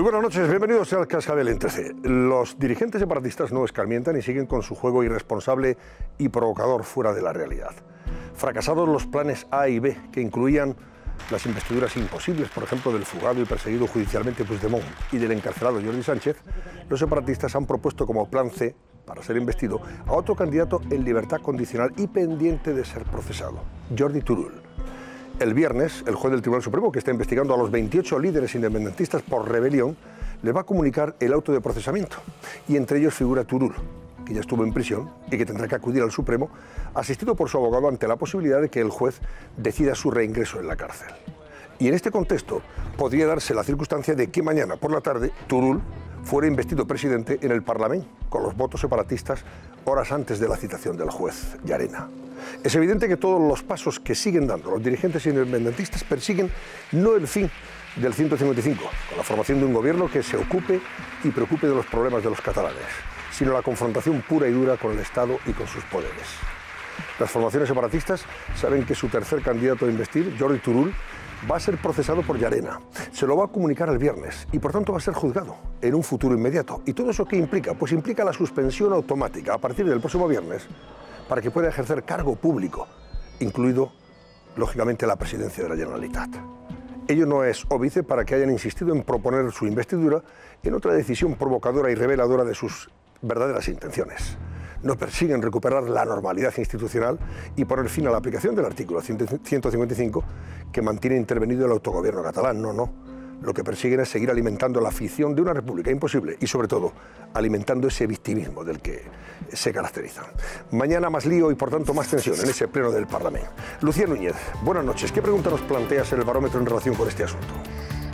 Muy buenas noches, bienvenidos al Cascabel en 13. Los dirigentes separatistas no escarmientan y siguen con su juego irresponsable y provocador fuera de la realidad. Fracasados los planes A y B, que incluían las investiduras imposibles, por ejemplo, del fugado y perseguido judicialmente Puigdemont y del encarcelado Jordi Sánchez, los separatistas han propuesto como plan C, para ser investido, a otro candidato en libertad condicional y pendiente de ser procesado, Jordi Turull. El viernes, el juez del Tribunal Supremo, que está investigando a los 28 líderes independentistas por rebelión, le va a comunicar el auto de procesamiento. Y entre ellos figura Turull, que ya estuvo en prisión y que tendrá que acudir al Supremo, asistido por su abogado ante la posibilidad de que el juez decida su reingreso en la cárcel. Y en este contexto podría darse la circunstancia de que mañana por la tarde Turull fuera investido presidente en el Parlamento, con los votos separatistas horas antes de la citación del juez Llarena. Es evidente que todos los pasos que siguen dando los dirigentes independentistas persiguen no el fin del 155, con la formación de un gobierno que se ocupe y preocupe de los problemas de los catalanes, sino la confrontación pura y dura con el Estado y con sus poderes. Las formaciones separatistas saben que su tercer candidato a investir, Jordi Turull, va a ser procesado por Llarena. Se lo va a comunicar el viernes y por tanto va a ser juzgado en un futuro inmediato. ¿Y todo eso qué implica? Pues implica la suspensión automática a partir del próximo viernes para que pueda ejercer cargo público, incluido, lógicamente, la presidencia de la Generalitat. Ello no es óbice para que hayan insistido en proponer su investidura en otra decisión provocadora y reveladora de sus verdaderas intenciones. No persiguen recuperar la normalidad institucional y poner fin a la aplicación del artículo 155 que mantiene intervenido el autogobierno catalán. No. Lo que persiguen es seguir alimentando la ficción de una república imposible y, sobre todo, alimentando ese victimismo del que se caracterizan. Mañana más lío y, por tanto, más tensión en ese pleno del Parlamento. Lucía Núñez, buenas noches. ¿Qué pregunta nos planteas en el barómetro en relación con este asunto?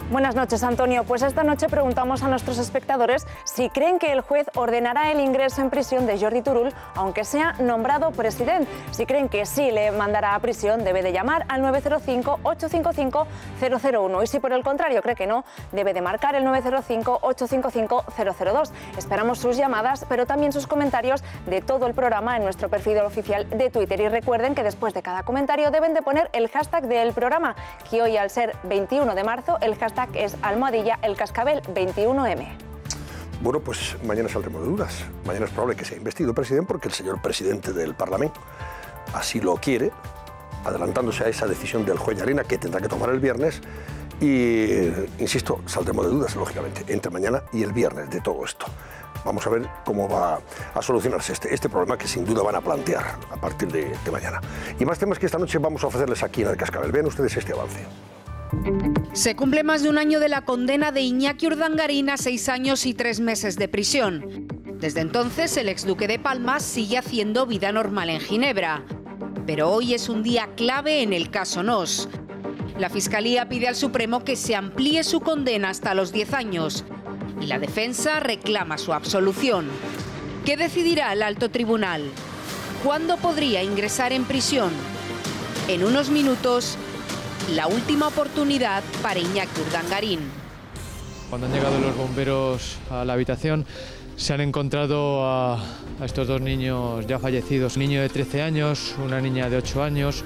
Buenas noches, Antonio. Pues esta noche preguntamos a nuestros espectadores si creen que el juez ordenará el ingreso en prisión de Jordi Turull, aunque sea nombrado presidente. Si creen que sí le mandará a prisión, debe de llamar al 905-855-001. Y si por el contrario cree que no, debe de marcar el 905-855-002. Esperamos sus llamadas, pero también sus comentarios de todo el programa en nuestro perfil oficial de Twitter. Y recuerden que después de cada comentario deben de poner el hashtag del programa, que hoy, al ser 21 de marzo, el hashtag es #elcascabel21M. Bueno, pues mañana saldremos de dudas. Mañana es probable que sea investido presidente porque el señor presidente del Parlamento así lo quiere, adelantándose a esa decisión del juez Llarena que tendrá que tomar el viernes. Y, insisto, saldremos de dudas, lógicamente, entre mañana y el viernes de todo esto. Vamos a ver cómo va a solucionarse este problema que sin duda van a plantear a partir de mañana. Y más temas que esta noche vamos a ofrecerles aquí en el Cascabel. Vean ustedes este avance. Se cumple más de un año de la condena de Iñaki Urdangarín a 6 años y 3 meses de prisión. Desde entonces, el exduque de Palma sigue haciendo vida normal en Ginebra. Pero hoy es un día clave en el caso Nos. La Fiscalía pide al Supremo que se amplíe su condena hasta los 10 años. Y la defensa reclama su absolución. ¿Qué decidirá el alto tribunal? ¿Cuándo podría ingresar en prisión? En unos minutos, la última oportunidad para Iñaki Urdangarín. Cuando han llegado los bomberos a la habitación, se han encontrado a estos dos niños ya fallecidos. Un niño de 13 años, una niña de 8 años.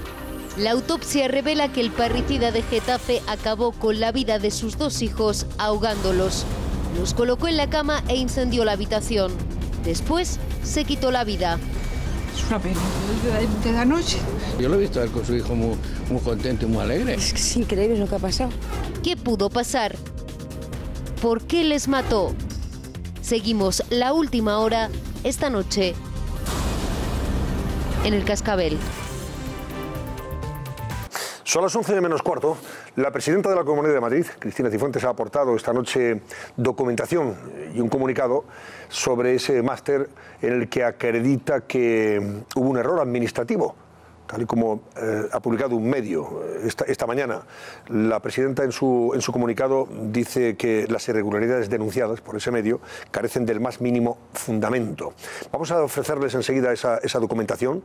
La autopsia revela que el parricida de Getafe acabó con la vida de sus 2 hijos ahogándolos. Los colocó en la cama e incendió la habitación. Después se quitó la vida. Es una pena de la noche. Yo lo he visto a él con su hijo muy contento y muy alegre. Es increíble lo que ha pasado. ¿Qué pudo pasar? ¿Por qué les mató? Seguimos La Última Hora esta noche en el Cascabel. Son las 11 menos cuarto. La presidenta de la Comunidad de Madrid, Cristina Cifuentes, ha aportado esta noche documentación y un comunicado sobre ese máster en el que acredita que hubo un error administrativo, tal y como ha publicado un medio esta mañana. La presidenta en su comunicado dice que las irregularidades denunciadas por ese medio carecen del más mínimo fundamento. Vamos a ofrecerles enseguida esa documentación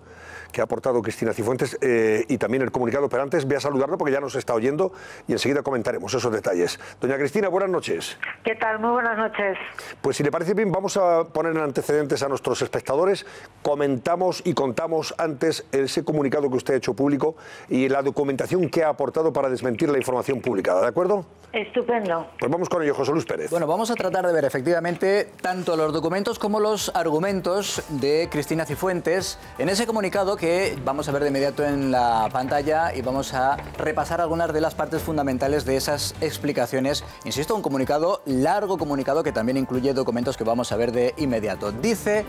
que ha aportado Cristina Cifuentes y también el comunicado, pero antes voy a saludarla porque ya nos está oyendo y enseguida comentaremos esos detalles. Doña Cristina, buenas noches. ¿Qué tal? Muy buenas noches. Pues si le parece bien, vamos a poner en antecedentes a nuestros espectadores. Comentamos y contamos antes ese comunicado comunicado que usted ha hecho público y la documentación que ha aportado para desmentir la información publicada, ¿de acuerdo? Estupendo. Pues vamos con ello, José Luis Pérez. Bueno, vamos a tratar de ver efectivamente tanto los documentos como los argumentos de Cristina Cifuentes en ese comunicado que vamos a ver de inmediato en la pantalla y vamos a repasar algunas de las partes fundamentales de esas explicaciones. Insisto, un comunicado, largo comunicado que también incluye documentos que vamos a ver de inmediato. Dice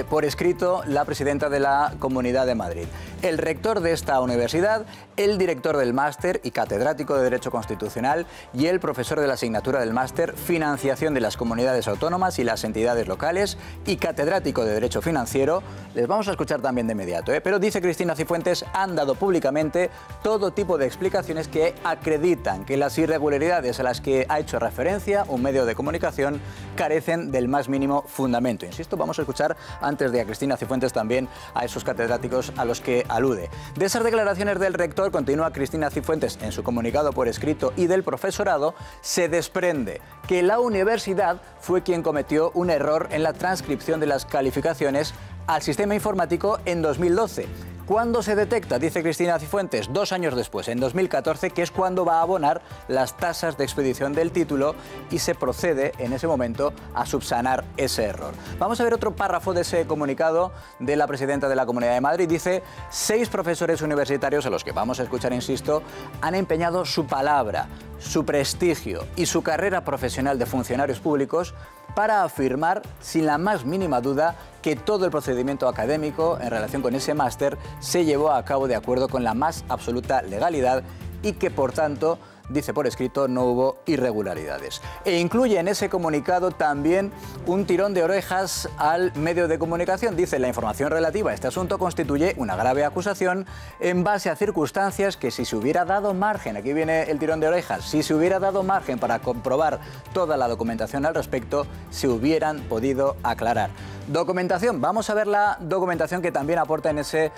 por escrito la presidenta de la Comunidad de Madrid: el rector de esta universidad, el director del máster y catedrático de Derecho Constitucional y el profesor de la asignatura del máster Financiación de las Comunidades Autónomas y las Entidades Locales y catedrático de Derecho Financiero. Les vamos a escuchar también de inmediato, pero dice Cristina Cifuentes, han dado públicamente todo tipo de explicaciones que acreditan que las irregularidades a las que ha hecho referencia un medio de comunicación carecen del más mínimo fundamento. Insisto, vamos a escuchar antes de a Cristina Cifuentes también a esos catedráticos a los que alude. De esas declaraciones del rector, continúa Cristina Cifuentes en su comunicado por escrito, y del profesorado, se desprende que la universidad fue quien cometió un error en la transcripción de las calificaciones al sistema informático en 2012. ¿Cuándo se detecta? Dice Cristina Cifuentes, 2 años después, en 2014, que es cuando va a abonar las tasas de expedición del título y se procede en ese momento a subsanar ese error. Vamos a ver otro párrafo de ese comunicado de la presidenta de la Comunidad de Madrid. Dice: 6 profesores universitarios, a los que vamos a escuchar, insisto, han empeñado su palabra, su prestigio y su carrera profesional de funcionarios públicos para afirmar sin la más mínima duda que todo el procedimiento académico en relación con ese máster se llevó a cabo de acuerdo con la más absoluta legalidad y que, por tanto, dice por escrito, no hubo irregularidades. E incluye en ese comunicado también un tirón de orejas al medio de comunicación. Dice: la información relativa a este asunto constituye una grave acusación en base a circunstancias que, si se hubiera dado margen, aquí viene el tirón de orejas, si se hubiera dado margen para comprobar toda la documentación al respecto, se hubieran podido aclarar. Documentación, vamos a ver la documentación que también aporta en ese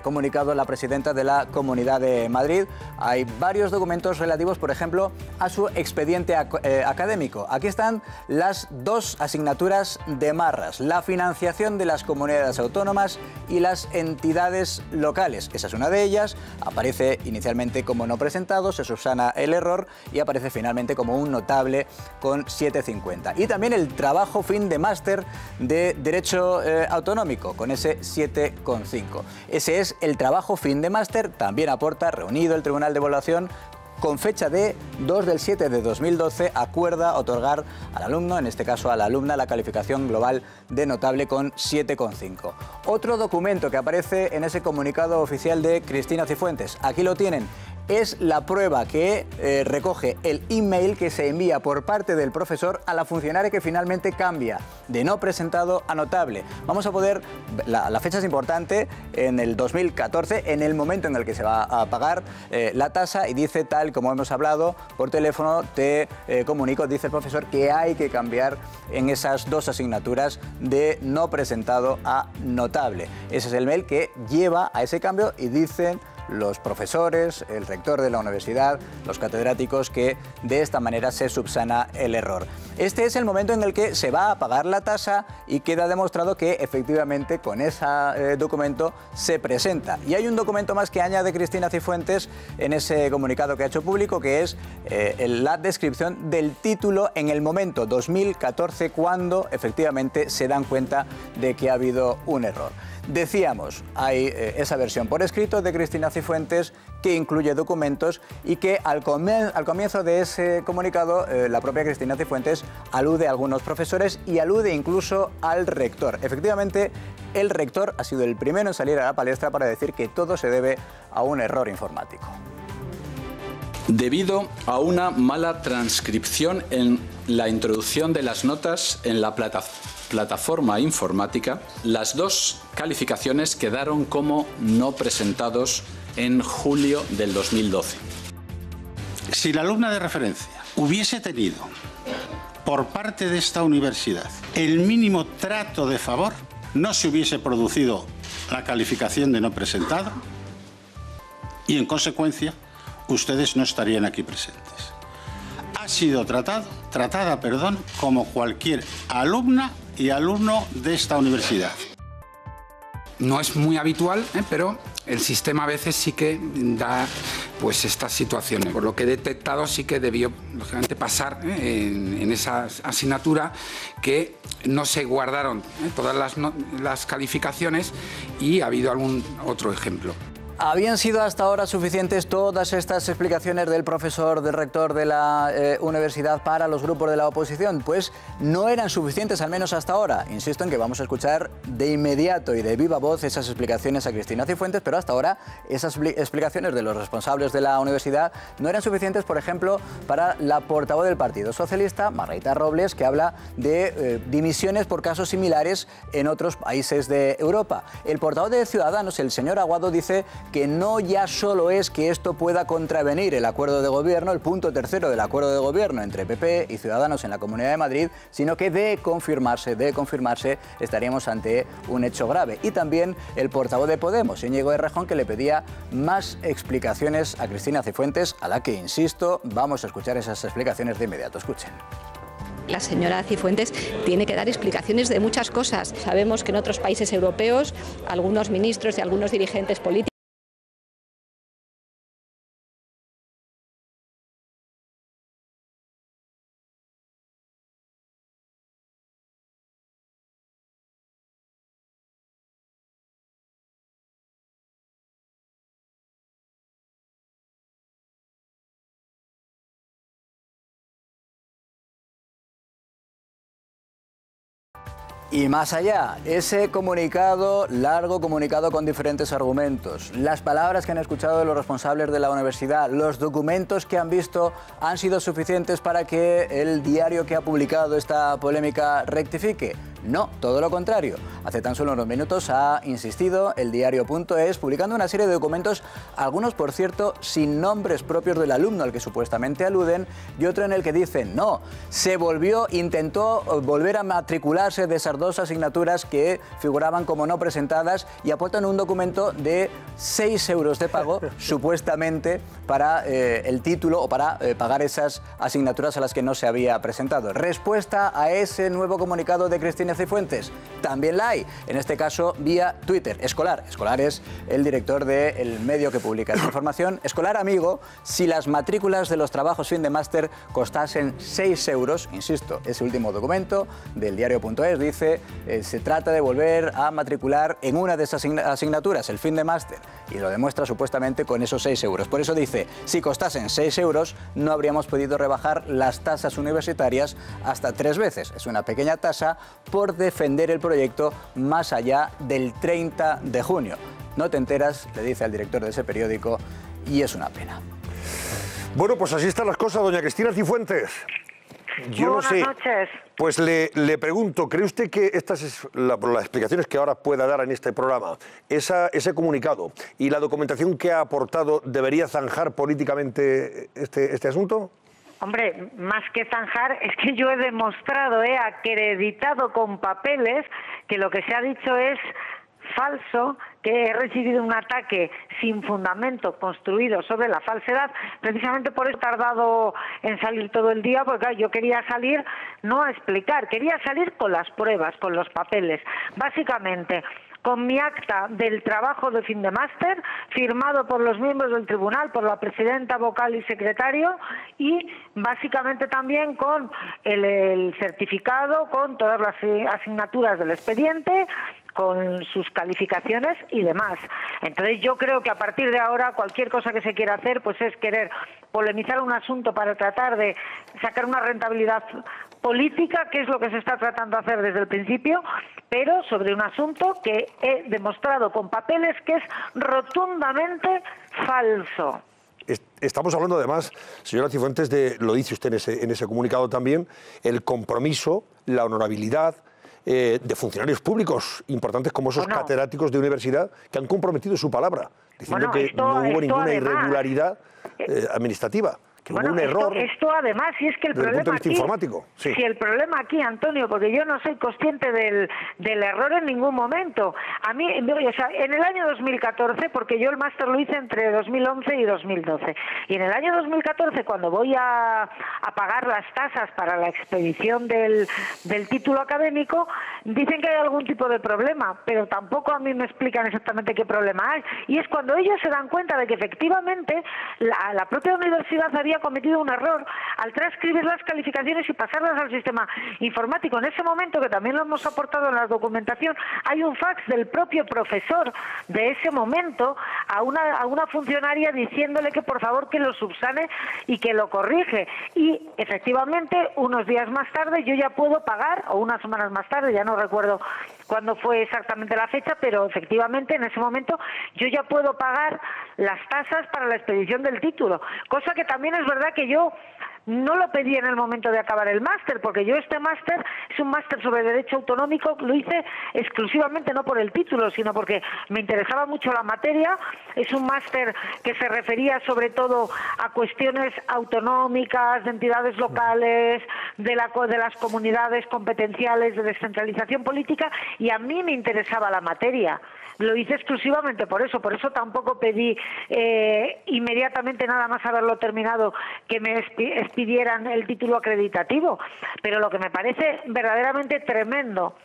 comunicado la presidenta de la Comunidad de Madrid. Hay varios documentos relativos, por ejemplo, a su expediente académico. Aquí están las 2 asignaturas de marras: la financiación de las comunidades autónomas y las entidades locales. Esa es una de ellas, aparece inicialmente como no presentado, se subsana el error y aparece finalmente como un notable con 7,50. Y también el trabajo fin de máster de Derecho Autonómico, con ese 7,5. Ese es el trabajo fin de máster, también aporta, reunido el Tribunal de Evaluación, con fecha de 2/7/2012, acuerda otorgar al alumno, en este caso a la alumna, la calificación global de notable con 7,5. Otro documento que aparece en ese comunicado oficial de Cristina Cifuentes, aquí lo tienen, es la prueba que recoge el email que se envía por parte del profesor a la funcionaria que finalmente cambia de no presentado a notable. Vamos a poder, la fecha es importante, en el 2014, en el momento en el que se va a pagar la tasa, y dice, tal como hemos hablado por teléfono, te comunico, dice el profesor, que hay que cambiar en esas 2 asignaturas de no presentado a notable. Ese es el mail que lleva a ese cambio y dicen los profesores, el rector de la universidad, los catedráticos, que de esta manera se subsana el error. Este es el momento en el que se va a pagar la tasa y queda demostrado que efectivamente con ese documento se presenta. Y hay un documento más que añade Cristina Cifuentes en ese comunicado que ha hecho público, que es la descripción del título en el momento 2014, cuando efectivamente se dan cuenta de que ha habido un error. Decíamos, hay esa versión por escrito de Cristina Cifuentes que incluye documentos y que al comienzo de ese comunicado la propia Cristina Cifuentes alude a algunos profesores y alude incluso al rector. Efectivamente, el rector ha sido el primero en salir a la palestra para decir que todo se debe a un error informático. Debido a una mala transcripción en la introducción de las notas en la plataforma informática, las 2 calificaciones quedaron como no presentados en julio del 2012. Si la alumna de referencia hubiese tenido por parte de esta universidad el mínimo trato de favor, no se hubiese producido la calificación de no presentado y, en consecuencia, ustedes no estarían aquí presentes. Ha sido tratada, como cualquier alumna y alumno de esta universidad. No es muy habitual, pero El sistema a veces sí que da pues estas situaciones. Por lo que he detectado sí que debió lógicamente pasar en esa asignatura que no se guardaron todas las calificaciones y ha habido algún otro ejemplo. ¿Habían sido hasta ahora suficientes todas estas explicaciones del profesor, del rector de la universidad para los grupos de la oposición? Pues no eran suficientes, al menos hasta ahora. Insisto en que vamos a escuchar de inmediato y de viva voz esas explicaciones a Cristina Cifuentes, pero hasta ahora esas explicaciones de los responsables de la universidad no eran suficientes, por ejemplo, para la portavoz del Partido Socialista, Margarita Robles, que habla de dimisiones por casos similares en otros países de Europa. El portavoz de Ciudadanos, el señor Aguado, dice que no ya solo es que esto pueda contravenir el acuerdo de gobierno, el punto tercero del acuerdo de gobierno entre PP y Ciudadanos en la Comunidad de Madrid, sino que de confirmarse, estaríamos ante un hecho grave. Y también el portavoz de Podemos, Íñigo Errejón, que le pedía más explicaciones a Cristina Cifuentes, a la que, insisto, vamos a escuchar esas explicaciones de inmediato. Escuchen. La señora Cifuentes tiene que dar explicaciones de muchas cosas. Sabemos que en otros países europeos algunos ministros y algunos dirigentes políticos Y más allá, ese comunicado, largo comunicado con diferentes argumentos, las palabras que han escuchado de los responsables de la universidad, los documentos que han visto, ¿han sido suficientes para que el diario que ha publicado esta polémica rectifique? No, todo lo contrario. Hace tan solo unos minutos ha insistido el diario.es publicando una serie de documentos, algunos por cierto sin nombres propios del alumno al que supuestamente aluden, y otro en el que dicen no, intentó volver a matricularse de esas dos asignaturas que figuraban como no presentadas y aportan un documento de 6 euros de pago supuestamente para el título o para pagar esas asignaturas a las que no se había presentado. Respuesta a ese nuevo comunicado de Cristina Cifuentes, también la hay, en este caso vía Twitter. Escolar es el director del medio que publica esta información. Escolar amigo, si las matrículas de los trabajos fin de máster costasen 6 euros, insisto, ese último documento del diario.es dice, se trata de volver a matricular en una de esas asignaturas, el fin de máster, y lo demuestra supuestamente con esos 6 euros. Por eso dice, si costasen 6 euros, no habríamos podido rebajar las tasas universitarias hasta 3 veces. Es una pequeña tasa por defender el proyecto más allá del 30 de junio. No te enteras, le dice al director de ese periódico, y es una pena. Bueno, pues así están las cosas, doña Cristina Cifuentes. Yo no sé. Buenas noches. Pues le pregunto, ¿cree usted que estas las explicaciones que ahora pueda dar en este programa, ese comunicado y la documentación que ha aportado debería zanjar políticamente este asunto? Hombre, más que zanjar, es que yo he demostrado, he acreditado con papeles que lo que se ha dicho es falso, que he recibido un ataque sin fundamento construido sobre la falsedad, precisamente por eso he tardado en salir todo el día, porque claro, yo quería salir no a explicar, quería salir con las pruebas, con los papeles. Básicamente, con mi acta del trabajo de fin de máster, firmado por los miembros del tribunal, por la presidenta, vocal y secretario, y básicamente también con el certificado, con todas las asignaturas del expediente, con sus calificaciones y demás. Entonces yo creo que a partir de ahora cualquier cosa que se quiera hacer pues es querer polemizar un asunto para tratar de sacar una rentabilidad política, que es lo que se está tratando de hacer desde el principio, pero sobre un asunto que he demostrado con papeles que es rotundamente falso. Estamos hablando además, señora Cifuentes, lo dice usted en ese comunicado también, el compromiso, la honorabilidad de funcionarios públicos importantes como esos catedráticos de universidad que han comprometido su palabra, diciendo que no hubo ninguna irregularidad administrativa. que hubo un error. Esto además, si es que el problema aquí, informático. Sí. Si el problema aquí, Antonio, porque yo no soy consciente del error en ningún momento. A mí, o sea, en el año 2014, porque yo el máster lo hice entre 2011 y 2012, y en el año 2014, cuando voy a pagar las tasas para la expedición del título académico, dicen que hay algún tipo de problema, pero tampoco a mí me explican exactamente qué problema hay. Y es cuando ellos se dan cuenta de que efectivamente la propia universidad había cometido un error al transcribir las calificaciones y pasarlas al sistema informático. En ese momento, que también lo hemos aportado en la documentación, hay un fax del propio profesor de ese momento a una funcionaria diciéndole que por favor que lo subsane y que lo corrige. Y efectivamente, unos días más tarde yo ya puedo pagar, o unas semanas más tarde, ya no recuerdo cuándo fue exactamente la fecha, pero efectivamente en ese momento yo ya puedo pagar las tasas para la expedición del título, cosa que también es verdad que yo no lo pedí en el momento de acabar el máster, porque yo este máster es un máster sobre derecho autonómico, lo hice exclusivamente no por el título, sino porque me interesaba mucho la materia. Es un máster que se refería sobre todo a cuestiones autonómicas, de entidades locales, de las comunidades competenciales, de descentralización política, y a mí me interesaba la materia. Lo hice exclusivamente por eso tampoco pedí inmediatamente, nada más haberlo terminado, que me expidieran el título acreditativo. Pero lo que me parece verdaderamente tremendo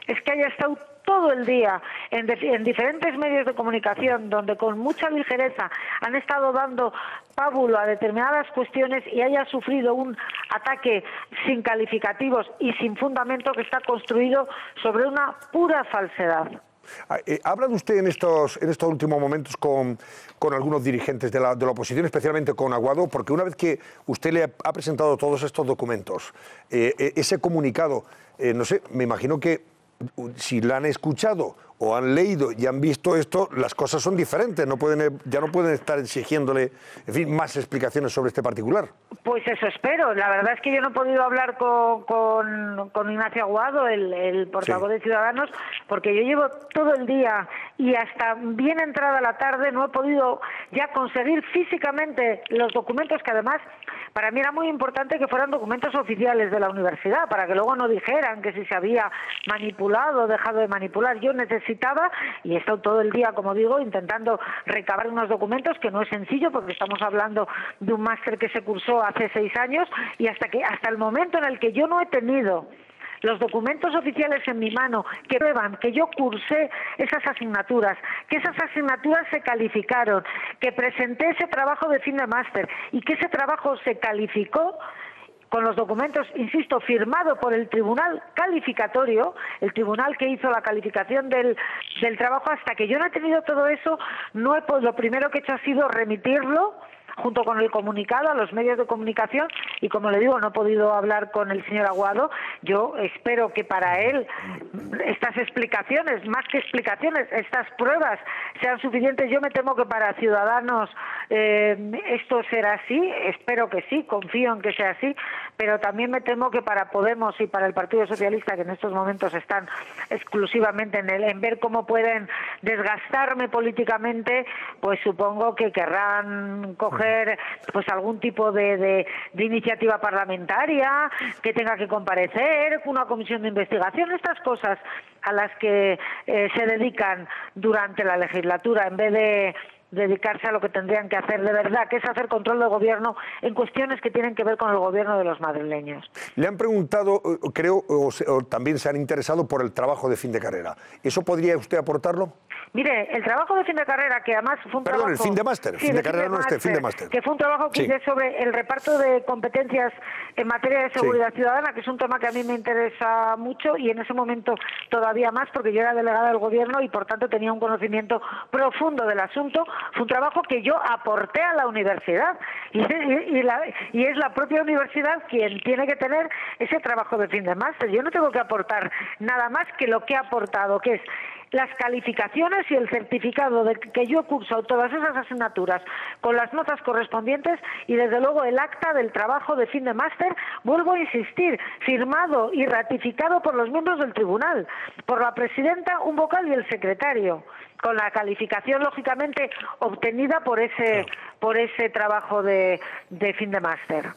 es que haya estado todo el día en diferentes medios de comunicación, donde con mucha ligereza han estado dando pábulo a determinadas cuestiones, y haya sufrido un ataque sin calificativos y sin fundamento, que está construido sobre una pura falsedad. ¿Ha hablado usted en estos últimos momentos con algunos dirigentes de la oposición, especialmente con Aguado? Porque una vez que usted le ha presentado todos estos documentos, ese comunicado, no sé, me imagino que si la han escuchado o han leído y han visto esto, las cosas son diferentes, ya no pueden estar exigiéndole, en fin, más explicaciones sobre este particular. Pues eso espero. La verdad es que yo no he podido hablar con Ignacio Aguado, el portavoz de Ciudadanos, porque yo llevo todo el día y hasta bien entrada la tarde no he podido ya conseguir físicamente los documentos, que además para mí era muy importante que fueran documentos oficiales de la universidad, para que luego no dijeran que si se había manipulado o dejado de manipular. Yo necesitaba, y he estado todo el día, como digo, intentando recabar unos documentos, que no es sencillo, porque estamos hablando de un máster que se cursó hace 6 años, y hasta el momento en el que yo no he tenido los documentos oficiales en mi mano que prueban que yo cursé esas asignaturas, que esas asignaturas se calificaron, que presenté ese trabajo de fin de máster y que ese trabajo se calificó con los documentos, insisto, firmado por el tribunal calificatorio, el tribunal que hizo la calificación del trabajo. Hasta que yo no he tenido todo eso, lo primero que he hecho ha sido remitirlo junto con el comunicado a los medios de comunicación, y como le digo, no he podido hablar con el señor Aguado. Yo espero que para él estas explicaciones, más que explicaciones, estas pruebas sean suficientes. Yo me temo que para Ciudadanos esto será así, espero que sí, confío en que sea así, pero también me temo que para Podemos y para el Partido Socialista, que en estos momentos están exclusivamente en ver cómo pueden desgastarme políticamente, pues supongo que querrán coger pues algún tipo de iniciativa parlamentaria, que tenga que comparecer, una comisión de investigación, estas cosas a las que se dedican durante la legislatura, en vez de dedicarse a lo que tendrían que hacer de verdad, que es hacer control de gobierno en cuestiones que tienen que ver con el gobierno de los madrileños. Le han preguntado, creo, o también se han interesado por el trabajo de fin de carrera. ¿Eso podría usted aportarlo? Mire, el trabajo de fin de carrera, que además fue un trabajo... Perdón, el fin de máster, sí, fin de carrera no fin de máster. Que fue un trabajo que hice sobre el reparto de competencias en materia de seguridad ciudadana, que es un tema que a mí me interesa mucho, y en ese momento todavía más, porque yo era delegada del gobierno y por tanto tenía un conocimiento profundo del asunto. Fue un trabajo que yo aporté a la universidad, y es la propia universidad quien tiene que tener ese trabajo de fin de máster. Yo no tengo que aportar nada más que lo que he aportado, que es las calificaciones y el certificado de que yo he cursado todas esas asignaturas con las notas correspondientes, y desde luego el acta del trabajo de fin de máster, vuelvo a insistir, firmado y ratificado por los miembros del tribunal, por la presidenta, un vocal y el secretario. con la calificación lógicamente obtenida por ese trabajo de fin de máster.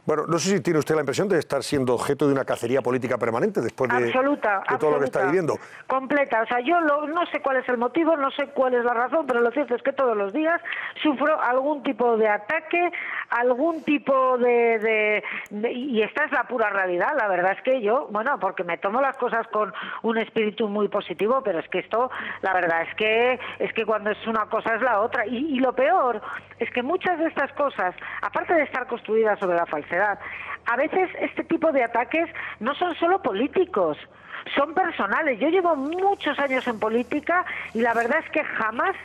Bueno, no sé si tiene usted la impresión de estar siendo objeto de una cacería política permanente después de todo lo que está viviendo. Completa. O sea, yo no sé cuál es el motivo, no sé cuál es la razón, pero lo cierto es que todos los días sufro algún tipo de ataque, algún tipo y esta es la pura realidad. La verdad es que yo, bueno, porque me tomo las cosas con un espíritu muy positivo, pero es que esto, la verdad es que cuando es una cosa es la otra. Y lo peor es que muchas de estas cosas, aparte de estar construidas sobre la falsedad, a veces este tipo de ataques no son solo políticos, son personales. Yo llevo muchos años en política y la verdad es que jamás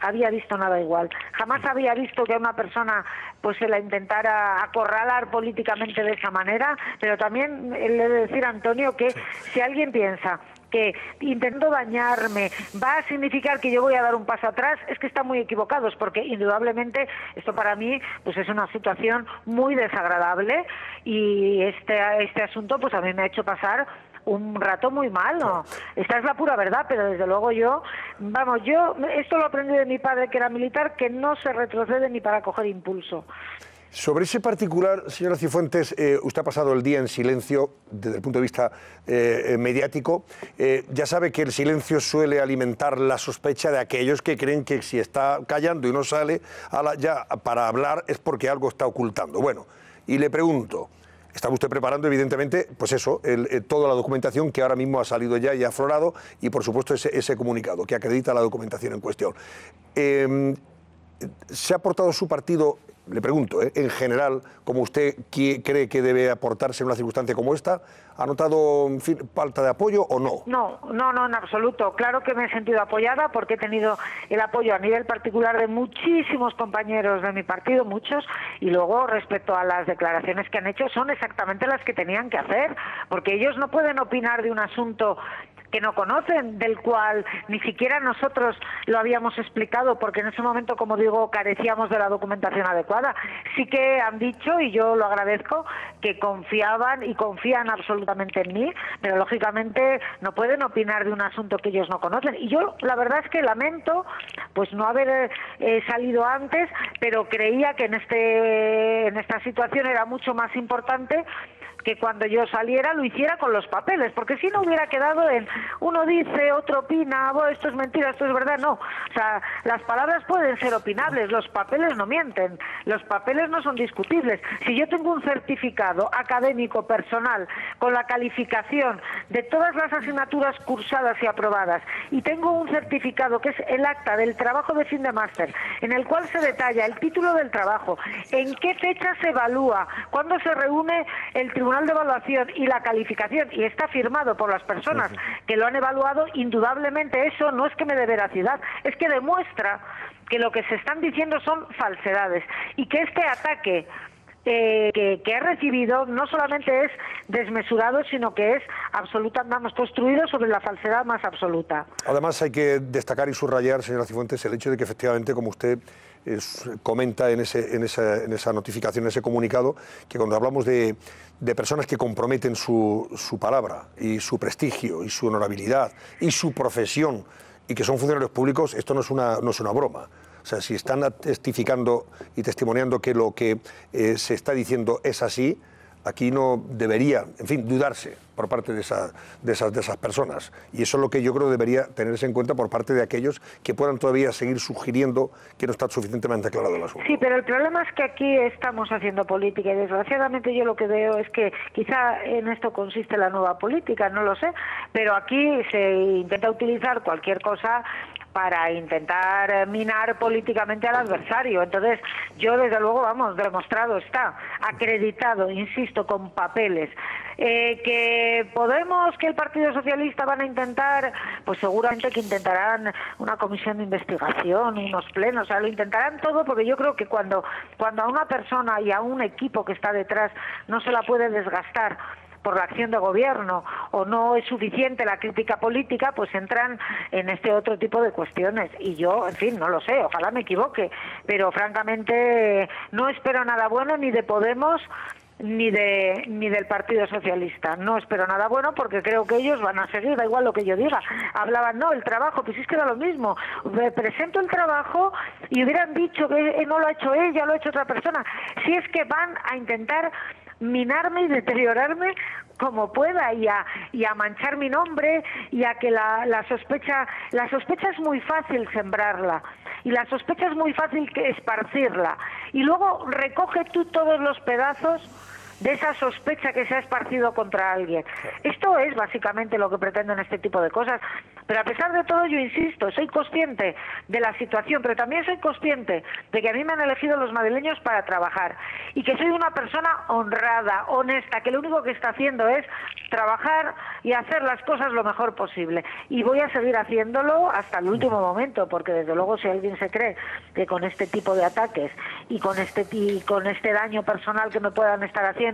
había visto nada igual. Jamás había visto que a una persona pues se la intentara acorralar políticamente de esa manera, pero también le he de decir a Antonio que si alguien piensa que intento dañarme va a significar que yo voy a dar un paso atrás, es que están muy equivocados, porque indudablemente esto para mí pues es una situación muy desagradable y este asunto pues a mí me ha hecho pasar un rato muy malo. Esta es la pura verdad, pero desde luego yo esto lo aprendí de mi padre, que era militar, que no se retrocede ni para coger impulso. Sobre ese particular, señora Cifuentes, usted ha pasado el día en silencio desde el punto de vista mediático. Ya sabe que el silencio suele alimentar la sospecha de aquellos que creen que si está callando y no sale ya para hablar es porque algo está ocultando. Bueno, y le pregunto, está usted preparando evidentemente, pues eso, toda la documentación que ahora mismo ha salido ya y ha aflorado y por supuesto ese comunicado que acredita la documentación en cuestión. ¿Se ha aportado su partido, le pregunto, en general, como usted cree que debe aportarse en una circunstancia como esta? ¿Ha notado, en fin, falta de apoyo o no? No, en absoluto. Claro que me he sentido apoyada porque he tenido el apoyo a nivel particular de muchísimos compañeros de mi partido, muchos, y luego respecto a las declaraciones que han hecho son exactamente las que tenían que hacer, porque ellos no pueden opinar de un asunto que no conocen, del cual ni siquiera nosotros lo habíamos explicado, porque en ese momento, como digo, carecíamos de la documentación adecuada. Sí que han dicho, y yo lo agradezco, que confiaban y confían absolutamente en mí, pero lógicamente no pueden opinar de un asunto que ellos no conocen. Y yo la verdad es que lamento pues no haber salido antes, pero creía que en esta situación era mucho más importante que cuando yo saliera lo hiciera con los papeles, porque si no hubiera quedado en uno dice, otro opina, esto es mentira, esto es verdad. No, o sea, las palabras pueden ser opinables, los papeles no mienten, los papeles no son discutibles. Si yo tengo un certificado académico personal con la calificación de todas las asignaturas cursadas y aprobadas y tengo un certificado que es el acta del trabajo de fin de máster, en el cual se detalla el título del trabajo, en qué fecha se evalúa, cuándo se reúne el Tribunal de Evaluación y la calificación, y está firmado por las personas que lo han evaluado, indudablemente eso no es que me dé veracidad, es que demuestra que lo que se están diciendo son falsedades y que este ataque que he recibido no solamente es desmesurado, sino que es construido sobre la falsedad más absoluta. Además hay que destacar y subrayar, señora Cifuentes, el hecho de que efectivamente, como usted comenta en esa notificación, en ese comunicado, que cuando hablamos de personas que comprometen su palabra y su prestigio y su honorabilidad y su profesión y que son funcionarios públicos, esto no es una broma. O sea, si están testificando y testimoniando que lo que se está diciendo es así, aquí no debería, en fin, dudarse por parte de esas personas. Y eso es lo que yo creo debería tenerse en cuenta por parte de aquellos que puedan todavía seguir sugiriendo que no está suficientemente aclarado el asunto. Sí, pero el problema es que aquí estamos haciendo política y desgraciadamente yo lo que veo es que quizá en esto consiste la nueva política, no lo sé, pero aquí se intenta utilizar cualquier cosa para intentar minar políticamente al adversario. Entonces, yo desde luego, demostrado está, acreditado, insisto, con papeles. Que Podemos, que el Partido Socialista van a intentar, pues seguramente que intentarán una comisión de investigación, unos plenos, o sea, lo intentarán todo, porque yo creo que cuando a una persona y a un equipo que está detrás no se la puede desgastar por la acción de gobierno o no es suficiente la crítica política, pues entran en este otro tipo de cuestiones. Y yo, en fin, no lo sé, ojalá me equivoque, pero francamente no espero nada bueno ni de Podemos ni del Partido Socialista. No espero nada bueno porque creo que ellos van a seguir, da igual lo que yo diga. Hablaban, no, el trabajo, pues es que da lo mismo. Presento el trabajo y hubieran dicho que no lo ha hecho ella, lo ha hecho otra persona. Si es que van a intentar minarme y deteriorarme como pueda y a manchar mi nombre y a que la sospecha es muy fácil sembrarla y la sospecha es muy fácil esparcirla y luego recoge tú todos los pedazos de esa sospecha que se ha esparcido contra alguien. Esto es básicamente lo que pretenden este tipo de cosas. Pero a pesar de todo, yo insisto, soy consciente de la situación, pero también soy consciente de que a mí me han elegido los madrileños para trabajar y que soy una persona honrada, honesta, que lo único que está haciendo es trabajar y hacer las cosas lo mejor posible. Y voy a seguir haciéndolo hasta el último momento, porque desde luego si alguien se cree que con este tipo de ataques y con este daño personal que me puedan estar haciendo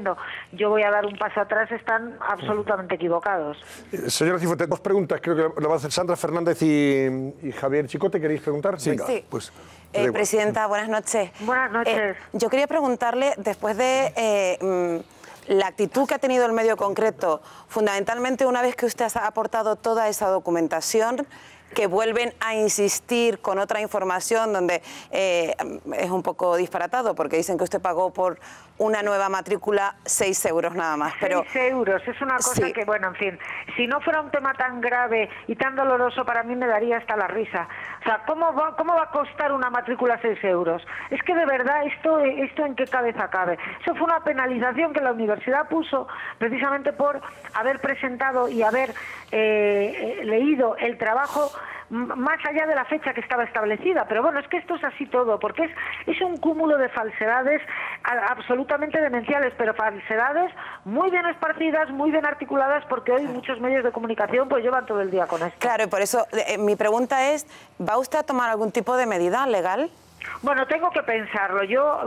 yo voy a dar un paso atrás, están absolutamente equivocados. Señora Cifuentes, dos preguntas, creo que le va a hacer Sandra Fernández y Javier Chicote. ¿Queréis preguntar? Sí. Venga, Sí. Pues, Presidenta, buenas noches. Buenas noches. Yo quería preguntarle, después de la actitud que ha tenido el medio concreto, fundamentalmente una vez que usted ha aportado toda esa documentación, que vuelven a insistir con otra información donde es un poco disparatado porque dicen que usted pagó por una nueva matrícula 6 euros nada más. Pero 6 euros, es una cosa sí. Que, bueno, en fin, si no fuera un tema tan grave y tan doloroso, para mí me daría hasta la risa. O sea, ¿cómo va a costar una matrícula 6 euros? Es que de verdad, ¿esto en qué cabeza cabe? Eso fue una penalización que la universidad puso precisamente por haber presentado y haber leído el trabajo más allá de la fecha que estaba establecida. Pero bueno, es que esto es así todo, porque es un cúmulo de falsedades absolutamente demenciales, pero falsedades muy bien esparcidas, muy bien articuladas, porque hoy muchos medios de comunicación pues llevan todo el día con esto. Claro, y por eso mi pregunta es, ¿va usted a tomar algún tipo de medida legal? Bueno, tengo que pensarlo. Yo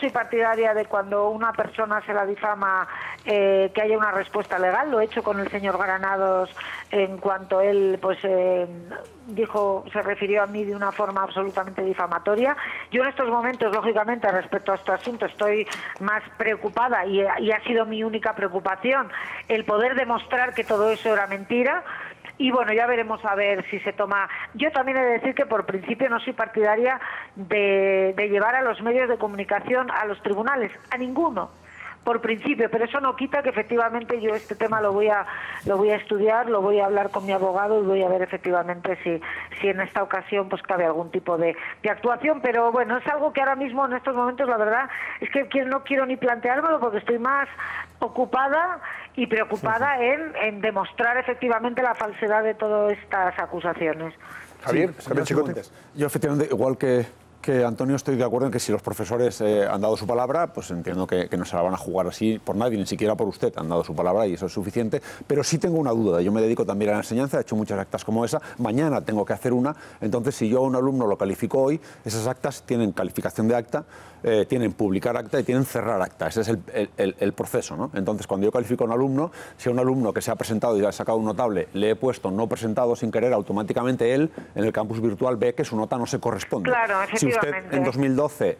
soy partidaria de cuando una persona se la difama que haya una respuesta legal. Lo he hecho con el señor Granados en cuanto él pues se refirió a mí de una forma absolutamente difamatoria. Yo en estos momentos, lógicamente, respecto a este asunto, estoy más preocupada y ha sido mi única preocupación el poder demostrar que todo eso era mentira. Y bueno, ya veremos a ver si se toma. Yo también he de decir que por principio no soy partidaria de llevar a los medios de comunicación a los tribunales, a ninguno, por principio, pero eso no quita que efectivamente yo este tema lo voy a estudiar, lo voy a hablar con mi abogado y voy a ver efectivamente si en esta ocasión pues cabe algún tipo de actuación. Pero bueno, es algo que ahora mismo en estos momentos la verdad es que no quiero ni planteármelo porque estoy más ocupada y preocupada en demostrar efectivamente la falsedad de todas estas acusaciones. Javier, Chicote. Yo efectivamente, igual que Antonio, estoy de acuerdo en que si los profesores han dado su palabra, pues entiendo que no se la van a jugar así por nadie, ni siquiera por usted. Han dado su palabra y eso es suficiente. Pero sí tengo una duda. Yo me dedico también a la enseñanza, he hecho muchas actas como esa. Mañana tengo que hacer una. Entonces, si yo a un alumno lo califico hoy, esas actas tienen calificación de acta, tienen publicar acta y tienen cerrar acta. Ese es el proceso, ¿no? Entonces, cuando yo califico a un alumno, si a un alumno que se ha presentado y ha sacado un notable le he puesto no presentado sin querer, automáticamente él en el campus virtual ve que su nota no se corresponde. Claro, efectivamente. Si usted en 2012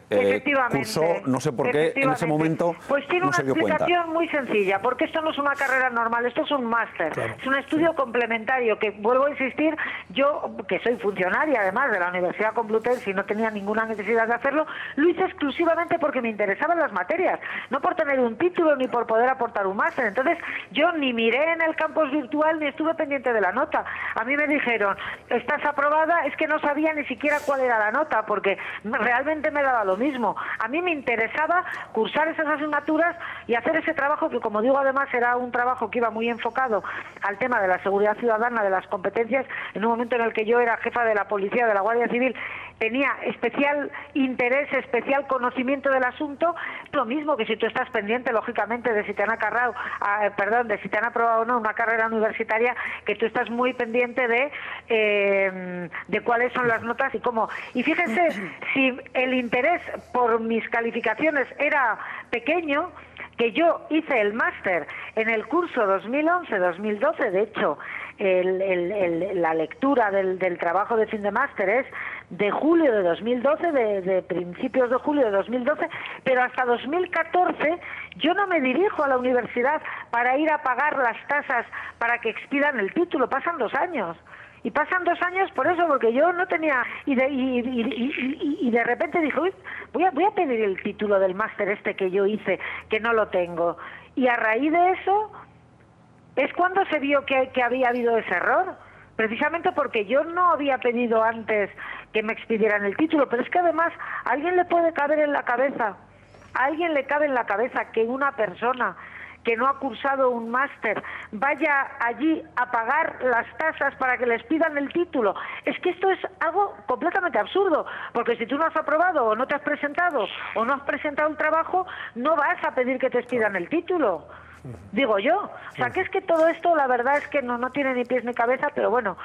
cursó, no sé por qué en ese momento pues tiene no se dio cuenta. Una explicación muy sencilla, porque esto no es una carrera normal, esto es un máster, claro. Es un estudio complementario que, vuelvo a insistir, yo que soy funcionaria además de la Universidad Complutense y no tenía ninguna necesidad de hacerlo, lo hice exclusivamente porque me interesaban las materias, no por tener un título ni por poder aportar un máster. Entonces yo ni miré en el campus virtual ni estuve pendiente de la nota. A mí me dijeron, estás aprobada, es que no sabía ni siquiera cuál era la nota porque realmente me daba lo mismo. A mí me interesaba cursar esas asignaturas y hacer ese trabajo que, como digo, además era un trabajo que iba muy enfocado al tema de la seguridad ciudadana, de las competencias, en un momento en el que yo era jefa de la policía, de la Guardia Civil, tenía especial interés, especial conocimiento del asunto, lo mismo que si tú estás pendiente, lógicamente, de si te han de si te han aprobado o no una carrera universitaria, que tú estás muy pendiente de cuáles son las notas y cómo. Y fíjense, si el interés por mis calificaciones era pequeño, que yo hice el máster en el curso 2011-2012, de hecho, la lectura del trabajo de fin de máster es de julio de 2012, de principios de julio de 2012, pero hasta 2014 yo no me dirijo a la universidad para ir a pagar las tasas para que expidan el título. Pasan 2 años. Y pasan 2 años por eso, porque yo no tenía... Y de repente dije, uy, voy a pedir el título del máster este que yo hice, que no lo tengo. Y a raíz de eso es cuando se vio que había habido ese error. Precisamente porque yo no había pedido antes que me expidieran el título. Pero es que además a alguien le puede caber en la cabeza, a alguien le cabe en la cabeza que una persona que no ha cursado un máster vaya allí a pagar las tasas para que les pidan el título. Es que esto es algo completamente absurdo, porque si tú no has aprobado o no te has presentado o no has presentado el trabajo, no vas a pedir que te expidan el título. Digo yo. O sea, que es que todo esto, la verdad es que no tiene ni pies ni cabeza, pero bueno,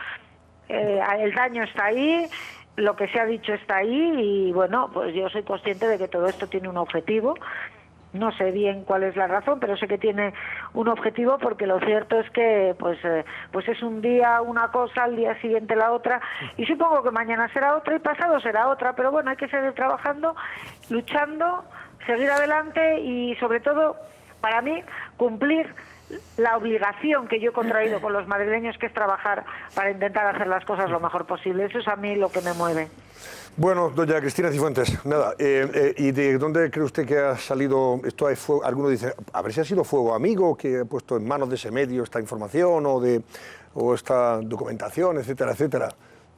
el daño está ahí, lo que se ha dicho está ahí, y bueno, pues yo soy consciente de que todo esto tiene un objetivo. No sé bien cuál es la razón, pero sé que tiene un objetivo, porque lo cierto es que pues es un día una cosa, al día siguiente la otra, y supongo que mañana será otra y pasado será otra, pero bueno, hay que seguir trabajando, luchando, seguir adelante y sobre todo, para mí, cumplir la obligación que yo he contraído con los madrileños, que es trabajar para intentar hacer las cosas lo mejor posible. Eso es a mí lo que me mueve. Bueno, doña Cristina Cifuentes, nada, ¿y de dónde cree usted que ha salido esto? Alguno dice, a ver si ha sido fuego amigo que ha puesto en manos de ese medio esta información o esta documentación, etcétera, etcétera.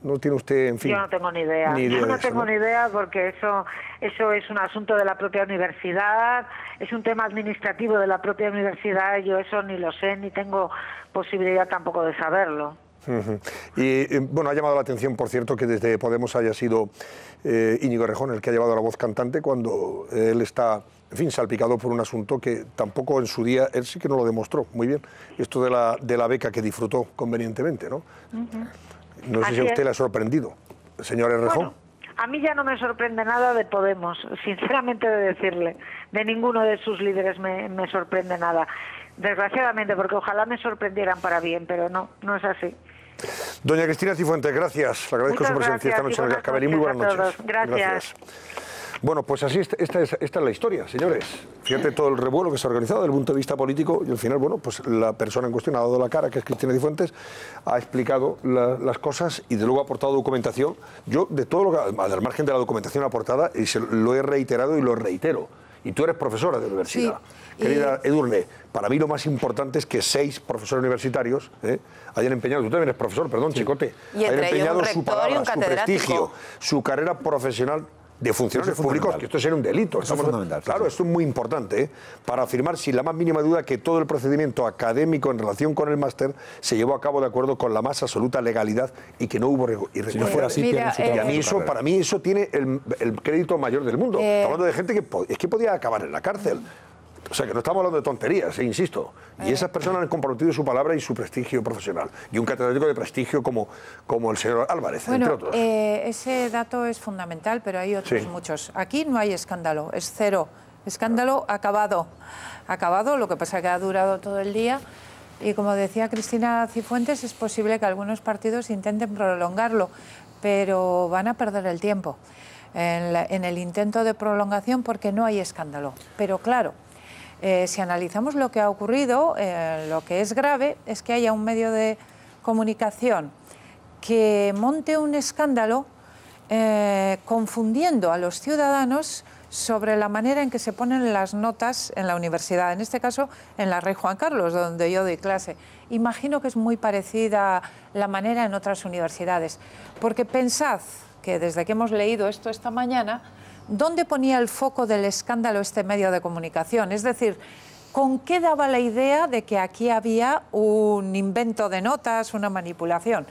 ¿No tiene usted, en fin? Yo no tengo ni idea. Yo no tengo ni idea, porque eso es un asunto de la propia universidad, es un tema administrativo de la propia universidad, yo eso ni lo sé, ni tengo posibilidad tampoco de saberlo. Y bueno, ha llamado la atención, por cierto, que desde Podemos haya sido Íñigo Errejón el que ha llevado la voz cantante, cuando él está, en fin, salpicado por un asunto que tampoco en su día, él sí que no lo demostró muy bien, esto de la beca que disfrutó convenientemente, ¿no? No sé si a usted le ha sorprendido, señor Errejón. Bueno, a mí ya no me sorprende nada de Podemos, sinceramente, de decirle. De ninguno de sus líderes me sorprende nada. Desgraciadamente, porque ojalá me sorprendieran para bien, pero no es así. Doña Cristina Cifuentes, gracias. Le agradezco su presencia esta noche en el Cascabel y muy buenas noches. Gracias. Bueno, pues así esta es la historia, señores. Fíjate todo el revuelo que se ha organizado desde el punto de vista político y al final, bueno, pues la persona en cuestión ha dado la cara, que es Cristina Cifuentes, ha explicado las cosas y de luego ha aportado documentación. Yo, de todo lo que, al margen de la documentación aportada, y lo he reiterado y lo reitero. Y tú eres profesora de universidad. Sí. Querida Edurne, para mí lo más importante es que 6 profesores universitarios hayan empeñado, tú también eres profesor, perdón, sí. Chicote, hayan empeñado su palabra, su prestigio, su carrera profesional de funcionarios públicos, que esto sería un delito. Eso es fundamental. Claro, esto es muy importante, para afirmar sin la más mínima duda que todo el procedimiento académico en relación con el máster se llevó a cabo de acuerdo con la más absoluta legalidad y que no hubo irregularidades. Si no fuera así, y a mí eso, para mí eso tiene el crédito mayor del mundo. Estamos hablando de gente que podía acabar en la cárcel. O sea, que no estamos hablando de tonterías, insisto. Y esas personas han comprometido su palabra y su prestigio profesional. Y un catedrático de prestigio como el señor Álvarez, entre otros. Ese dato es fundamental, pero hay otros muchos. Aquí no hay escándalo, es cero. Escándalo acabado. Acabado, lo que pasa es que ha durado todo el día. Y como decía Cristina Cifuentes, es posible que algunos partidos intenten prolongarlo, pero van a perder el tiempo en el intento de prolongación porque no hay escándalo. Pero claro, si analizamos lo que ha ocurrido, lo que es grave es que haya un medio de comunicación que monte un escándalo confundiendo a los ciudadanos sobre la manera en que se ponen las notas en la universidad, en este caso en la Rey Juan Carlos, donde yo doy clase. Imagino que es muy parecida la manera en otras universidades, porque pensad que desde que hemos leído esto esta mañana, ¿dónde ponía el foco del escándalo este medio de comunicación? Es decir, ¿con qué daba la idea de que aquí había un invento de notas, una manipulación?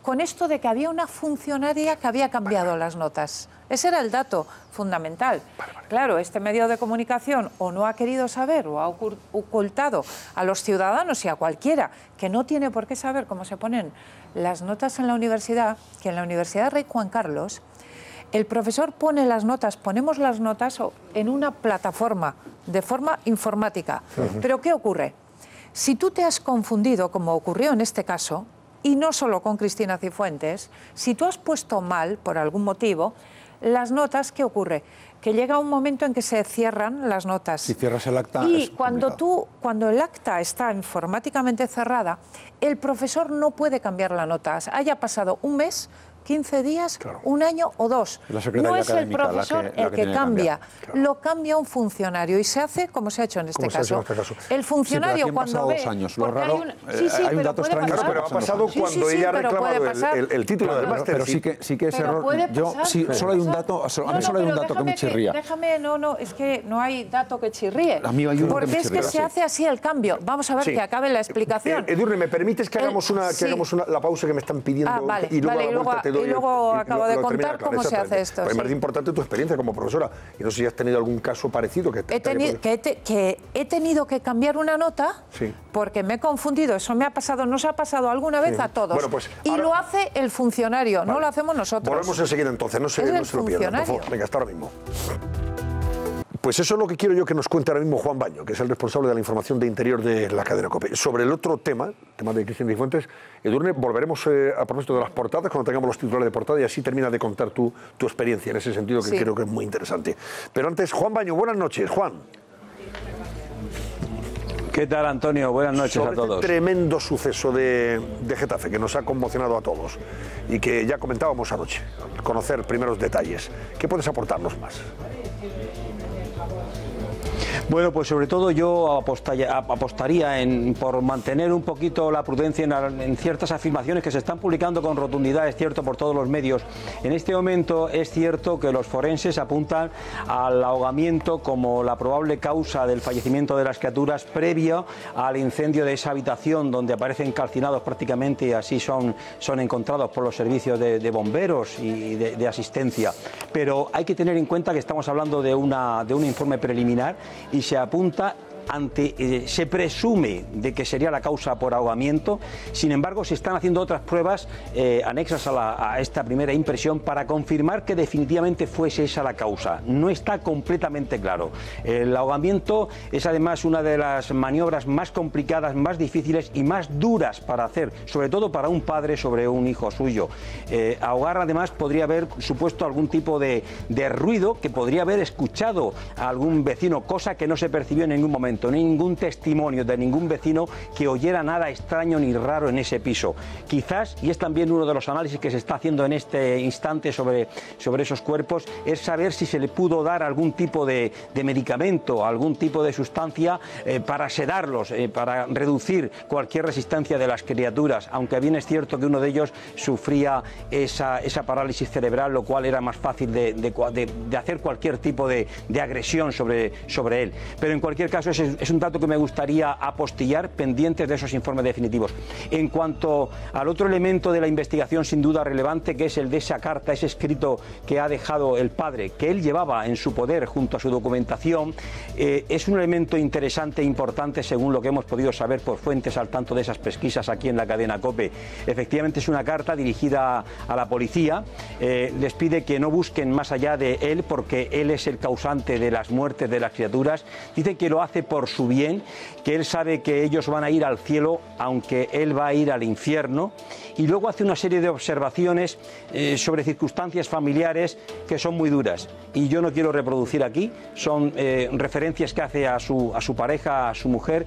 Con esto de que había una funcionaria que había cambiado las notas. Ese era el dato fundamental. Claro, este medio de comunicación o no ha querido saber o ha ocultado a los ciudadanos y a cualquiera que no tiene por qué saber cómo se ponen las notas en la universidad, que en la Universidad Rey Juan Carlos el profesor pone las notas, ponemos las notas en una plataforma de forma informática. Pero ¿qué ocurre? Si tú te has confundido, como ocurrió en este caso, y no solo con Cristina Cifuentes, si tú has puesto mal, por algún motivo, las notas, ¿qué ocurre? Que llega un momento en que se cierran las notas. Si cierras el acta. Y cuando el acta está informáticamente cerrada, el profesor no puede cambiar la nota. Haya pasado un mes, 15 días, un año o 2. No es el profesor el que cambia, lo cambia un funcionario y se hace como se ha hecho en este caso. El funcionario sí, cuando ve... años, lo raro, hay un dato extraño. Claro, pero ha pasado cuando ella ha reclamado el título del máster. Pero sí que ese error... Solo hay un dato, a mí solo hay un dato que me chirría. Es que no hay dato que chirríe. A mí hay uno porque es que se hace así el cambio. Vamos a ver que acabe la explicación. Edurne, ¿me permites que hagamos la pausa que me están pidiendo? Y luego acabo de contar cómo se hace esto. Es más importante tu experiencia como profesora. Y no sé si has tenido algún caso parecido. Que he tenido que cambiar una nota porque me he confundido. Eso me ha pasado, nos ha pasado alguna vez a todos. Bueno, pues, y lo hace el funcionario, no lo hacemos nosotros. Volvemos enseguida entonces, no se lo pierdan, por favor. Venga, hasta ahora mismo. Pues eso es lo que quiero yo que nos cuente ahora mismo Juan Baño, que es el responsable de la información de interior de la cadena COPE. Sobre el otro tema de Cristina Cifuentes, Edurne, volveremos a propósito de las portadas cuando tengamos los titulares de portada y así termina de contar tu experiencia en ese sentido, que creo que es muy interesante. Pero antes, Juan Baño, buenas noches. Juan. ¿Qué tal, Antonio? Buenas noches a todos. Este tremendo suceso de Getafe que nos ha conmocionado a todos y que ya comentábamos anoche, conocer primeros detalles. ¿Qué puedes aportarnos más? Bueno, pues sobre todo yo apostaría por mantener un poquito la prudencia en ciertas afirmaciones que se están publicando con rotundidad, es cierto, por todos los medios. En este momento es cierto que los forenses apuntan al ahogamiento como la probable causa del fallecimiento de las criaturas previo al incendio de esa habitación donde aparecen calcinados prácticamente y así son encontrados por los servicios de bomberos y de asistencia. Pero hay que tener en cuenta que estamos hablando de un informe preliminar y se apunta se presume de que sería la causa por ahogamiento. Sin embargo, se están haciendo otras pruebas anexas a esta primera impresión para confirmar que definitivamente fuese esa la causa. No está completamente claro. El ahogamiento es además una de las maniobras más complicadas, más difíciles y más duras para hacer, sobre todo para un padre sobre un hijo suyo. Ahogar además podría haber supuesto algún tipo de ruido que podría haber escuchado a algún vecino, cosa que no se percibió en ningún momento. Ningún testimonio de ningún vecino que oyera nada extraño ni raro en ese piso. Quizás, y es también uno de los análisis que se está haciendo en este instante sobre esos cuerpos, es saber si se le pudo dar algún tipo de medicamento, algún tipo de sustancia para sedarlos, para reducir cualquier resistencia de las criaturas, aunque bien es cierto que uno de ellos sufría esa parálisis cerebral, lo cual era más fácil de hacer cualquier tipo de agresión sobre él. Pero en cualquier caso es un dato que me gustaría apostillar, pendientes de esos informes definitivos. En cuanto al otro elemento de la investigación sin duda relevante, que es el de esa carta, ese escrito que ha dejado el padre, que él llevaba en su poder junto a su documentación, es un elemento interesante e importante según lo que hemos podido saber por fuentes al tanto de esas pesquisas aquí en la cadena COPE. Efectivamente es una carta dirigida a la policía, les pide que no busquen más allá de él porque él es el causante de las muertes de las criaturas. Dice que lo hace por su bien, que él sabe que ellos van a ir al cielo aunque él va a ir al infierno, y luego hace una serie de observaciones sobre circunstancias familiares que son muy duras y yo no quiero reproducir aquí, son referencias que hace a su pareja, a su mujer.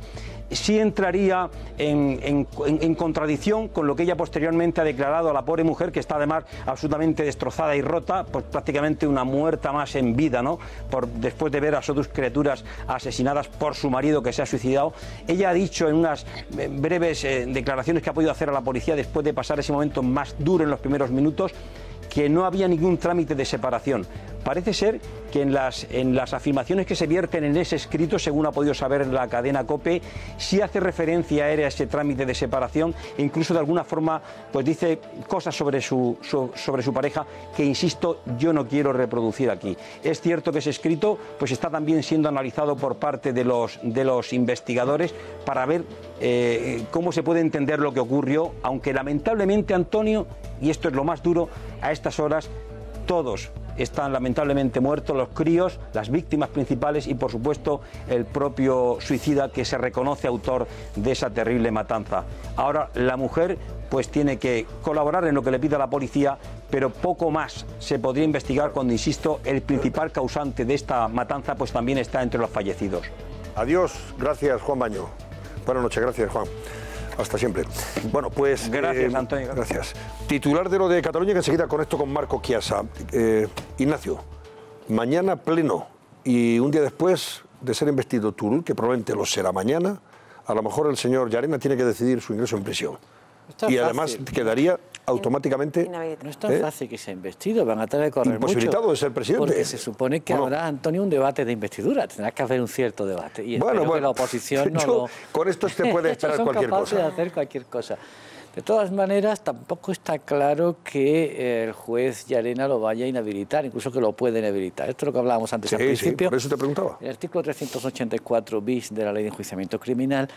Sí entraría en contradicción con lo que ella posteriormente ha declarado a la pobre mujer, que está además absolutamente destrozada y rota, pues prácticamente una muerta más en vida, ¿no? Después de ver a sus criaturas asesinadas por su marido que se ha suicidado. Ella ha dicho en unas breves declaraciones que ha podido hacer a la policía después de pasar ese momento más duro en los primeros minutos, que no había ningún trámite de separación. Parece ser que en las afirmaciones que se vierten en ese escrito, según ha podido saber la cadena COPE, sí hace referencia a ese trámite de separación e incluso de alguna forma pues dice cosas sobre su pareja que, insisto, yo no quiero reproducir aquí. Es cierto que ese escrito pues está también siendo analizado por parte de los investigadores para ver cómo se puede entender lo que ocurrió, aunque lamentablemente, Antonio, y esto es lo más duro, a estas horas todos están lamentablemente muertos, los críos, las víctimas principales y por supuesto el propio suicida que se reconoce autor de esa terrible matanza. Ahora la mujer pues tiene que colaborar en lo que le pida la policía, pero poco más se podría investigar cuando, insisto, el principal causante de esta matanza pues también está entre los fallecidos. Adiós, gracias Juan Baño. Buenas noches, gracias Juan. Hasta siempre. Bueno, pues... Gracias, Antonio. Gracias. Titular de lo de Cataluña, que enseguida conecto con Marco Chiasa. Ignacio, mañana pleno y un día después de ser investido Turull, que probablemente lo será mañana, a lo mejor el señor Llarena tiene que decidir su ingreso en prisión. Y además quedaría automáticamente... No es tan fácil que sea investido, van a tener que correr imposibilitado mucho, de ser presidente. Porque se supone que habrá, Antonio, un debate de investidura, tendrá que haber un cierto debate. Y bueno, que la oposición no lo... Con esto se puede esperar cualquier cosa. Son capaces de hacer cualquier cosa. De todas maneras, tampoco está claro que el juez Llarena lo vaya a inhabilitar, incluso que lo puede inhabilitar. Esto es lo que hablábamos antes al principio. Sí, por eso te preguntaba. El artículo 384 bis de la Ley de Enjuiciamiento Criminal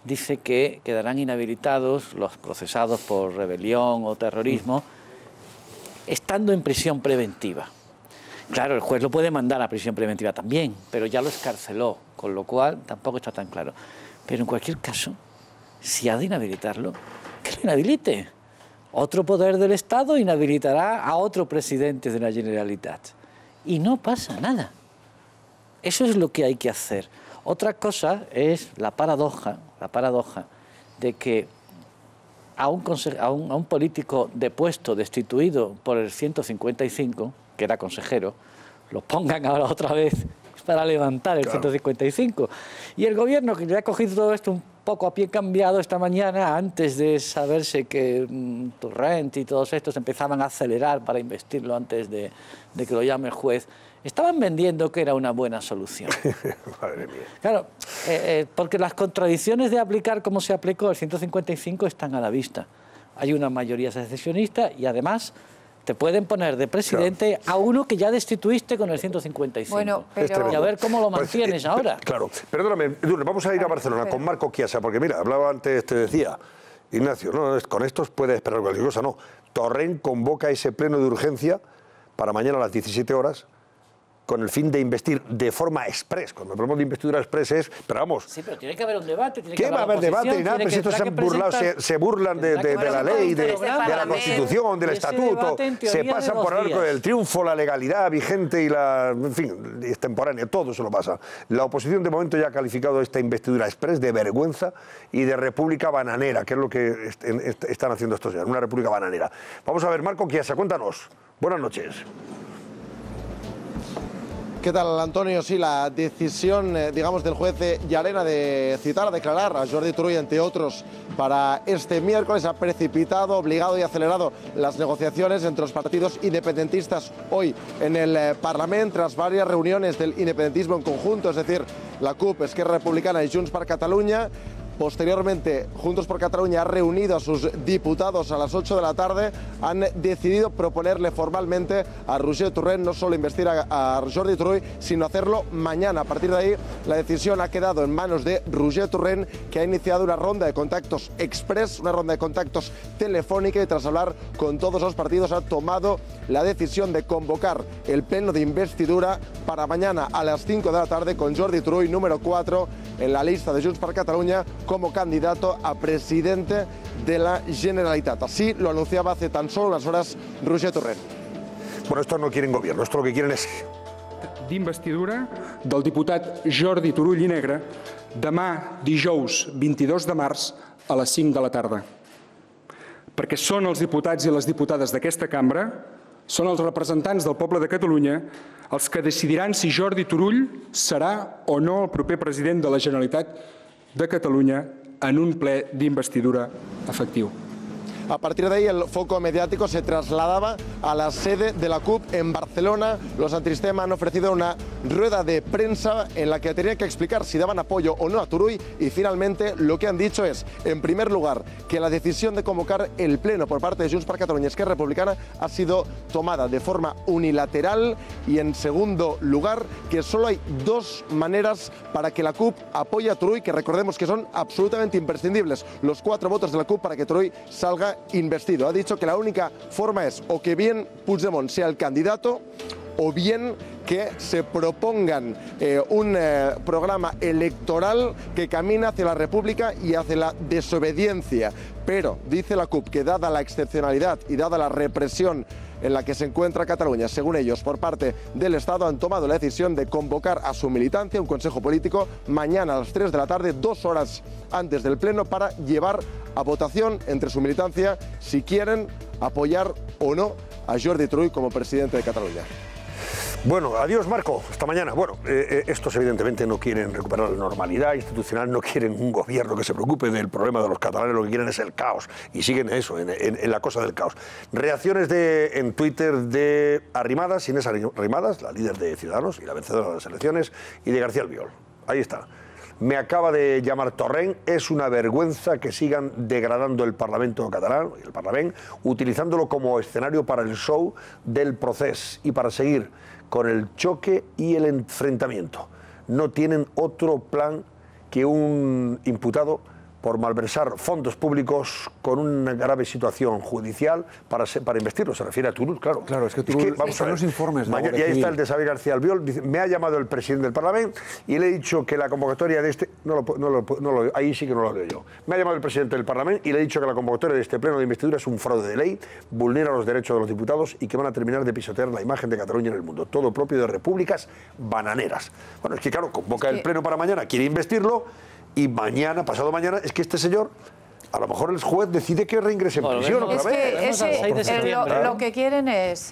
dice que quedarán inhabilitados los procesados por rebelión o terrorismo estando en prisión preventiva. Claro, el juez lo puede mandar a prisión preventiva también, pero ya lo escarceló, con lo cual tampoco está tan claro. Pero en cualquier caso, si ha de inhabilitarlo, que lo inhabilite. Otro poder del Estado inhabilitará a otro presidente de la Generalitat. Y no pasa nada. Eso es lo que hay que hacer. Otra cosa es la paradoja de que a un político depuesto, destituido por el 155, que era consejero, lo pongan ahora otra vez para levantar el 155. Y el gobierno, que le ha cogido todo esto un poco a pie cambiado esta mañana, antes de saberse que Torrent y todos estos empezaban a acelerar para investirlo antes de que lo llame el juez, estaban vendiendo que era una buena solución. Madre mía. Claro, porque las contradicciones de aplicar como se aplicó el 155 están a la vista. Hay una mayoría secesionista y además te pueden poner de presidente a uno que ya destituiste con el 155. Bueno, pero... Y a ver cómo lo mantienes ahora. Claro, perdóname, vamos a ir a Barcelona con Marco Chiasa, porque mira, hablaba antes, te decía, Ignacio, no, con estos puede esperar cualquier cosa, no. Torrent convoca ese pleno de urgencia para mañana a las 17 horas, con el fin de investir de forma express. Cuando hablamos de investidura express es, pero vamos... Sí, pero tiene que haber un debate. ¿Qué va a haber debate? Y nada, pero si estos se burlan de la ley, de la Constitución, del Estatuto, se pasan por el arco del triunfo, la legalidad vigente y la... En fin, extemporánea, todo se lo pasa. La oposición de momento ya ha calificado esta investidura express de vergüenza y de república bananera, que es lo que están haciendo estos señores, una república bananera. Vamos a ver, Marco Chiasa, cuéntanos. Buenas noches. ¿Qué tal, Antonio? Sí, la decisión, digamos, del juez Llarena de citar a declarar a Jordi Turull, entre otros, para este miércoles ha precipitado, obligado y acelerado las negociaciones entre los partidos independentistas hoy en el Parlamento, tras varias reuniones del independentismo en conjunto, es decir, la CUP, Esquerra Republicana y Junts per Catalunya. Posteriormente, Juntos por Cataluña ha reunido a sus diputados a las 8 de la tarde, han decidido proponerle formalmente a Roger Torrent no solo investir a Jordi Turull, sino hacerlo mañana. A partir de ahí, la decisión ha quedado en manos de Roger Torrent, que ha iniciado una ronda de contactos express, una ronda de contactos telefónica, y tras hablar con todos los partidos ha tomado la decisión de convocar el pleno de investidura para mañana a las 5 de la tarde, con Jordi Turull, número 4, en la lista de Junts per Catalunya, como candidato a presidente de la Generalitat. Así lo anunciaba hace tan solo unas horas Roger Torrent. Bueno, estos no quieren gobierno, esto lo que quieren es... D'investidura del diputat Jordi Turull i Negre demà, dijous 22 de març, a les 5 de la tarda. Perquè són els diputats i les diputades d'aquesta cambra, són els representants del poble de Catalunya els que decidiran si Jordi Turull serà o no el proper president de la Generalitat de Catalunya en un ple d'investidura efectiu. A partir de ahí el foco mediático se trasladaba a la sede de la CUP en Barcelona. Los antisistema han ofrecido una rueda de prensa en la que tenían que explicar si daban apoyo o no a Turull, y finalmente lo que han dicho es, en primer lugar, que la decisión de convocar el pleno por parte de Junts per Catalunya y Esquerra Republicana ha sido tomada de forma unilateral, y en segundo lugar, que solo hay dos maneras para que la CUP apoye a Turull, que recordemos que son absolutamente imprescindibles los 4 votos de la CUP para que Turull salga investido. Ha dicho que la única forma es o que bien Puigdemont sea el candidato o bien que se propongan un programa electoral que camina hacia la República y hacia la desobediencia. Pero dice la CUP que dada la excepcionalidad y dada la represión en la que se encuentra Cataluña, según ellos, por parte del Estado, han tomado la decisión de convocar a su militancia un consejo político mañana a las 3 de la tarde, 2 horas antes del pleno, para llevar a votación entre su militancia si quieren apoyar o no a Jordi Turull como presidente de Cataluña. Bueno, adiós Marco, hasta mañana. Bueno, estos evidentemente no quieren recuperar la normalidad institucional, no quieren un gobierno que se preocupe del problema de los catalanes, lo que quieren es el caos y siguen eso, en la cosa del caos. Reacciones en Twitter de Arrimadas, Inés Arrimadas, la líder de Ciudadanos y la vencedora de las elecciones, y de García Albiol. Ahí está. Me acaba de llamar Torrent, es una vergüenza que sigan degradando el Parlamento catalán, el Parlament, utilizándolo como escenario para el show del procés y para seguir con el choque y el enfrentamiento. No tienen otro plan que un imputado por malversar fondos públicos con una grave situación judicial para investirlo. Se refiere a Turull, claro. Claro, es que Turull, vamos a ver, los informes. Mañana, y ahí está el de Xavier García Albiol. Dice, me ha llamado el presidente del Parlamento y le he dicho que la convocatoria de este... ahí sí que no lo leo yo. Me ha llamado el presidente del Parlamento y le he dicho que la convocatoria de este pleno de investidura es un fraude de ley, vulnera los derechos de los diputados y que van a terminar de pisotear la imagen de Cataluña en el mundo. Todo propio de repúblicas bananeras. Bueno, es que claro, convoca el pleno para mañana, quiere investirlo. Y mañana, pasado mañana, es que este señor, a lo mejor el juez decide que reingrese en prisión otra vez. Lo que quieren es,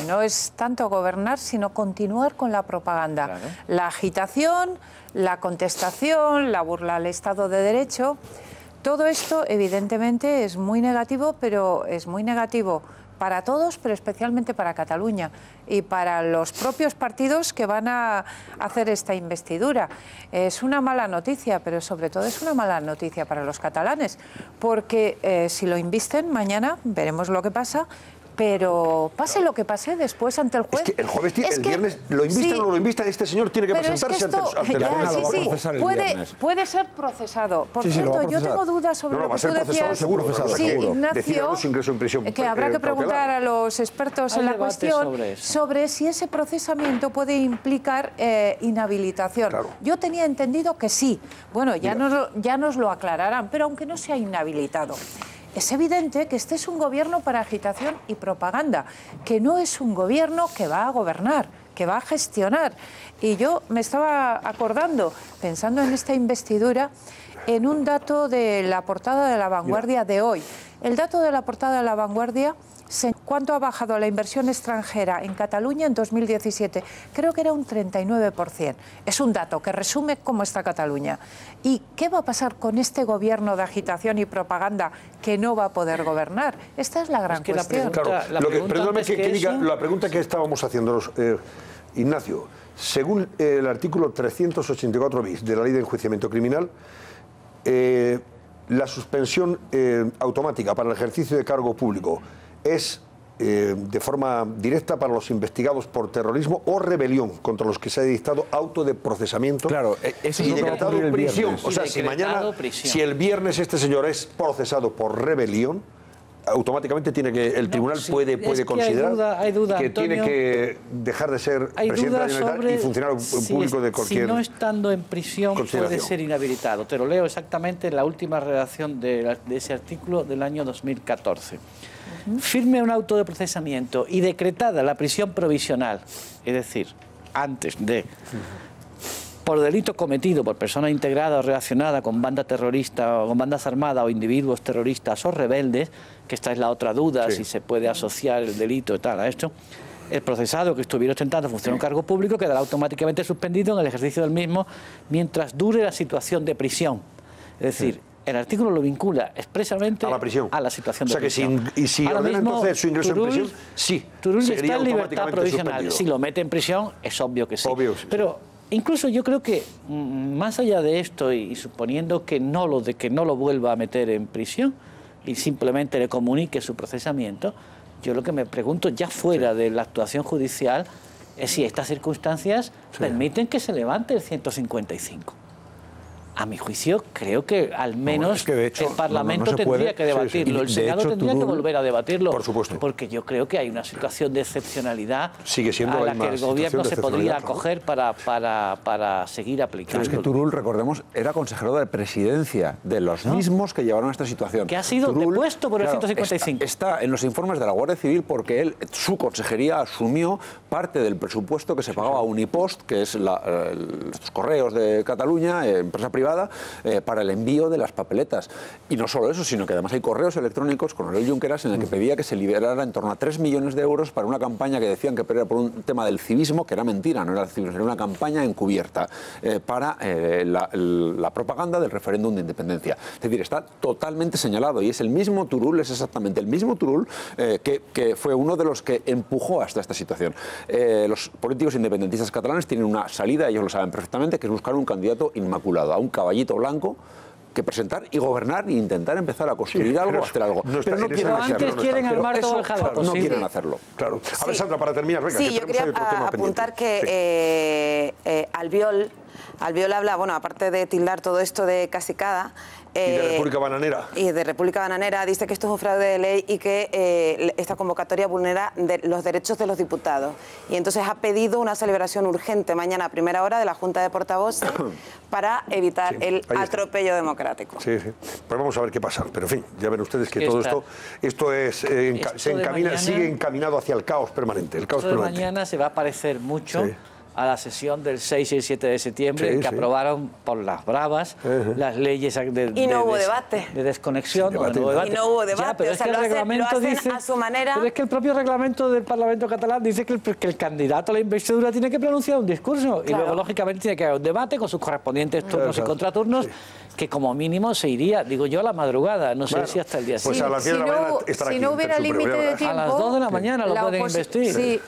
no es tanto gobernar, sino continuar con la propaganda. Claro. La agitación, la contestación, la burla al Estado de Derecho. Todo esto, evidentemente, es muy negativo, pero es muy negativo para todos, pero especialmente para Cataluña y para los propios partidos que van a hacer esta investidura. Es una mala noticia, pero sobre todo es una mala noticia para los catalanes, porque si lo invisten mañana, veremos lo que pasa. Pero pase lo que pase después ante el juez. Es que el jueves, el viernes, lo invistan o no lo invistan, este señor tiene que presentarse ante el juez. Puede ser procesado. Por cierto, yo tengo dudas sobre lo que tú decías. Seguro, Ignacio, que habrá que preguntar a los expertos en la cuestión sobre si ese procesamiento puede implicar inhabilitación. Claro. Yo tenía entendido que sí. Bueno, ya nos lo aclararán, pero aunque no sea inhabilitado. Es evidente que este es un gobierno para agitación y propaganda, que no es un gobierno que va a gobernar, que va a gestionar. Y yo me estaba acordando, pensando en esta investidura, en un dato de la portada de La Vanguardia de hoy. El dato de la portada de La Vanguardia, ¿cuánto ha bajado la inversión extranjera en Cataluña en 2017? Creo que era un 39%. Es un dato que resume cómo está Cataluña. ¿Y qué va a pasar con este gobierno de agitación y propaganda que no va a poder gobernar? Esta es la gran cuestión. La pregunta que estábamos haciéndonos, Ignacio, según el artículo 384 bis de la Ley de Enjuiciamiento Criminal, la suspensión automática para el ejercicio de cargo público es de forma directa para los investigados por terrorismo o rebelión contra los que se ha dictado auto de procesamiento y decretado prisión. O sea, si el viernes este señor es procesado por rebelión, automáticamente tiene que el tribunal puede considerar hay duda, que Antonio, tiene que dejar de ser presidente de la Generalitat y funcionario público de cualquier... Si no estando en prisión puede ser inhabilitado. Te lo leo exactamente en la última redacción de ese artículo del año 2014. Firme un auto de procesamiento y decretada la prisión provisional, es decir, antes de... por delito cometido por persona integrada o relacionada con banda terrorista o con bandas armadas o individuos terroristas o rebeldes, que esta es la otra duda, si se puede asociar el delito y tal a esto, el procesado que estuviera ostentando función de cargo público quedará automáticamente suspendido en el ejercicio del mismo mientras dure la situación de prisión. Es decir, el artículo lo vincula expresamente a la prisión, a la situación de prisión. Y si ordena entonces su ingreso en prisión, sí, Turull está en libertad provisional. Suspendido. Si lo mete en prisión, es obvio que sí. Pero incluso yo creo que, más allá de esto, y suponiendo que no lo vuelva a meter en prisión y simplemente le comunique su procesamiento, yo lo que me pregunto, ya fuera de la actuación judicial, es si estas circunstancias permiten que se levante el 155. a mi juicio, creo que al menos de hecho, el Parlamento tendría que debatirlo, el Senado tendría que volver a debatirlo. Por supuesto. Porque yo creo que hay una situación de excepcionalidad sigue siendo a la que el Gobierno se podría acoger para seguir aplicando. Pero es que Turull, recordemos, era consejero de Presidencia de los mismos que llevaron a esta situación. Que ha sido depuesto por el 155. Está en los informes de la Guardia Civil porque su consejería asumió parte del presupuesto que se pagaba a Unipost, que es los correos de Cataluña, empresa privada, para el envío de las papeletas. Y no solo eso, sino que además hay correos electrónicos con Oriol Junqueras en el que pedía que se liberara en torno a 3 millones de euros para una campaña que decían que era por un tema del civismo, que era mentira, no era el civismo, era una campaña encubierta para la propaganda del referéndum de independencia. Es decir, está totalmente señalado y es el mismo Turull, es exactamente el mismo Turull que fue uno de los que empujó hasta esta situación. Los políticos independentistas catalanes tienen una salida, ellos lo saben perfectamente, que es buscar un candidato inmaculado, a un caballito blanco que presentar y gobernar e intentar empezar a construir algo, hacer algo. Pero no quieren armar todo el jaleo. No quieren hacerlo. Claro. A ver, Sandra, para terminar, venga. Sí, yo quería apuntar que Albiol habla, bueno, aparte de tildar todo esto de cacicada, y de República Bananera. Y de República Bananera, dice que esto es un fraude de ley y que esta convocatoria vulnera los derechos de los diputados. Y entonces ha pedido una celebración urgente mañana a primera hora de la Junta de Portavoces para evitar el atropello democrático. Sí, sí. Pues vamos a ver qué pasa. Pero en fin, ya ven ustedes que todo esto es, se encamina, sigue encaminado hacia el caos permanente. El caos permanente. Mañana se va a parecer mucho a la sesión del 6 y el 7 de septiembre, en que aprobaron por las bravas las leyes y no hubo debate. De desconexión. Y no hubo debate. Ya, pero o sea, es que el reglamento dice, a su manera. Pero es que el propio reglamento del Parlamento catalán dice que el candidato a la investidura tiene que pronunciar un discurso y luego, lógicamente, tiene que haber un debate con sus correspondientes turnos y contraturnos, que como mínimo se iría, digo yo, a la madrugada, no sé si hasta el día siguiente. Pues a las 10 de la mañana estará si no hubiera límite de tiempo... A las 2 de la mañana lo pueden investir. Sí,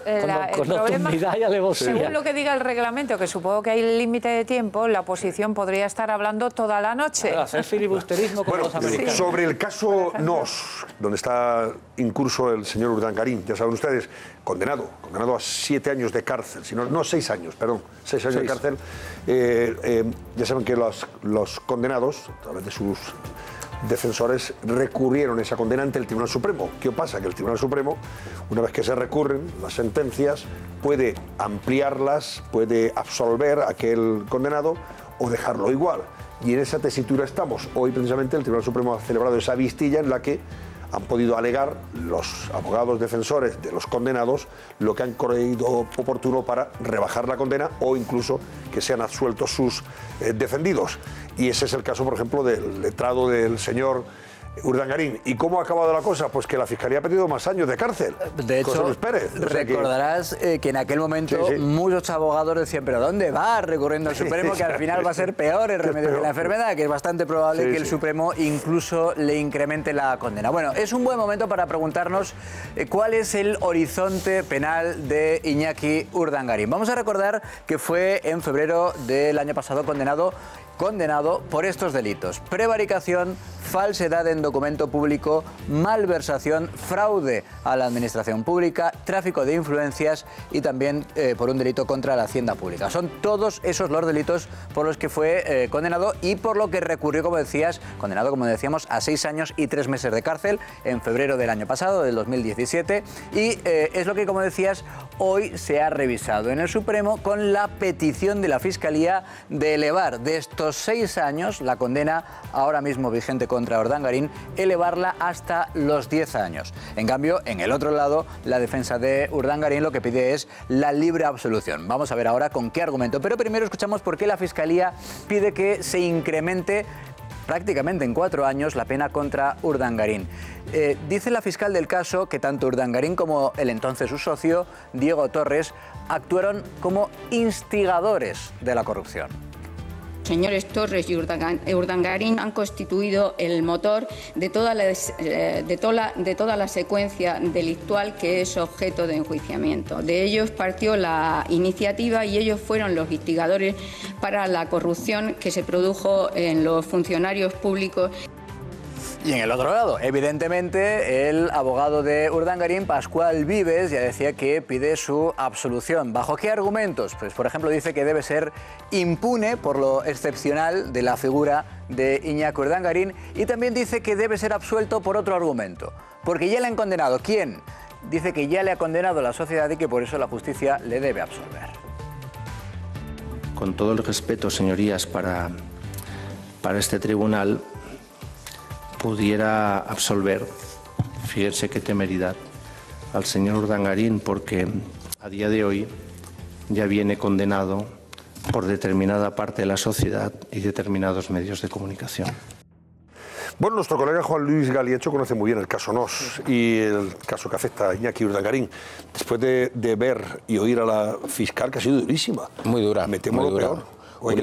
con nocturnidad y alevosía. Según lo que diga el reglamento, que supongo que hay límite de tiempo, la oposición podría estar hablando toda la noche. Claro, hacer filibusterismo como los americanos. Sobre el caso Nos, donde está incurso el señor Urdangarín, ya saben ustedes, condenado a 7 años de cárcel, no 6 años, perdón, 6 años de cárcel. Ya saben que los condenados, a través de sus defensores, recurrieron esa condena ante el Tribunal Supremo. ¿Qué pasa? Que el Tribunal Supremo, una vez que se recurren las sentencias, puede ampliarlas, puede absolver a aquel condenado o dejarlo igual. Y en esa tesitura estamos. Hoy, precisamente, el Tribunal Supremo ha celebrado esa vistilla en la que han podido alegar los abogados defensores de los condenados lo que han creído oportuno para rebajar la condena o incluso que sean absueltos sus defendidos. Y ese es el caso, por ejemplo, del letrado del señor Urdangarín. ¿Y cómo ha acabado la cosa? Pues que la Fiscalía ha pedido más años de cárcel. De hecho, José Luis Pérez. Recordarás que en aquel momento muchos abogados decían, ¿pero dónde va recurriendo al Supremo? Que al final va a ser peor el remedio que la enfermedad, que es bastante probable que el Supremo incluso le incremente la condena. Bueno, es un buen momento para preguntarnos cuál es el horizonte penal de Iñaki Urdangarín. Vamos a recordar que fue en febrero del año pasado condenado por estos delitos: prevaricación, falsedad en documento público, malversación, fraude a la administración pública, tráfico de influencias y también por un delito contra la hacienda pública. Son todos esos los delitos por los que fue condenado y por lo que recurrió, como decías, condenado, como decíamos, a 6 años y 3 meses de cárcel en febrero del año pasado, del 2017. Y es lo que, como decías, hoy se ha revisado en el Supremo con la petición de la Fiscalía de elevar de estos 6 años la condena ahora mismo vigente contra Urdangarín, elevarla hasta los 10 años. En cambio, en el otro lado, la defensa de Urdangarín lo que pide es la libre absolución. Vamos a ver ahora con qué argumento. Pero primero escuchamos por qué la Fiscalía pide que se incremente prácticamente en 4 años la pena contra Urdangarín. Dice la fiscal del caso que tanto Urdangarín como el entonces su socio, Diego Torres, actuaron como instigadores de la corrupción. Señores Torres y Urdangarín han constituido el motor de toda la secuencia delictual que es objeto de enjuiciamiento. De ellos partió la iniciativa y ellos fueron los instigadores para la corrupción que se produjo en los funcionarios públicos. Y en el otro lado, evidentemente, el abogado de Urdangarín, Pascual Vives, ya decía que pide su absolución. ¿Bajo qué argumentos? Pues, por ejemplo, dice que debe ser impune por lo excepcional de la figura de Iñaki Urdangarín, y también dice que debe ser absuelto por otro argumento, porque ya le han condenado. ¿Quién? Dice que ya le ha condenado la sociedad y que por eso la justicia le debe absolver. Con todo el respeto, señorías, para este tribunal, pudiera absolver, fíjense qué temeridad, al señor Urdangarín, porque a día de hoy ya viene condenado por determinada parte de la sociedad y determinados medios de comunicación. Bueno, nuestro colega Juan Luis Galiacho conoce muy bien el caso Nos y el caso que afecta a Iñaki Urdangarín. Después de ver y oír a la fiscal, que ha sido durísima. Muy dura. Me temo lo peor. Un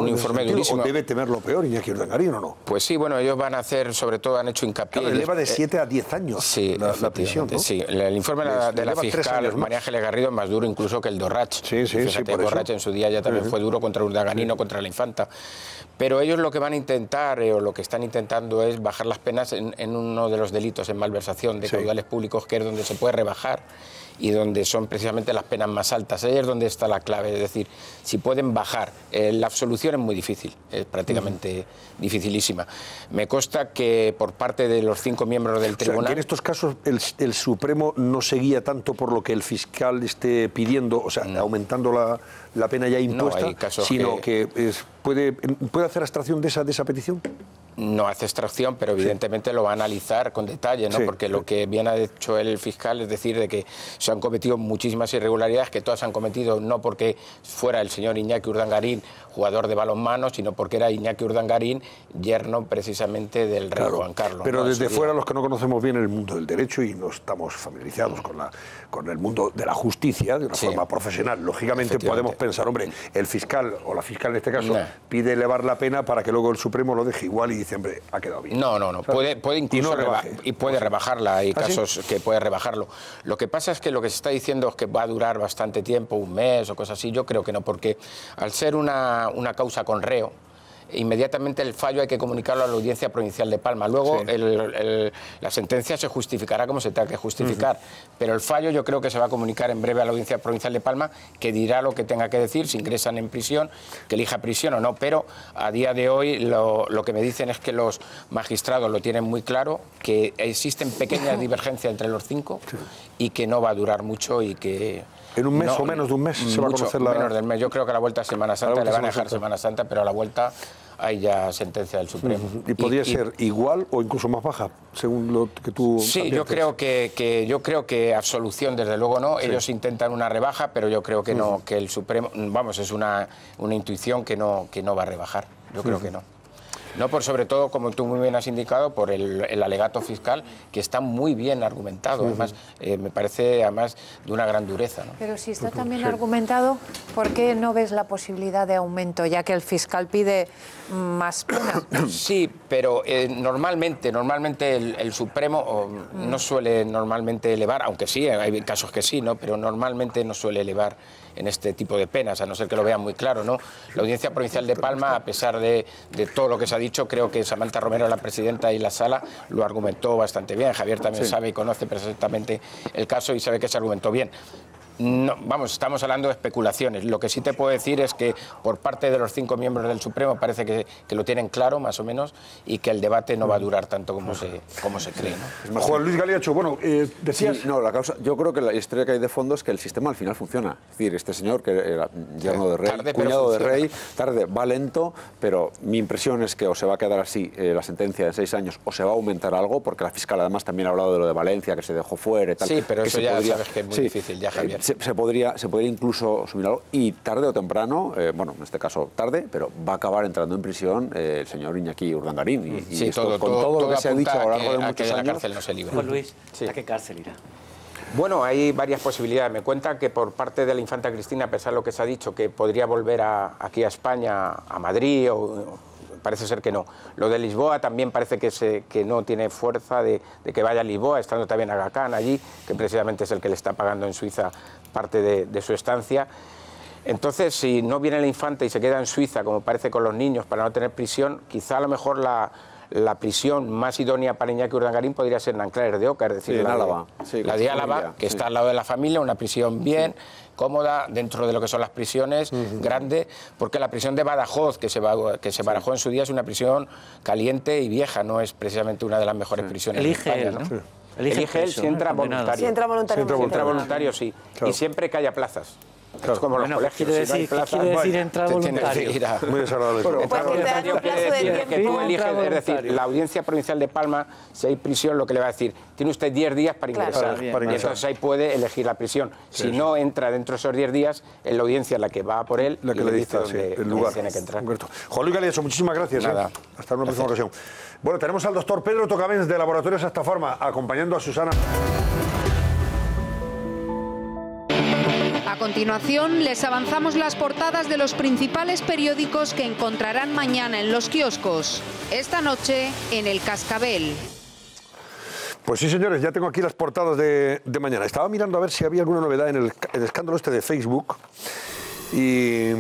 informe durísimo. ¿O debe temer lo peor Iñaki Urdangarín o no? Pues sí, bueno, ellos van a hacer, sobre todo han hecho hincapié... Claro, eleva de 7 a 10 años la prisión, ¿no? Sí, el informe de la fiscal María Ángeles Garrido es más duro incluso que el de Orrach. Fíjate, Orrach en su día ya también fue duro contra Urdangarín o contra la infanta. Pero ellos lo que van a intentar, o lo que están intentando, es bajar las penas en uno de los delitos, en malversación de caudales públicos, que es donde se puede rebajar y donde son precisamente las penas más altas. Ahí es donde está la clave, es decir, si pueden bajar. La absolución es muy difícil, es prácticamente dificilísima. Me consta que por parte de los 5 miembros del tribunal... O sea, que en estos casos el Supremo no se guía tanto por lo que el fiscal esté pidiendo, o sea, aumentando la pena ya impuesta, hay casos sino que ¿puede hacer abstracción de esa petición? No hace extracción, pero evidentemente lo va a analizar con detalle, ¿no? Porque lo que bien ha hecho el fiscal es decir de que se han cometido muchísimas irregularidades, que todas se han cometido no porque fuera el señor Iñaki Urdangarín jugador de balonmano, sino porque era Iñaki Urdangarín, yerno precisamente del rey Juan Carlos. Pero desde fuera, los que no conocemos bien el mundo del derecho y no estamos familiarizados con el mundo de la justicia de una forma profesional, lógicamente podemos pensar, hombre, el fiscal o la fiscal en este caso pide elevar la pena para que luego el Supremo lo deje igual y dice, hombre, ha quedado bien. No, puede incluso puede rebajarla, hay casos que puede rebajarlo. Lo que pasa es que lo que se está diciendo es que va a durar bastante tiempo, un mes o cosas así, yo creo que no, porque al ser una causa con reo, inmediatamente el fallo hay que comunicarlo a la Audiencia Provincial de Palma. Luego la sentencia se justificará como se tenga que justificar, pero el fallo yo creo que se va a comunicar en breve a la Audiencia Provincial de Palma, que dirá lo que tenga que decir, si ingresan en prisión, que elija prisión o no, pero a día de hoy lo que me dicen es que los magistrados lo tienen muy claro, que existen pequeñas divergencias entre los 5 y que no va a durar mucho y que... ¿En un mes o menos de un mes se va a conocer la...? Menos del mes. Yo creo que a la vuelta a Semana Santa le van a dejar Semana Santa, pero a la vuelta hay ya sentencia del Supremo. ¿Y podría ser igual o incluso más baja, según lo que tú Sí, adviertes? yo creo que absolución, desde luego no. Ellos intentan una rebaja, pero yo creo que no, que el Supremo... Vamos, es una intuición que no va a rebajar. Yo creo que no. No por sobre todo, como tú muy bien has indicado, por el alegato fiscal, que está muy bien argumentado. Además, me parece además de una gran dureza, ¿no? Pero si está tan bien argumentado, ¿por qué no ves la posibilidad de aumento, ya que el fiscal pide más pena? Sí, pero normalmente el Supremo no suele normalmente elevar, aunque sí, hay casos que sí, ¿no? Pero normalmente no suele elevar en este tipo de penas, a no ser que lo vean muy claro, ¿no? La Audiencia Provincial de Palma, a pesar de todo lo que se ha dicho, creo que Samantha Romero, la presidenta, y la sala lo argumentó bastante bien. Javier también sabe y conoce perfectamente el caso y sabe que se argumentó bien. No, vamos, estamos hablando de especulaciones. Lo que sí te puedo decir es que por parte de los 5 miembros del Supremo parece que lo tienen claro, más o menos, y que el debate no va a durar tanto como se cree, ¿no? Juan Luis Galiacho, bueno, decías... Sí, no, la causa, yo creo que la historia que hay de fondo es que el sistema al final funciona. Es decir, este señor, que era yerno de rey, cuñado de rey, va lento, pero mi impresión es que o se va a quedar así la sentencia de 6 años o se va a aumentar algo, porque la fiscal además también ha hablado de lo de Valencia, que se dejó fuera y tal. Sí, pero eso ya sabes que es muy difícil, ya, Javier. Se podría incluso asumir algo y tarde o temprano, bueno, en este caso tarde, pero va a acabar entrando en prisión el señor Iñaki Urdangarín. Y sí, esto, con todo lo que se ha dicho a lo largo de muchos años... la cárcel no se libra. Juan Luis, ¿a qué cárcel irá? Bueno, hay varias posibilidades. Me cuentan que por parte de la infanta Cristina, a pesar de lo que se ha dicho, que podría volver aquí a España, a Madrid, parece ser que no. Lo de Lisboa también parece que no tiene fuerza de que vaya a Lisboa, estando también Aga Khan allí, que precisamente es el que le está pagando en Suiza parte de su estancia. Entonces, si no viene la infanta y se queda en Suiza, como parece con los niños, para no tener prisión, quizá a lo mejor la la prisión más idónea para Iñaki Urdangarín podría ser en Anclares de Oca, es decir, Sí, en Álava. Sí, la con de su Álava, familia, que sí. está al lado de la familia, una prisión bien, cómoda, dentro de lo que son las prisiones, grande, porque la prisión de Badajoz, que se barajó en su día, es una prisión caliente y vieja, no es precisamente una de las mejores prisiones de Elige España, él, ¿no? ¿no? Elige Elige él preso, si entra ¿no? Condenado. voluntario. Si entra voluntario, Si entra voluntario, sí. Claro. Y siempre que haya plazas. Es como Bueno, los pues colegios. quiere si no hay decir- ¿qué plazas, quiere decir bueno, entrar te tienes voluntario? que ir a- Muy desagradable. Bueno, Pues que te dan un plazo de tiempo. que tú eliges, Entra es decir, voluntario. la Audiencia Provincial de Palma, si hay prisión, lo que le va a decir, tiene usted 10 días para Claro. ingresar. Bien, Y vale. entonces ahí puede elegir la prisión. Si no entra dentro de esos 10 días, es la audiencia la que va por él La que y le dice dicta, sí, dónde el lugar. tiene que entrar. Concreto. Juan Luis Galeaso, muchísimas gracias. Nada. Hasta una próxima ocasión. Bueno, tenemos al doctor Pedro Tocamens de Laboratorios Astafarma acompañando a Susana. A continuación, les avanzamos las portadas de los principales periódicos que encontrarán mañana en los kioscos. Esta noche, en El Cascabel. Pues sí, señores, ya tengo aquí las portadas de mañana. Estaba mirando a ver si había alguna novedad en el escándalo este de Facebook. Y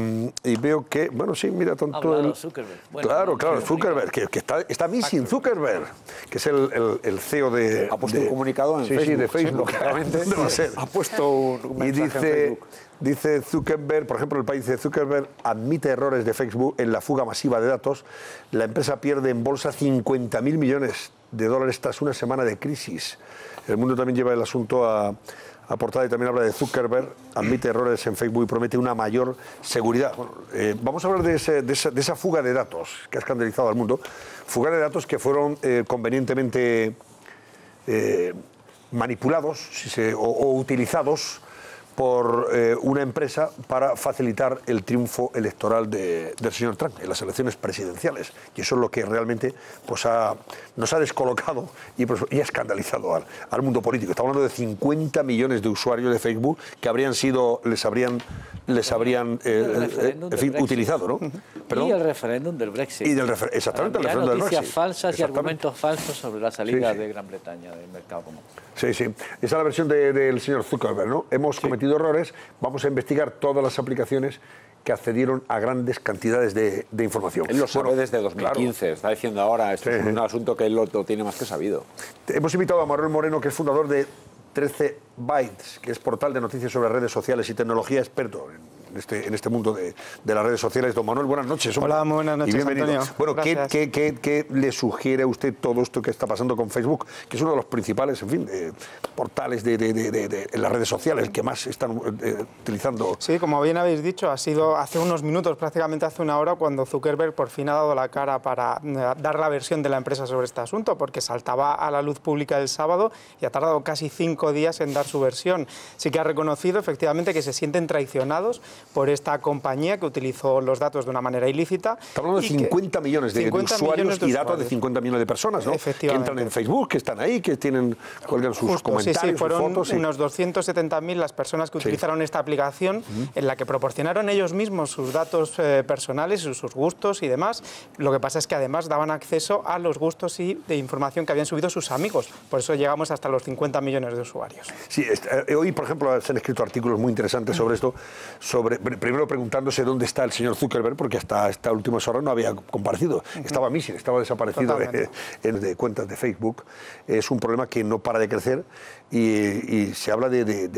veo que, bueno, sí, mira, tanto hablado el... Zuckerberg. Bueno, Claro, Zuckerberg, que está missing Zuckerberg, que es el CEO de... Ha puesto un comunicado en sí, Facebook. Sí, de Facebook, claramente. ¿Dónde va a ser? Ha puesto un Y mensaje en Facebook. dice Zuckerberg, por ejemplo, el país dice Zuckerberg admite errores de Facebook en la fuga masiva de datos. La empresa pierde en bolsa 50.000 millones de dólares tras una semana de crisis. El Mundo también lleva el asunto a portada y también habla de Zuckerberg, admite errores en Facebook y promete una mayor seguridad. Bueno, vamos a hablar de esa fuga de datos que ha escandalizado al mundo. Fuga de datos que fueron convenientemente manipulados o utilizados por una empresa para facilitar el triunfo electoral del señor Trump en las elecciones presidenciales. Y eso es lo que realmente pues, nos ha descolocado y ha escandalizado al mundo político. Estamos hablando de 50 millones de usuarios de Facebook que les habrían en fin, utilizado, ¿no? Y el referéndum del Brexit. Exactamente, el Enviar referéndum del noticias Brexit. falsas y argumentos falsos sobre la salida Sí, sí. de Gran Bretaña del mercado común. Sí, sí. Esa es la versión del señor Zuckerberg, ¿no? Hemos cometido errores, vamos a investigar todas las aplicaciones que accedieron a grandes cantidades de información. Él lo sabe desde 2015, claro. está diciendo ahora, esto es un asunto que él lo tiene más que sabido. Hemos invitado a Manuel Moreno, que es fundador de 13 Bytes, que es portal de noticias sobre redes sociales y tecnología, experto en este mundo de las redes sociales. Don Manuel, buenas noches. Hola, muy buenas noches, y bienvenido. Antonio. Bueno, Gracias. ¿qué le sugiere a usted todo esto que está pasando con Facebook, que es uno de los principales, en fin, portales en las redes sociales, el que más están utilizando? Sí, como bien habéis dicho, ha sido hace unos minutos, prácticamente hace una hora, cuando Zuckerberg por fin ha dado la cara para dar la versión de la empresa sobre este asunto, porque saltaba a la luz pública el sábado y ha tardado casi 5 días en dar su versión. Sí que ha reconocido efectivamente que se sienten traicionados por esta compañía que utilizó los datos de una manera ilícita. Estamos hablando de 50 millones de usuarios y datos de 50 millones de personas, ¿no? Que entran en Facebook, que están ahí, que cuelgan sus comentarios, sí, fueron sus fotos. unos 270.000 las personas que utilizaron esta aplicación, en la que proporcionaron ellos mismos sus datos personales, sus gustos y demás. Lo que pasa es que además daban acceso a los gustos y de información que habían subido sus amigos. Por eso llegamos hasta los 50 millones de usuarios. Sí, hoy, por ejemplo, se han escrito artículos muy interesantes sobre esto, primero preguntándose dónde está el señor Zuckerberg, porque hasta esta última hora no había comparecido. Estaba missing, estaba desaparecido de cuentas de Facebook. Es un problema que no para de crecer y se habla de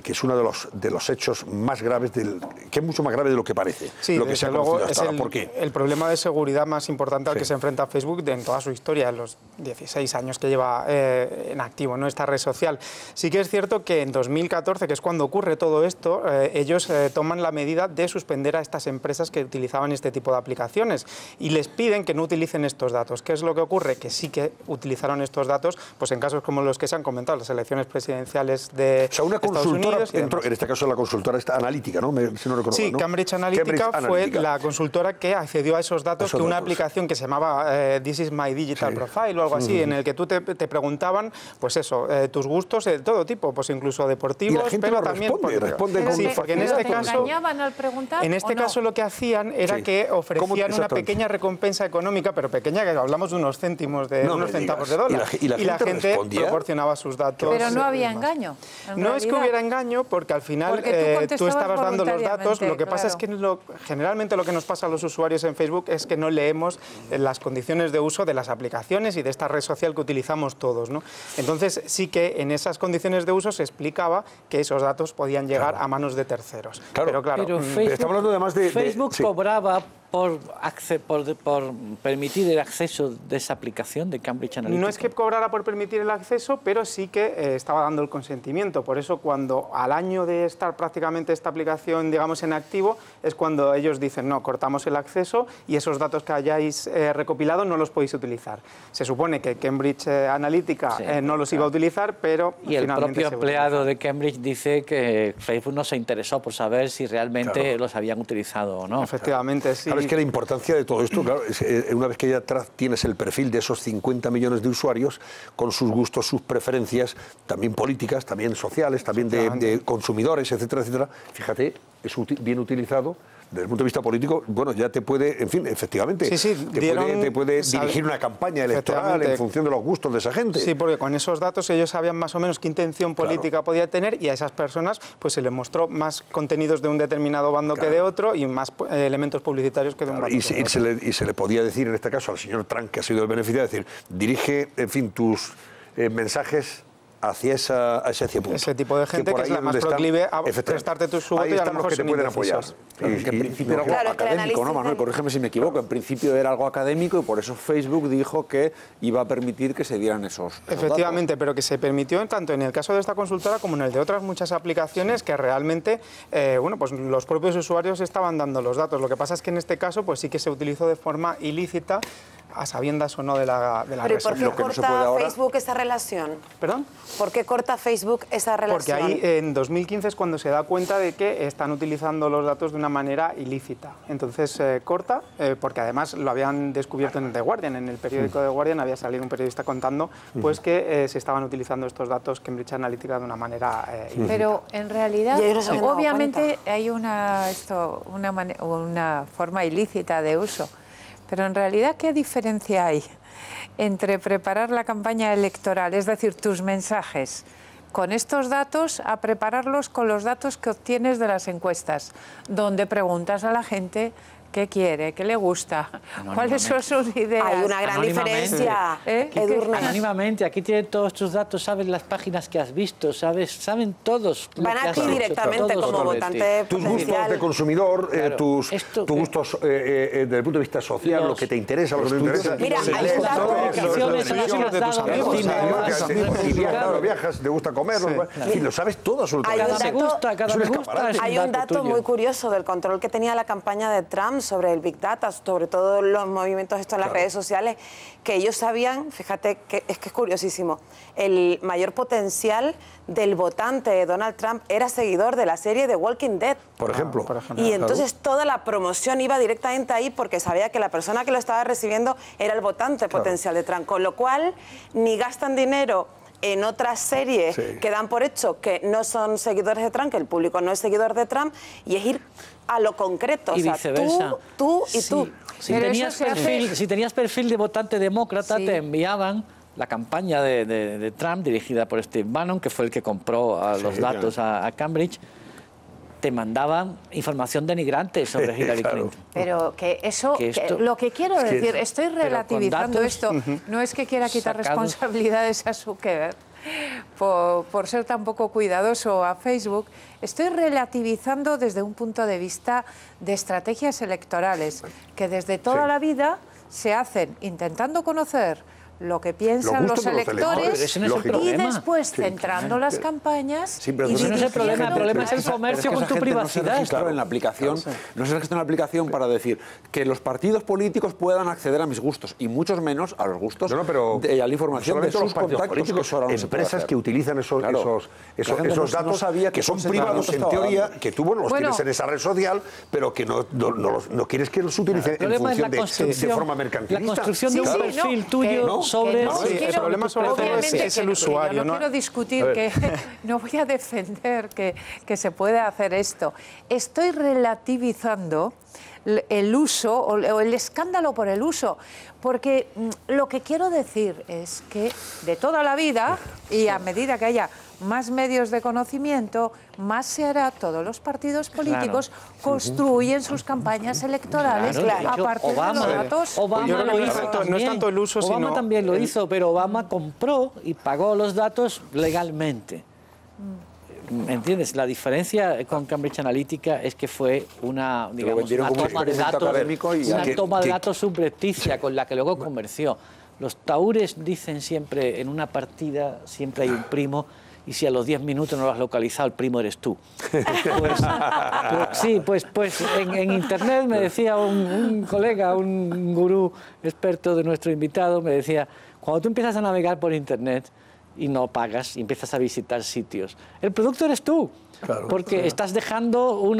que es uno de los hechos más graves, que es mucho más grave de lo que parece, sí, lo que se ha luego conocido hasta es ahora. ¿Por qué? El problema de seguridad más importante al que se enfrenta Facebook en toda su historia, en los 16 años que lleva en activo, ¿no?, esta red social. Sí que es cierto que en 2014, que es cuando ocurre todo esto, ellos toman la medida de suspender a estas empresas que utilizaban este tipo de aplicaciones y les piden que no utilicen estos datos. ¿Qué es lo que ocurre? Que sí que utilizaron estos datos pues en casos como los que se han comentado, las elecciones presidenciales de una Estados consultora Unidos. en este caso la consultora esta analítica, ¿no? Si no recuerdo Sí, mal, ¿no? Cambridge Analytica fue la consultora que accedió a esos datos, que una aplicación que se llamaba This is my digital profile o algo así, en el que tú te preguntaban, pues eso, tus gustos de todo tipo, pues incluso deportivos, y la gente pero lo también... responde con sí, porque en este este caso, ¿engañaban al preguntar? En este caso lo que hacían era que ofrecían una pequeña recompensa económica, pero pequeña, que hablamos de unos céntimos de unos centavos de dólar. Y la gente proporcionaba sus datos. Pero no había engaño. No es que hubiera engaño, porque al final tú estabas dando los datos. Lo que pasa es que generalmente lo que nos pasa a los usuarios en Facebook es que no leemos las condiciones de uso de las aplicaciones y de esta red social que utilizamos todos, ¿no? Entonces sí que en esas condiciones de uso se explicaba que esos datos podían llegar a manos de terceros. Pero Facebook, estamos hablando además Facebook cobraba por permitir el acceso de esa aplicación de Cambridge Analytica. No es que cobrara por permitir el acceso, pero sí que estaba dando el consentimiento. Por eso, cuando al año de estar prácticamente esta aplicación, digamos, en activo, es cuando ellos dicen, no, cortamos el acceso y esos datos que hayáis recopilado no los podéis utilizar. Se supone que Cambridge Analytica no los iba a utilizar, pero y el propio empleado de Cambridge dice que Facebook no se interesó por saber si realmente los habían utilizado o no. Efectivamente, sí. Es que la importancia de todo esto, claro, es, una vez que ya tienes el perfil de esos 50 millones de usuarios, con sus gustos, sus preferencias, también políticas, también sociales, también de consumidores, etcétera, etcétera, fíjate, es bien utilizado. Desde el punto de vista político, bueno, ya te puede, en fin, efectivamente, te puede dirigir una campaña electoral en función de los gustos de esa gente. Sí, porque con esos datos ellos sabían más o menos qué intención política podía tener y a esas personas pues se les mostró más contenidos de un determinado bando que de otro y más elementos publicitarios que de un bando. Y se le podía decir, en este caso, al señor Trump, que ha sido el beneficiario, decir, dirige, en fin, tus mensajes hacia ese punto. Ese tipo de gente que es la más proclive a prestarte tu voto y a lo mejor que te pueden apoyar. Que en principio era algo académico, ¿no, Manuel? Corrígeme si me equivoco. En principio era algo académico y por eso Facebook dijo que iba a permitir que se dieran esos Efectivamente, pero que se permitió tanto en el caso de esta consultora como en el de otras muchas aplicaciones que realmente, bueno, pues los propios usuarios estaban dando los datos. Lo que pasa es que en este caso, pues sí que se utilizó de forma ilícita, a sabiendas o no de la red social. ¿Pero por qué corta Facebook esa relación? ¿Perdón? ¿Por qué corta Facebook esa relación? Porque ahí en 2015 es cuando se da cuenta de que están utilizando los datos de una manera ilícita. Entonces corta, porque además lo habían descubierto en The Guardian, en el periódico The Guardian había salido un periodista contando pues que se estaban utilizando estos datos Cambridge Analytica de una manera ilícita. Pero en realidad, obviamente hay una forma ilícita de uso. Pero en realidad, ¿qué diferencia hay entre preparar la campaña electoral, es decir, tus mensajes, con estos datos, a prepararlos con los datos que obtienes de las encuestas, donde preguntas a la gente qué quiere, qué le gusta, cuáles son sus ideas? Hay una gran diferencia, Edurne. Anónimamente, aquí tienen todos tus datos, saben las páginas que has visto, saben todos. Van aquí directamente como votante tus gustos de consumidor, tus gustos desde el punto de vista social, lo que te interesa, lo que no te interesa. Mira, hay un dato. Claro, viajas, te gusta comer, y lo sabes todo absolutamente. Hay un dato muy curioso del control que tenía la campaña de Trump sobre el Big Data, sobre todo los movimientos estos en las redes sociales, que ellos sabían, fíjate, que es curiosísimo, el mayor potencial del votante de Donald Trump era seguidor de la serie The Walking Dead. Por ejemplo. Y entonces toda la promoción iba directamente ahí porque sabía que la persona que lo estaba recibiendo era el votante potencial de Trump, con lo cual ni gastan dinero en otras series que dan por hecho que no son seguidores de Trump, que el público no es seguidor de Trump, y es ir a lo concreto, y viceversa. Tú y tú. Si tenías perfil de votante demócrata, te enviaban la campaña de Trump, dirigida por Steve Bannon, que fue el que compró los datos a Cambridge, te mandaban información denigrante sobre Hillary Clinton. Pero lo que quiero decir, estoy relativizando esto, no es que quiera quitar responsabilidades a Zuckerberg por ser tan poco cuidadoso a Facebook, estoy relativizando desde un punto de vista de estrategias electorales, que desde toda la vida se hacen intentando conocer lo que piensan los electores y después centrando las campañas. Pero no es el problema, el problema es el comercio con tu privacidad. En la aplicación, no se registra en la aplicación para decir que los partidos políticos puedan acceder a mis gustos y muchos menos a los gustos y a la información de sus contactos. Empresas que utilizan esos datos que son privados en teoría, que tú los tienes en esa red social, pero que no quieres que los utilicen en función de forma mercantilista. La construcción de un perfil tuyo sobre... el problema sobre todo es el usuario. No quiero discutir, que no voy a defender que se puede hacer esto. Estoy relativizando el uso o el escándalo por el uso, porque lo que quiero decir es que de toda la vida, y a medida que haya más medios de conocimiento, más se hará. Todos los partidos políticos construyen sus campañas electorales a partir de los datos. Obama lo hizo también. No es tanto el uso, Obama también lo hizo, pero Obama compró y pagó los datos legalmente. ¿Entiendes? La diferencia con Cambridge Analytica es que fue una toma de datos subrepticia con la que luego comerció. Los taúres dicen siempre, en una partida siempre hay un primo, y si a los 10 minutos no lo has localizado, el primo eres tú. Pues en Internet me decía un colega, un gurú experto de nuestro invitado, me decía, cuando tú empiezas a navegar por Internet y no pagas y empiezas a visitar sitios, el producto eres tú. Claro, porque estás dejando un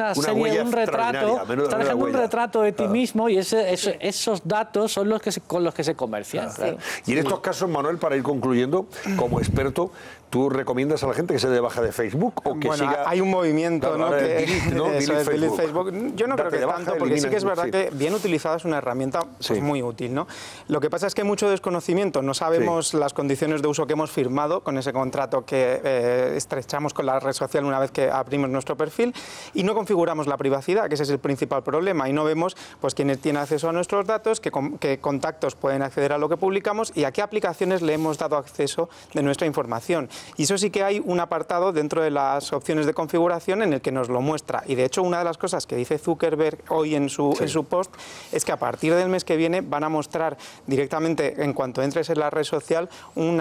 retrato de ti mismo, y esos datos son los que con los que se comercian. Claro. Y en estos casos, Manuel, para ir concluyendo, como experto, ¿tú recomiendas a la gente que se dé de baja de Facebook o que siga? Hay un movimiento, ¿no? Delete Facebook. Yo no creo que tanto, porque sí que es verdad que bien utilizada es una herramienta muy útil, ¿no? Lo que pasa es que hay mucho desconocimiento, no sabemos las condiciones de uso que hemos firmado con ese contrato que estrechamos con la red social una vez que abrimos nuestro perfil, y no configuramos la privacidad, que ese es el principal problema, y no vemos pues quiénes tienen acceso a nuestros datos, qué contactos pueden acceder a lo que publicamos y a qué aplicaciones le hemos dado acceso de nuestra información. Y eso sí que hay un apartado dentro de las opciones de configuración en el que nos lo muestra. Y de hecho, una de las cosas que dice Zuckerberg hoy en su post es que a partir del mes que viene van a mostrar directamente, en cuanto entres en la red social, un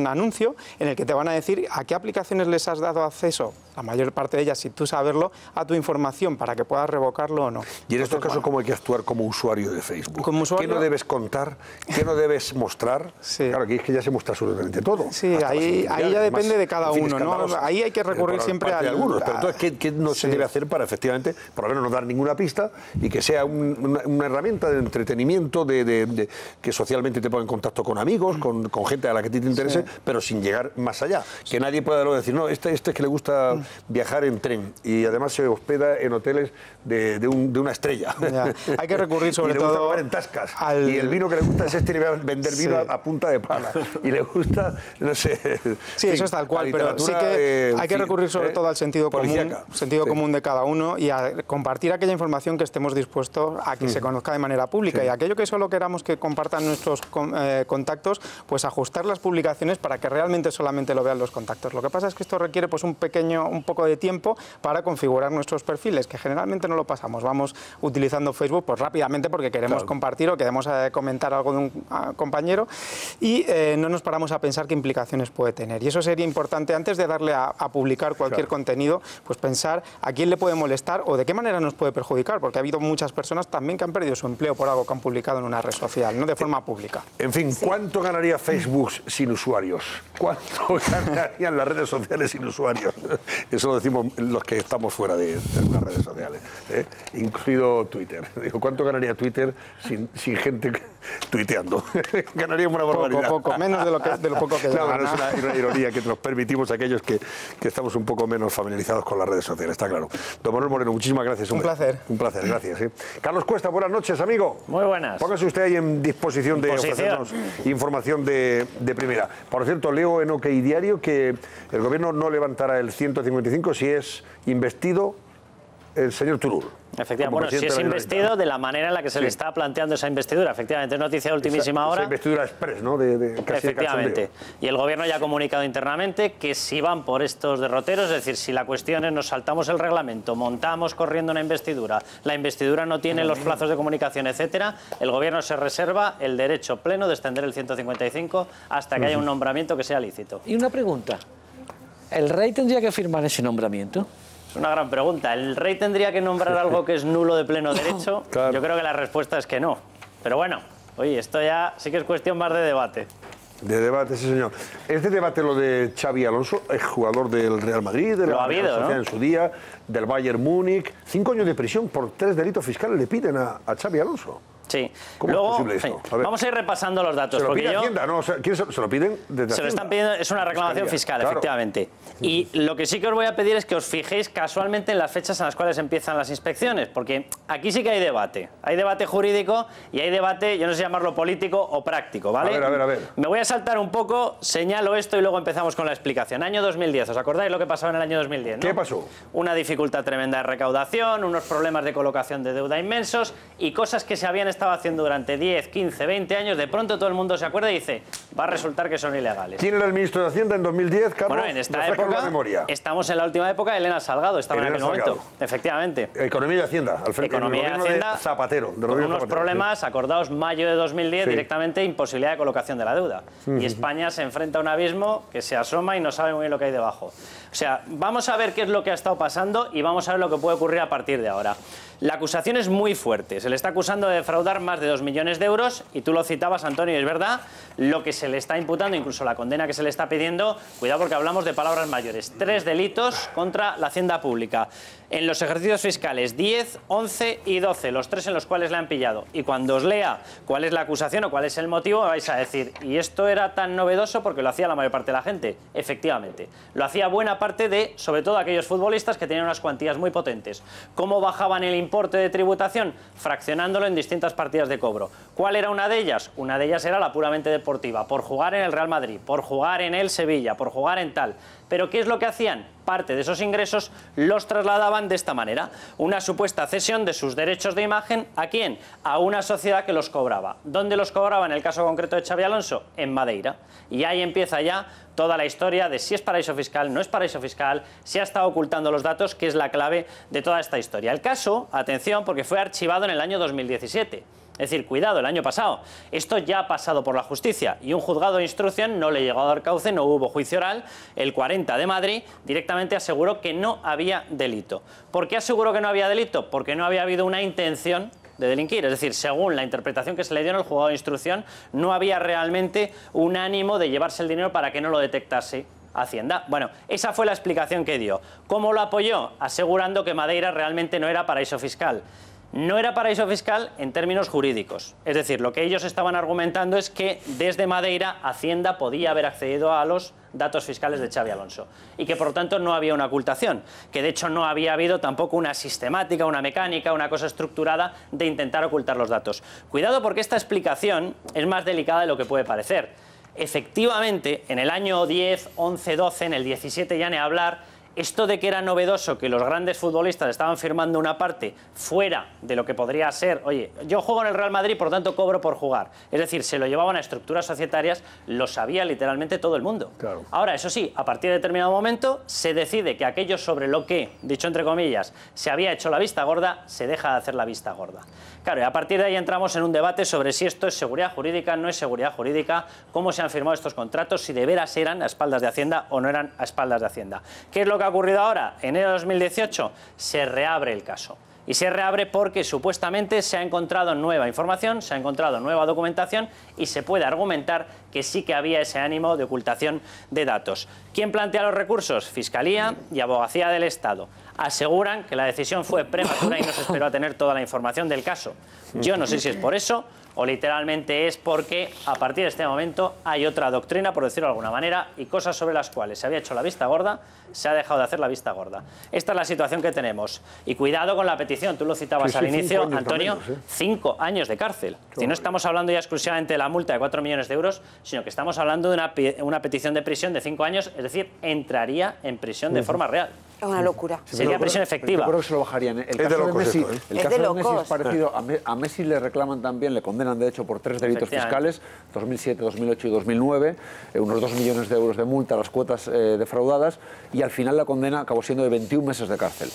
anuncio en el que te van a decir a qué aplicaciones les has dado acceso, la mayor parte de ellas, sin tú saberlo, a tu información para que puedas revocarlo o no. Y en estos casos, ¿cómo hay que actuar como usuario de Facebook? Como usuario, ¿qué no debes contar? ¿Qué no debes mostrar? Claro, aquí es que ya se muestra absolutamente todo. Sí, ahí ya depende de cada uno, ¿no? Ahí hay que recurrir siempre a algunos. Pero entonces, ¿qué no se debe hacer para efectivamente, por lo menos, no dar ninguna pista y que sea una herramienta de entretenimiento, que socialmente te ponga en contacto con amigos, con gente a la que te interese, pero sin llegar más allá? Que nadie pueda luego decir, no, este es que le gusta viajar en tren y además se hospeda en hoteles de una estrella. Ya. Hay que recurrir sobre todo... Y le gusta comer en tascas. Y el vino que le gusta es este, le va a vender vino a punta de pala. Y le gusta, no sé... Sí, eso es tal cual, pero sí que hay que recurrir sobre todo al sentido común de cada uno y a compartir aquella información que estemos dispuestos a que se conozca de manera pública. Y aquello que solo queramos que compartan nuestros contactos, pues ajustar las publicaciones para que realmente solamente lo vean los contactos. Lo que pasa es que esto requiere pues un poco de tiempo para configurar nuestros perfiles, que generalmente no lo pasamos. Vamos utilizando Facebook pues rápidamente porque queremos compartir o queremos comentar algo de un compañero y no nos paramos a pensar qué implicaciones puede tener. Y eso sería importante antes de darle a publicar cualquier contenido, pues pensar a quién le puede molestar o de qué manera nos puede perjudicar, porque ha habido muchas personas también que han perdido su empleo por algo que han publicado en una red social, no de forma pública. En fin, ¿cuánto ganaría Facebook sin usuarios? ¿Cuánto ganarían las redes sociales sin usuarios? Eso lo decimos los que estamos fuera de las redes sociales, incluido Twitter. Digo, ¿cuánto ganaría Twitter sin gente tuiteando? Ganaríamos una barbaridad. Poco, menos de lo poco que ya gana. Es una ironía que nos permitimos aquellos que estamos un poco menos familiarizados con las redes sociales, está claro. Don Manuel Moreno, muchísimas gracias. Un placer. Un placer, gracias. Carlos Cuesta, buenas noches, amigo. Muy buenas. Póngase usted ahí en disposición de ofrecernos información de primera. Por cierto, leo en OK Diario que el gobierno no levantará el 155 si es investido el señor Turull. Efectivamente, bueno, si es investido de la manera en la que se le está planteando esa investidura. Efectivamente, es noticia de ultimísima hora. Esa investidura express, ¿no? Efectivamente. Y el gobierno ya ha comunicado internamente que si van por estos derroteros, es decir, si la cuestión es nos saltamos el reglamento, montamos corriendo una investidura, la investidura no tiene los plazos de comunicación, etcétera, el gobierno se reserva el derecho pleno de extender el 155 hasta que haya un nombramiento que sea lícito. Y una pregunta, ¿el rey tendría que firmar ese nombramiento? Es una gran pregunta. ¿El rey tendría que nombrar algo que es nulo de pleno derecho? Claro. Yo creo que la respuesta es que no. Pero bueno, oye, esto ya sí que es cuestión más de debate. De debate, sí, señor. Este debate, lo de Xavi Alonso, exjugador del Real Madrid, de la Real Sociedad, ¿no?, en su día, del Bayern Múnich, 5 años de prisión por 3 delitos fiscales le piden a Xavi Alonso. Sí. ¿Cómo Luego, es posible esto? A ver. vamos a ir repasando los datos. ¿Se lo porque pide yo... Hacienda? No, ¿quién se lo piden desde Se lo están Hacienda? pidiendo, es una reclamación fiscal, Claro. efectivamente. Y lo que sí que os voy a pedir es que os fijéis casualmente en las fechas en las cuales empiezan las inspecciones, porque aquí sí que hay debate. Hay debate jurídico y hay debate, yo no sé llamarlo político o práctico, ¿vale? A ver. Me voy a saltar un poco, señalo esto y luego empezamos con la explicación. Año 2010, ¿os acordáis lo que pasaba en el año 2010? ¿no? ¿Qué pasó? Una dificultad tremenda de recaudación, unos problemas de colocación de deuda inmensos y cosas que se habían estado haciendo durante 10, 15, 20 años. De pronto todo el mundo se acuerda y dice, va a resultar que son ilegales. ¿Quién era el ministro de Hacienda en 2010, Carlos? Bueno, en esta Refresca época, la memoria. estamos en la última época, Elena Salgado estaba en Elena aquel momento. Salgado. Efectivamente. Economía y Hacienda, al frente Economía y del gobierno Hacienda, de Zapatero. De con Rodríguez unos Zapatero, problemas acordados mayo de 2010, Sí. directamente imposibilidad de colocación de la deuda. Y España se enfrenta a un abismo que se asoma y no sabe muy bien lo que hay debajo. O sea, vamos a ver qué es lo que ha estado pasando y vamos a ver lo que puede ocurrir a partir de ahora. La acusación es muy fuerte. Se le está acusando de defraudar más de 2 millones de euros y tú lo citabas, Antonio, y es verdad, lo que se le está imputando, incluso la condena que se le está pidiendo, cuidado porque hablamos de palabras mayores, 3 delitos contra la hacienda pública. En los ejercicios fiscales 10, 11 y 12, los 3 en los cuales le han pillado. Y cuando os lea cuál es la acusación o cuál es el motivo, vais a decir, ¿y esto era tan novedoso porque lo hacía la mayor parte de la gente? Efectivamente, lo hacía buena parte de, sobre todo, aquellos futbolistas que tenían unas cuantías muy potentes. ¿Cómo bajaban el importe de tributación? Fraccionándolo en distintas partidas de cobro. ¿Cuál era una de ellas? Una de ellas era la puramente deportiva, por jugar en el Real Madrid, por jugar en el Sevilla, por jugar en tal. ¿Pero qué es lo que hacían? Parte de esos ingresos los trasladaban de esta manera. Una supuesta cesión de sus derechos de imagen, ¿a quién? A una sociedad que los cobraba. ¿Dónde los cobraba en el caso concreto de Xabi Alonso? En Madeira. Y ahí empieza ya toda la historia de si es paraíso fiscal, no es paraíso fiscal, si ha estado ocultando los datos, que es la clave de toda esta historia. El caso, atención, porque fue archivado en el año 2017. Es decir, cuidado, el año pasado. Esto ya ha pasado por la justicia y un juzgado de instrucción no le llegó a dar cauce, no hubo juicio oral. El 40 de Madrid directamente aseguró que no había delito. ¿Por qué aseguró que no había delito? Porque no había habido una intención de delinquir. Es decir, según la interpretación que se le dio en el juzgado de instrucción, no había realmente un ánimo de llevarse el dinero para que no lo detectase Hacienda. Bueno, esa fue la explicación que dio. ¿Cómo lo apoyó? Asegurando que Madeira realmente no era paraíso fiscal. No era paraíso fiscal en términos jurídicos. Es decir, lo que ellos estaban argumentando es que desde Madeira Hacienda podía haber accedido a los datos fiscales de Xabi Alonso y que por lo tanto no había una ocultación, que de hecho no había habido tampoco una sistemática, una mecánica, una cosa estructurada de intentar ocultar los datos. Cuidado porque esta explicación es más delicada de lo que puede parecer. Efectivamente, en el año 10, 11, 12, en el 17 ya ni hablar. Esto de que era novedoso que los grandes futbolistas estaban firmando una parte fuera de lo que podría ser, oye, yo juego en el Real Madrid, por lo tanto cobro por jugar. Es decir, se lo llevaban a estructuras societarias, lo sabía literalmente todo el mundo. Claro. Ahora, eso sí, a partir de determinado momento se decide que aquello sobre lo que, dicho entre comillas, se había hecho la vista gorda, se deja de hacer la vista gorda. Claro, y a partir de ahí entramos en un debate sobre si esto es seguridad jurídica, no es seguridad jurídica, cómo se han firmado estos contratos, si de veras eran a espaldas de Hacienda o no eran a espaldas de Hacienda. ¿Qué es lo que ha ocurrido ahora? En enero de 2018 se reabre el caso. Y se reabre porque supuestamente se ha encontrado nueva información, se ha encontrado nueva documentación y se puede argumentar que sí que había ese ánimo de ocultación de datos. ¿Quién plantea los recursos? Fiscalía y Abogacía del Estado. Aseguran que la decisión fue prematura y no se esperó a tener toda la información del caso. Yo no sé si es por eso o literalmente es porque a partir de este momento hay otra doctrina, por decirlo de alguna manera, y cosas sobre las cuales se había hecho la vista gorda, se ha dejado de hacer la vista gorda. Esta es la situación que tenemos. Y cuidado con la petición, tú lo citabas al inicio, Antonio, 5 años de cárcel. Si no estamos hablando ya exclusivamente de la multa de 4 millones de euros, sino que estamos hablando de una petición de prisión de 5 años, es decir, entraría en prisión de forma real. Es una locura. Sería prisión efectiva. Yo creo que se lo bajarían. El caso de Messi, el caso de Messi es parecido. A Messi le reclaman también, le condenan de hecho por 3 delitos fiscales, 2007, 2008 y 2009, unos 2 millones de euros de multa a las cuotas defraudadas, y al final la condena acabó siendo de 21 meses de cárcel,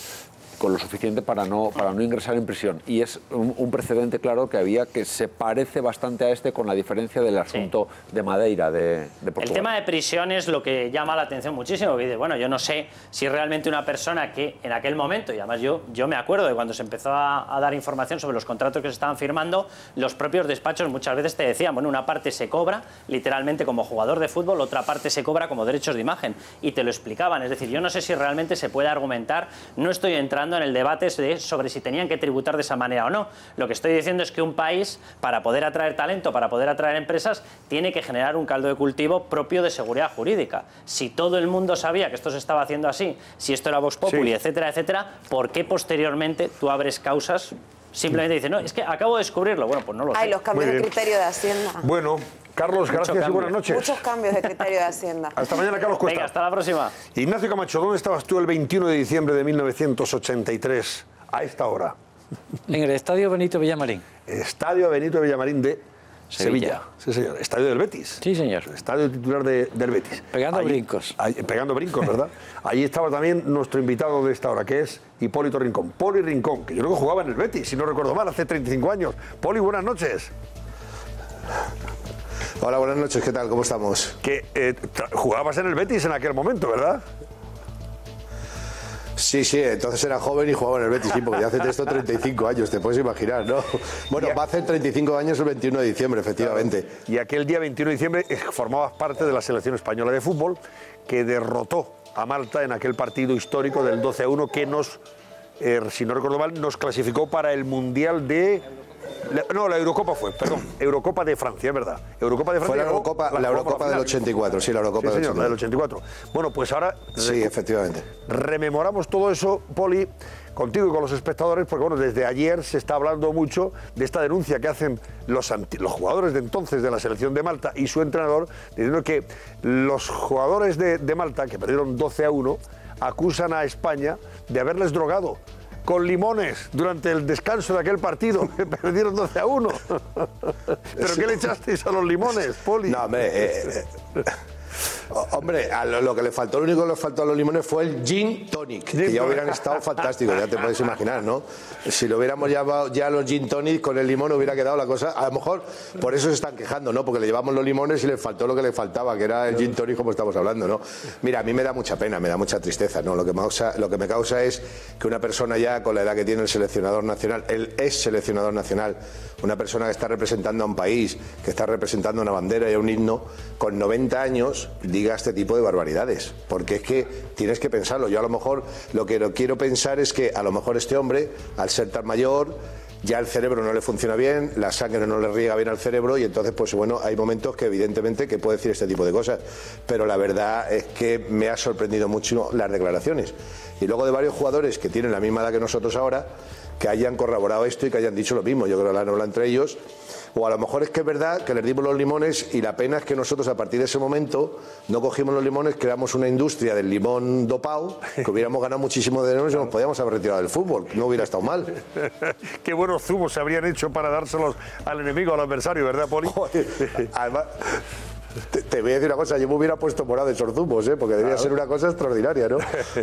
con lo suficiente para no ingresar en prisión. Y es un precedente claro que había, que se parece bastante a este, con la diferencia del asunto de Madeira, de Portugal. El tema de prisión es lo que llama la atención muchísimo, que dice, bueno, yo no sé si realmente una persona que en aquel momento, y además yo me acuerdo de cuando se empezó a dar información sobre los contratos que se estaban firmando, los propios despachos muchas veces te decían, bueno, una parte se cobra literalmente como jugador de fútbol, otra parte se cobra como derechos de imagen, y te lo explicaban. Es decir, yo no sé si realmente se puede argumentar, no estoy entrando entrando en el debate sobre si tenían que tributar de esa manera o no. Lo que estoy diciendo es que un país, para poder atraer talento, para poder atraer empresas, tiene que generar un caldo de cultivo propio de seguridad jurídica. Si todo el mundo sabía que esto se estaba haciendo así, si esto era Vox Populi, etcétera, etcétera, ¿por qué posteriormente tú abres causas? Simplemente dices, no, es que acabo de descubrirlo. Bueno, pues no lo sé. Hay los cambios de criterio de Hacienda. Bueno, Carlos, gracias y buenas noches. Muchos cambios de criterio de Hacienda. Hasta mañana, Carlos Cuesta. Venga, hasta la próxima. Ignacio Camacho, ¿dónde estabas tú el 21 de diciembre de 1983 a esta hora? En el Estadio Benito Villamarín. Estadio Benito Villamarín de Sevilla. Sí, señor. Estadio del Betis. Sí, señor. Estadio titular del Betis. Pegando brincos. Pegando brincos, ¿verdad? Ahí estaba también nuestro invitado de esta hora, que es Hipólito Rincón. Poli Rincón, que yo creo que jugaba en el Betis, si no recuerdo mal, hace 35 años. Poli, buenas noches. Hola, buenas noches, ¿qué tal? ¿Cómo estamos? Que jugabas en el Betis en aquel momento, ¿verdad? Sí, entonces era joven y jugaba en el Betis, sí, porque ya hace esto 35 años, te puedes imaginar, ¿no? Bueno, va a hacer 35 años el 21 de diciembre, efectivamente. Claro. Y aquel día 21 de diciembre formabas parte de la selección española de fútbol que derrotó a Malta en aquel partido histórico del 12-1 que nos, si no recuerdo mal, nos clasificó para el Mundial de... No, la Eurocopa fue, perdón, Eurocopa de Francia, es verdad. Eurocopa de Francia. Fue la Eurocopa del 84, sí, la Eurocopa sí, señor, del 84. Bueno, pues ahora... Sí, efectivamente. Rememoramos todo eso, Poli, contigo y con los espectadores, porque bueno, desde ayer se está hablando mucho de esta denuncia que hacen los jugadores de entonces de la selección de Malta y su entrenador, diciendo que los jugadores de Malta, que perdieron 12-1, acusan a España de haberles drogado con limones durante el descanso de aquel partido, que perdieron 12-1. ¿Pero qué le echasteis a los limones, Poli? No, hombre, hombre, lo que le faltó, lo único que le faltó a los limones fue el gin tonic, que ya hubieran estado fantásticos, ya te puedes imaginar, ¿no? Si lo hubiéramos llevado ya los gin tonic con el limón hubiera quedado la cosa, a lo mejor por eso se están quejando, ¿no? Porque le llevamos los limones y les faltó lo que le faltaba, que era el gin tonic como estamos hablando, ¿no? Mira, a mí me da mucha pena, me da mucha tristeza, ¿no? Lo que me causa es que una persona ya con la edad que tiene el seleccionador nacional, el ex seleccionador nacional, una persona que está representando a un país, que está representando una bandera y a un himno, con 90 años diga este tipo de barbaridades, porque es que tienes que pensarlo. Yo a lo mejor lo que no quiero pensar es que a lo mejor este hombre, al ser tan mayor, ya el cerebro no le funciona bien, la sangre no le riega bien al cerebro y entonces pues bueno, hay momentos que evidentemente que puede decir este tipo de cosas, pero la verdad es que me ha sorprendido mucho las declaraciones y luego de varios jugadores que tienen la misma edad que nosotros ahora, que hayan corroborado esto y que hayan dicho lo mismo. Yo creo que la han hablado entre ellos. O a lo mejor es que es verdad que les dimos los limones y la pena es que nosotros a partir de ese momento no cogimos los limones, creamos una industria del limón dopado, que hubiéramos ganado muchísimo dinero y nos podíamos haber retirado del fútbol. No hubiera estado mal. Qué buenos zumos se habrían hecho para dárselos al enemigo, al adversario, ¿verdad, Poli? Además... Te voy a decir una cosa, yo me hubiera puesto morado de esos zumos, porque debía ser una cosa extraordinaria, ¿no?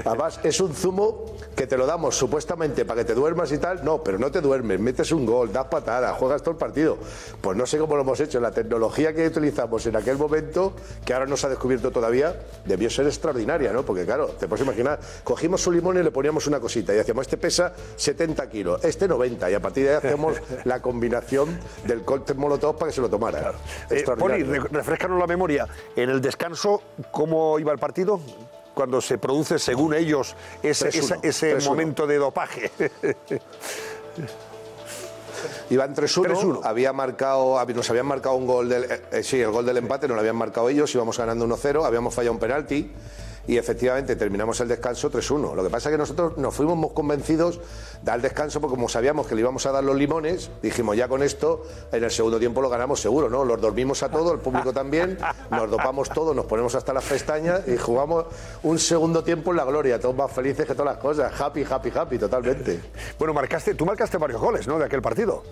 Además, es un zumo que te lo damos supuestamente para que te duermas y tal, no, pero no te duermes, metes un gol, das patadas, juegas todo el partido. Pues no sé cómo lo hemos hecho, la tecnología que utilizamos en aquel momento, que ahora no se ha descubierto todavía, debió ser extraordinaria, ¿no? Porque claro, te puedes imaginar, cogimos un limón y le poníamos una cosita y decíamos, este pesa 70 kilos, este 90, y a partir de ahí hacemos la combinación del cóctel molotov para que se lo tomara. Poli, refrescanos la memoria. En el descanso, ¿cómo iba el partido? Cuando se produce, según ellos, ese momento de dopaje. Iban 3-1, nos habían marcado un gol el gol del empate nos lo habían marcado ellos, íbamos ganando 1-0, habíamos fallado un penalti y efectivamente terminamos el descanso 3-1. Lo que pasa es que nosotros nos fuimos muy convencidos del descanso porque como sabíamos que le íbamos a dar los limones, dijimos ya con esto en el segundo tiempo lo ganamos seguro, ¿no? Los dormimos a todos, el público también, nos dopamos todos, nos ponemos hasta las pestañas y jugamos un segundo tiempo en la gloria, todos más felices que todas las cosas, happy, totalmente. Bueno, tú marcaste varios goles, ¿no? De aquel partido.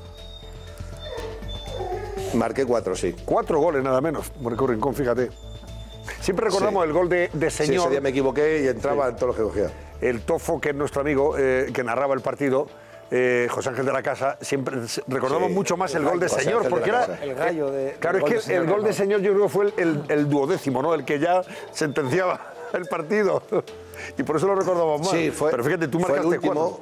Marqué 4, sí. 4 goles nada menos, marcó Rincón, fíjate. Siempre recordamos el gol de Señor. Sí, ese día me equivoqué y entraba en todo lo que cogía. El Tofo, que es nuestro amigo, que narraba el partido, José Ángel de la Casa, siempre recordamos mucho más el gol de Señor, porque era el gallo de... Claro, es que el gol de Señor yo creo que fue el 12º, ¿no? El que ya sentenciaba el partido. Y por eso lo recordamos más. Sí, pero fíjate, tú marcaste 4.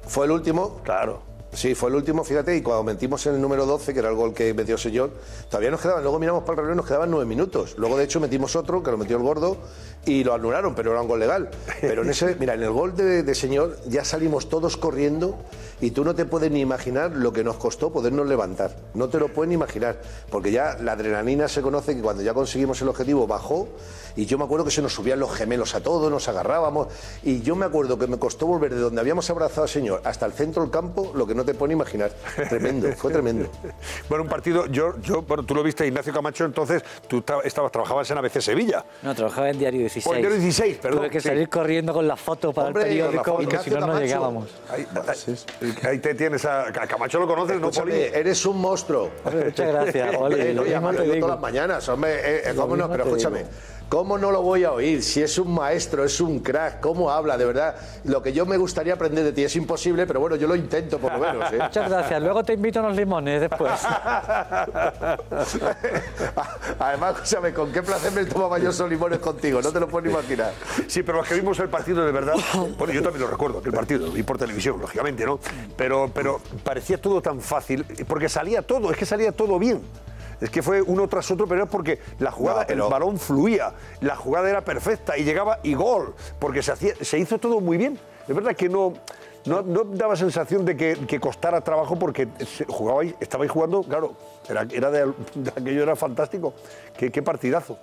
Fue el último. Claro. Sí, fue el último, fíjate, y cuando metimos en el número 12, que era el gol que metió Sellón, todavía nos quedaban, luego miramos para el reloj y nos quedaban 9 minutos. Luego, de hecho, metimos otro, que lo metió el Gordo, y lo anularon, pero era un gol legal. Pero en ese, mira, en el gol de Señor ya salimos todos corriendo y tú no te puedes ni imaginar lo que nos costó podernos levantar. No te lo puedes ni imaginar, porque ya la adrenalina se conoce que cuando ya conseguimos el objetivo bajó, y yo me acuerdo que se nos subían los gemelos a todos, nos agarrábamos, y yo me acuerdo que me costó volver de donde habíamos abrazado al Señor hasta el centro del campo, lo que no te puedes ni imaginar. Tremendo, fue tremendo. Bueno, un partido, bueno, tú lo viste, Ignacio Camacho, entonces tú trabajabas en ABC Sevilla. No, trabajaba en Diario 16. O en Diario 16, perdón. Tuve que salir corriendo con la foto para el periódico, porque si no, no llegábamos. Ahí te tienes a Camacho, lo conoces, ¿no, Poli? Eres un monstruo. Muchas gracias, Poli. Lo llamo yo todas las mañanas, hombre, ¿cómo no? Pero escúchame. ¿Cómo no lo voy a oír? Si es un maestro, es un crack, ¿cómo habla? De verdad, lo que yo me gustaría aprender de ti es imposible, pero bueno, yo lo intento por lo menos. Muchas gracias. Luego te invito a unos limones después. Además, escúchame, con qué placer me tomaba yo esos limones contigo, no te lo puedes ni imaginar. Sí, pero los que vimos el partido de verdad, bueno, yo también lo recuerdo, aquel partido, y por televisión, lógicamente, ¿no? Pero parecía todo tan fácil, porque salía todo, es que salía todo bien. Es que fue uno tras otro, pero es porque la jugada, el balón fluía, la jugada era perfecta y llegaba y gol, porque se hizo todo muy bien. Es verdad que no daba sensación de que costara trabajo porque estabais jugando, claro, aquello era fantástico. Qué partidazo.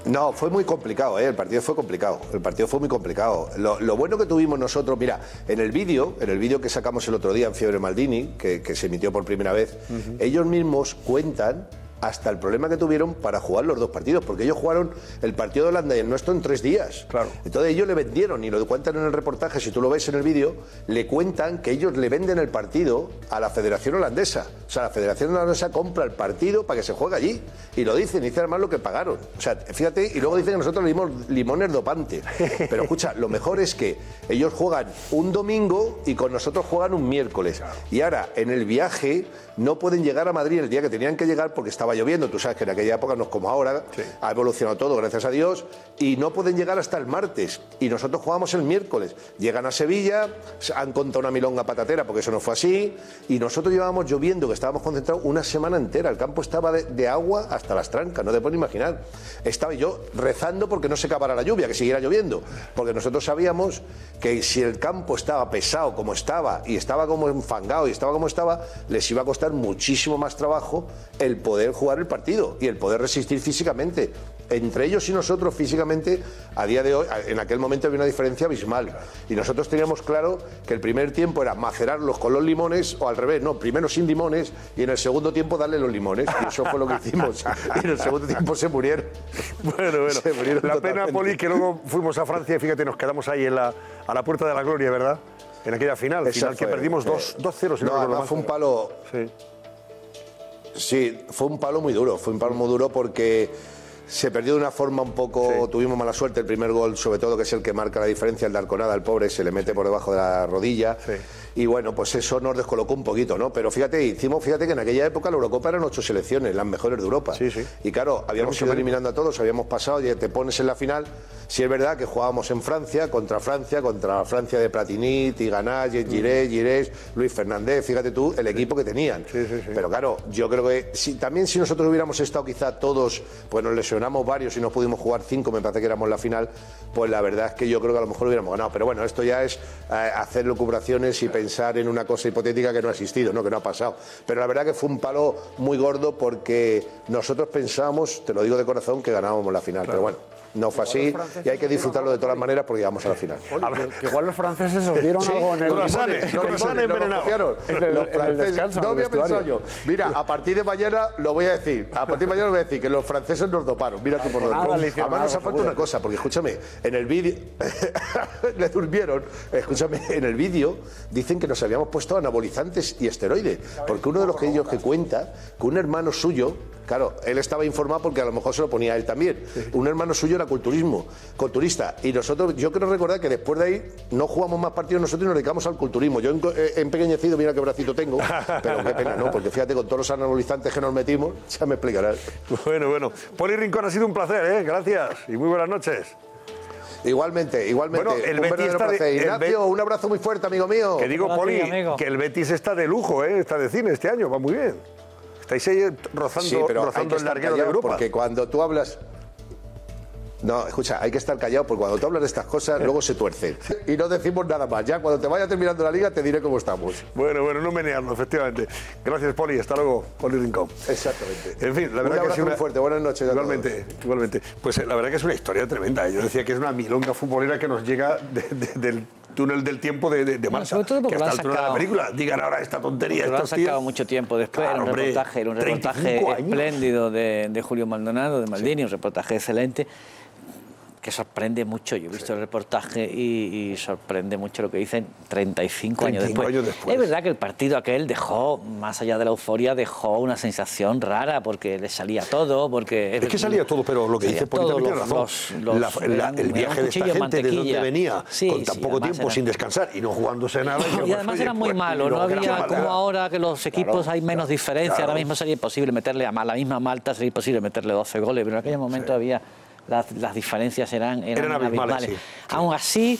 No, fue muy complicado, el partido fue complicado, el partido fue muy complicado. Lo bueno que tuvimos nosotros, mira, en el vídeo que sacamos el otro día en Fiebre Maldini, que se emitió por primera vez, ellos mismos cuentan hasta el problema que tuvieron para jugar los dos partidos, porque ellos jugaron el partido de Holanda y el nuestro en 3 días. Claro. Entonces ellos le vendieron, y lo cuentan en el reportaje, si tú lo ves en el vídeo, le cuentan que ellos le venden el partido a la Federación Holandesa. O sea, la Federación Holandesa compra el partido para que se juegue allí. Y lo dicen además lo que pagaron. O sea, fíjate, y luego dicen que nosotros le dimos limones dopantes. Pero escucha, lo mejor es que ellos juegan un domingo y con nosotros juegan un miércoles. Y ahora, en el viaje, no pueden llegar a Madrid el día que tenían que llegar porque estaba lloviendo. Tú sabes que en aquella época no es como ahora, ha evolucionado todo, gracias a Dios, y no pueden llegar hasta el martes. Y nosotros jugamos el miércoles. Llegan a Sevilla, han contado una milonga patatera porque eso no fue así, y nosotros llevábamos lloviendo, que estábamos concentrados una semana entera. El campo estaba de agua hasta las trancas, no te puedes imaginar. Estaba yo rezando porque no se acabara la lluvia, que siguiera lloviendo, porque nosotros sabíamos que si el campo estaba pesado como estaba, y estaba como enfangado y estaba como estaba, les iba a costar muchísimo más trabajo el poder jugar el partido y el poder resistir físicamente. Entre ellos y nosotros físicamente, a día de hoy, en aquel momento había una diferencia abismal. Y nosotros teníamos claro que el primer tiempo era macerarlos con los limones, o al revés, no, primero sin limones y en el segundo tiempo darle los limones. Y eso fue lo que hicimos. Y en el segundo tiempo se murieron. Bueno, se murieron la totalmente. pena, Poli, que luego fuimos a Francia y fíjate, nos quedamos ahí a la puerta de la gloria, ¿verdad? En aquella final que perdimos 2-0. Si no, además fue un palo... Sí, fue un palo muy duro, porque se perdió de una forma un poco, tuvimos mala suerte, el primer gol sobre todo, que es el que marca la diferencia, el de Arconada, al pobre, se le mete por debajo de la rodilla, y bueno, pues eso nos descolocó un poquito, ¿no? Pero fíjate que en aquella época la Eurocopa eran 8 selecciones, las mejores de Europa, y claro, habíamos ido eliminando a todos, habíamos pasado, y te pones en la final. Sí es verdad que jugábamos en Francia, contra Francia de Platini, Tigana, Girés, Luis Fernández, fíjate tú el equipo que tenían. Pero claro, yo creo que también si nosotros hubiéramos estado quizá todos, pues nos lesionamos varios y no pudimos jugar 5, me parece que éramos la final, pues la verdad es que yo creo que a lo mejor hubiéramos ganado. Pero bueno, esto ya es hacer lucubraciones y pensar en una cosa hipotética que no ha existido, ¿no? Que no ha pasado. Pero la verdad que fue un palo muy gordo porque nosotros pensábamos, te lo digo de corazón, que ganábamos la final. Pero bueno, no fue así y hay que disfrutarlo de todas las maneras porque llegamos a la final. Que igual los franceses os dieron algo en el... Los franceses, no había pensado yo. Mira, a partir de mañana lo voy a decir. A partir de mañana voy a decir que los franceses nos doparon. Mira tú por dónde. Además nos ha faltado una cosa, porque escúchame, en el vídeo le durmieron. Escúchame, en el vídeo dicen que nos habíamos puesto anabolizantes y esteroides, porque uno de los que ellos que cuenta que un hermano suyo, claro, él estaba informado porque a lo mejor se lo ponía a él también. Un hermano suyo era culturista, y nosotros, yo creo recordar que después de ahí no jugamos más partidos nosotros y nos dedicamos al culturismo. Yo he empequeñecido, mira qué bracito tengo, pero qué pena, ¿no? Porque fíjate, con todos los anabolizantes que nos metimos, ya me explicarás. Bueno. Poli Rincón, ha sido un placer, ¿eh? Gracias y muy buenas noches. Igualmente. Bueno, el Betis está de... Ignacio, un abrazo muy fuerte, amigo mío. Que digo, Poli, que el Betis está de lujo, está de cine este año, va muy bien. Estáis ahí rozando el larguero de Europa. Porque cuando tú hablas... No, escucha, hay que estar callado porque cuando tú hablas de estas cosas luego se tuercen. Y no decimos nada más. Ya cuando te vaya terminando la liga te diré cómo estamos. Bueno, no menearlo, efectivamente. Gracias, Poli. Hasta luego, Poli Rincón. Exactamente. En fin, la verdad que es muy fuerte. Buenas noches. Igualmente. Pues la verdad que es una historia tremenda. Yo decía que es una milonga futbolera que nos llega del túnel del tiempo de Marta. Sobre todo porque que hasta el altura de la película digan ahora esta tontería. Lo han sacado mucho tiempo después. Claro, era un reportaje espléndido de Julio Maldonado, de Maldini, un reportaje excelente. Que sorprende mucho. Yo he visto el reportaje y sorprende mucho lo que dicen 35 años después. Es verdad que el partido aquel dejó, más allá de la euforia, dejó una sensación rara porque le salía todo, porque... Es que salía todo, pero lo que dice Poli también tiene razón. El viaje de esta gente, de donde venía, con tan poco tiempo sin descansar y no jugándose nada. Y además era muy malo, no había como ahora que los equipos hay menos diferencia, ahora mismo sería imposible meterle a la misma Malta, sería imposible meterle 12 goles, pero en aquel momento había... Las diferencias eran abismales. Sí. Aún así,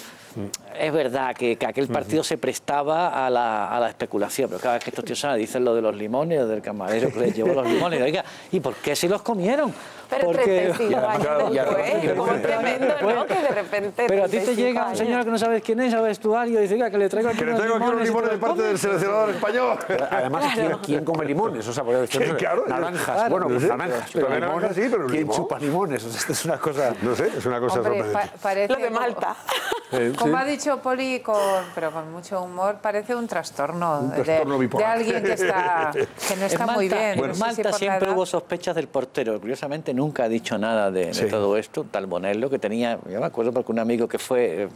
es verdad que aquel partido se prestaba a la especulación, pero cada vez que estos tíos dicen lo de los limones, o del camarero que les llevó los limones, oiga, ¿y por qué se los comieron? Pero 35 años después, como tremendo, ¿no? Que de repente... Pero a ti te llega un señor que no sabes quién es, al vestuario, y dice, oiga, que le traigo aquí unos limones de parte del seleccionador español. Además, ¿quién come limones? O sea, naranjas. Bueno, naranjas. Pero limones, sí, pero ¿quién chupa limones? O sea, esto es una cosa... No sé, es una cosa sorprendente. Parece lo de Malta. Como ha dicho Poli, pero con mucho humor, parece un trastorno de alguien que no está muy bien. Bueno, en Malta siempre hubo sospechas del portero. Curiosamente nunca ha dicho nada de todo esto. Tal Bonello, que tenía, yo me acuerdo porque un amigo que fue,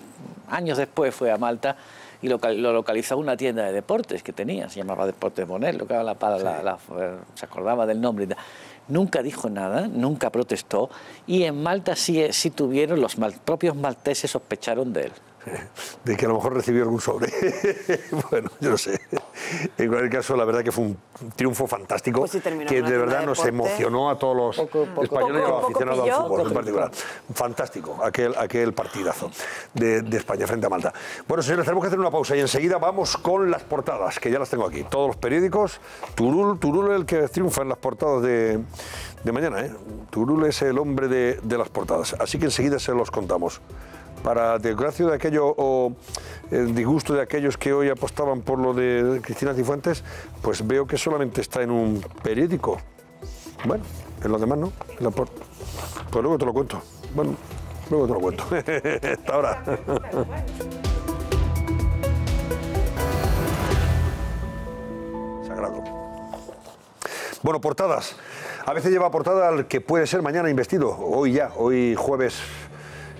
años después fue a Malta y lo localizó en una tienda de deportes que tenía, se llamaba Deportes Bonello, que se acordaba del nombre y tal. Nunca dijo nada, nunca protestó, y en Malta sí tuvieron, los propios malteses sospecharon de él. De que a lo mejor recibió algún sobre. Bueno, yo no sé. En cualquier caso, la verdad que fue un triunfo fantástico, pues que de verdad nos emocionó a todos los españoles y los aficionados al fútbol en particular. Fantástico, aquel partidazo de España frente a Malta. Bueno, señores, tenemos que hacer una pausa y enseguida vamos con las portadas, que ya las tengo aquí. Todos los periódicos. Turul es el que triunfa en las portadas de mañana, ¿eh? Turul es el hombre de las portadas. Así que enseguida se los contamos. Para desgracia de aquello o el disgusto de aquellos que hoy apostaban por lo de Cristina Cifuentes, pues veo que solamente está en un periódico. Bueno, en los demás no. Pues luego te lo cuento. Bueno, luego te lo cuento. Hasta ahora. Sagrado. Bueno, portadas. A veces lleva portada al que puede ser mañana investido. Hoy jueves...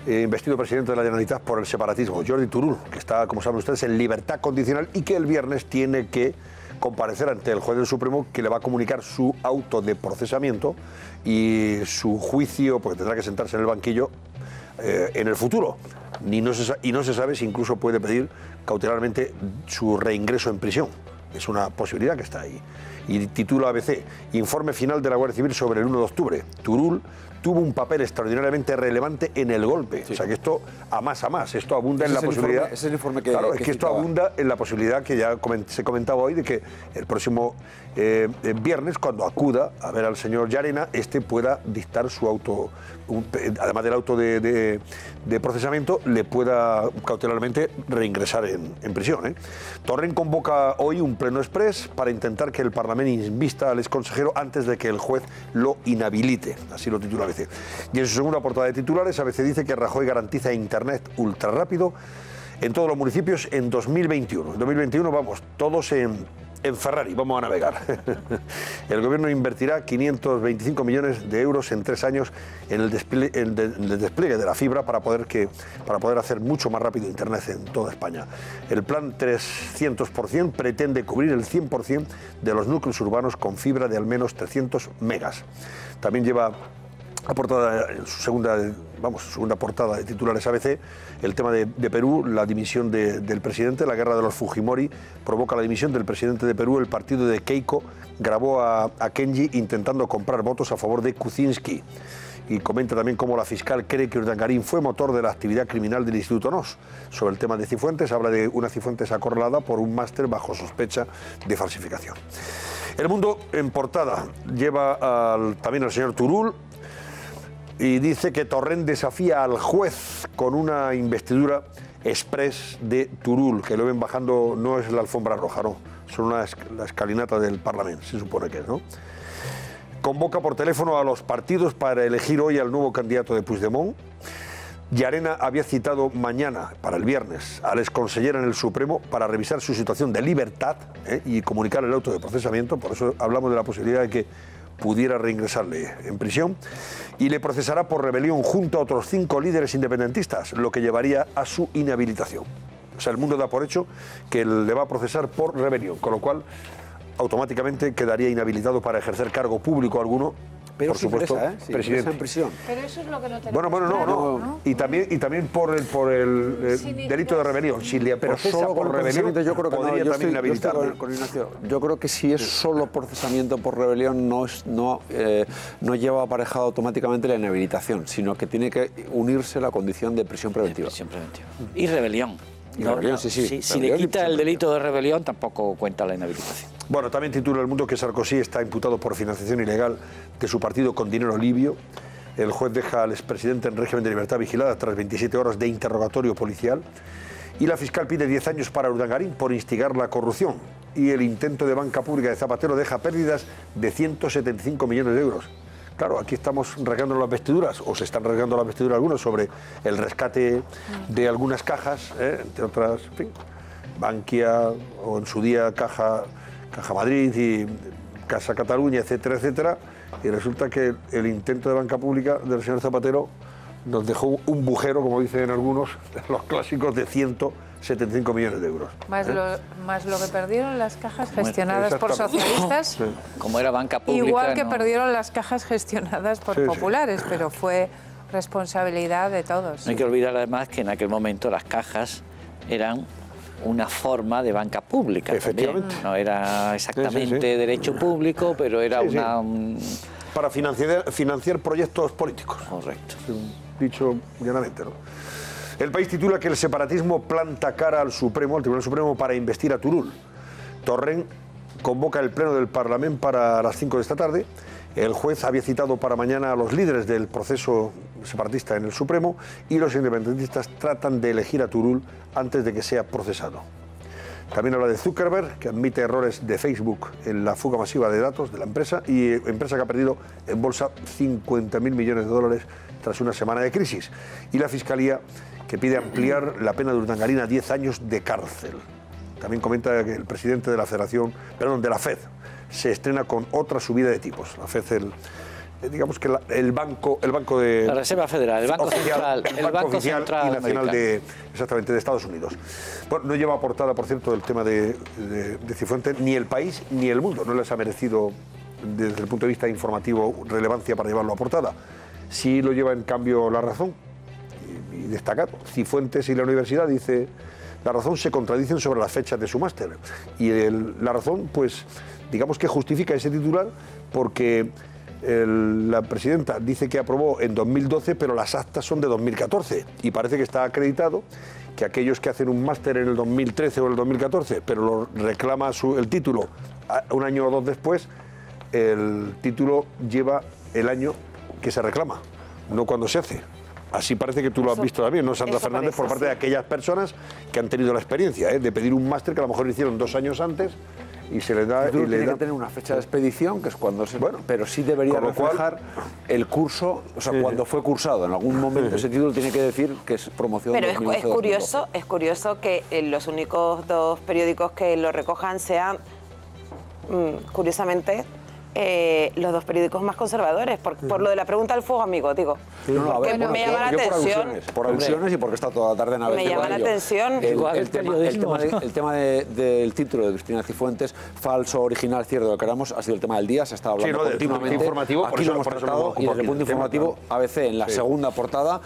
investido presidente de la Generalitat por el separatismo, Jordi Turull, que está, como saben ustedes, en libertad condicional y que el viernes tiene que comparecer ante el juez del Supremo, que le va a comunicar su auto de procesamiento y su juicio, porque tendrá que sentarse en el banquillo en el futuro. Y no se sabe si incluso puede pedir cautelarmente su reingreso en prisión. Es una posibilidad que está ahí. Y titula ABC, informe final de la Guardia Civil sobre el 1 de octubre. Turull tuvo un papel extraordinariamente relevante en el golpe. Sí. O sea que esto, a más, esto abunda en la posibilidad... Es el informe que... Claro, es que esto abunda en la posibilidad que ya se comentaba hoy de que el próximo viernes, cuando acuda a ver al señor Llarena, pueda dictar su auto, además del auto de procesamiento, le pueda cautelarmente reingresar en prisión. Torrent convoca hoy un pleno exprés para intentar que el Parlamento invista al exconsejero antes de que el juez lo inhabilite. Así lo titula ABC. Y en su segunda portada de titulares, ABC dice que Rajoy garantiza internet ultra rápido en todos los municipios en 2021. En 2021 vamos, todos en Ferrari, vamos a navegar. El gobierno invertirá 525 millones de euros en 3 años en el despliegue de la fibra para poder hacer mucho más rápido internet en toda España. El plan 300% pretende cubrir el 100% de los núcleos urbanos con fibra de al menos 300 megas. También lleva aportada en su segunda portada de titulares ABC, el tema de Perú, la dimisión del presidente, la guerra de los Fujimori provoca la dimisión del presidente de Perú. El partido de Keiko grabó a Kenji intentando comprar votos a favor de Kuczynski. y comenta también cómo la fiscal cree que Urdangarín fue motor de la actividad criminal del Instituto NOS. Sobre el tema de Cifuentes, habla de una Cifuentes acorralada por un máster bajo sospecha de falsificación. El Mundo, en portada, lleva también al señor Turull y dice que Torrent desafía al juez con una investidura express de Turull, que lo ven bajando, no es la alfombra roja, no, son la escalinata del Parlamento, se supone que es, ¿no? Convoca por teléfono a los partidos para elegir hoy al nuevo candidato de Puigdemont. Llarena había citado mañana, para el viernes, al exconsellero en el Supremo para revisar su situación de libertad y comunicar el auto de procesamiento. Por eso hablamos de la posibilidad de que pudiera reingresarle en prisión. Y le procesará por rebelión junto a otros 5 líderes independentistas, lo que llevaría a su inhabilitación. O sea, el Mundo da por hecho que le va a procesar por rebelión, con lo cual automáticamente quedaría inhabilitado para ejercer cargo público alguno. Pero por supuesto, presidente. En prisión. Pero eso es lo que no tenemos. Bueno, no. Y también por el delito de rebelión. Si le procesa por rebelión, yo creo que podría también inhabilitarle. Con Ignacio, yo creo que si es solo procesamiento por rebelión no lleva aparejado automáticamente la inhabilitación, sino que tiene que unirse la condición de prisión preventiva. Y rebelión. Si le quita el delito de rebelión, tampoco cuenta la inhabilitación. Bueno, también titula El Mundo que Sarkozy está imputado por financiación ilegal de su partido con dinero libio. El juez deja al expresidente en régimen de libertad vigilada tras 27 horas de interrogatorio policial. Y la fiscal pide 10 años para Urdangarín por instigar la corrupción. Y el intento de banca pública de Zapatero deja pérdidas de 175 millones de euros. Claro, aquí estamos rasgando las vestiduras, o se están rasgando las vestiduras algunos, sobre el rescate de algunas cajas, entre otras, en fin, Bankia, o en su día Caja Madrid y Casa Cataluña, etcétera, etcétera. Y resulta que el intento de banca pública del señor Zapatero nos dejó un bujero, como dicen algunos, los clásicos, de 175 millones de euros. Más lo que perdieron las cajas gestionadas por socialistas. Sí. Como era banca pública. Igual que perdieron las cajas gestionadas por populares, pero fue responsabilidad de todos. No hay que olvidar además que en aquel momento las cajas eran una forma de banca pública. Efectivamente. También. No era exactamente derecho público, pero era para financiar proyectos políticos. Correcto. Dicho llanamente, ¿no? El País titula que el separatismo planta cara al Tribunal Supremo para investir a Turull. Torrent convoca el pleno del Parlamento para las 5 de esta tarde. El juez había citado para mañana a los líderes del proceso separatista en el Supremo y los independentistas tratan de elegir a Turull antes de que sea procesado. También habla de Zuckerberg, que admite errores de Facebook en la fuga masiva de datos de la empresa y empresa que ha perdido en bolsa 50.000 millones de dólares tras una semana de crisis. Y la Fiscalía, que pide ampliar la pena de Urdangarín a 10 años de cárcel. También comenta que el presidente de la FED se estrena con otra subida de tipos. La FED, digamos que el banco de la Reserva Federal, el banco oficial, central, el banco central y nacional de Estados Unidos. Bueno, no lleva portada, por cierto, el tema de Cifuentes, ni El País ni El Mundo. No les ha merecido, desde el punto de vista informativo, relevancia para llevarlo a portada. Sí lo lleva, en cambio, La Razón, y destacado. Cifuentes y la universidad, dice La Razón, se contradicen sobre las fechas de su máster. Y La Razón, pues, digamos que justifica ese titular porque la presidenta dice que aprobó en 2012, pero las actas son de 2014. Y parece que está acreditado que aquellos que hacen un máster en el 2013 o en el 2014, pero lo reclama el título un año o dos después, el título lleva el año que se reclama, no cuando se hace. Así parece que tú lo has visto también, ¿no, Sandra Fernández? Por parte de aquellas personas que han tenido la experiencia de pedir un máster que a lo mejor lo hicieron 2 años antes y se le da... Tiene que tener una fecha de expedición, que es cuando se... Bueno, pero sí debería reflejar el curso, o sea, cuando fue cursado. En algún momento ese título tiene que decir que es promoción... Pero es curioso que los únicos 2 periódicos que lo recojan sean, curiosamente, los 2 periódicos más conservadores, por lo de la pregunta del fuego amigo, digo. Me llama la atención. Por alusiones y porque está toda la tarde en ABC. Me llama la atención. El tema del título de Cristina Cifuentes, falso, original, cierto, lo que queramos, ha sido el tema del día, se está hablando continuamente. Informativo, aquí lo hemos tratado y desde el punto informativo, ABC en la segunda portada,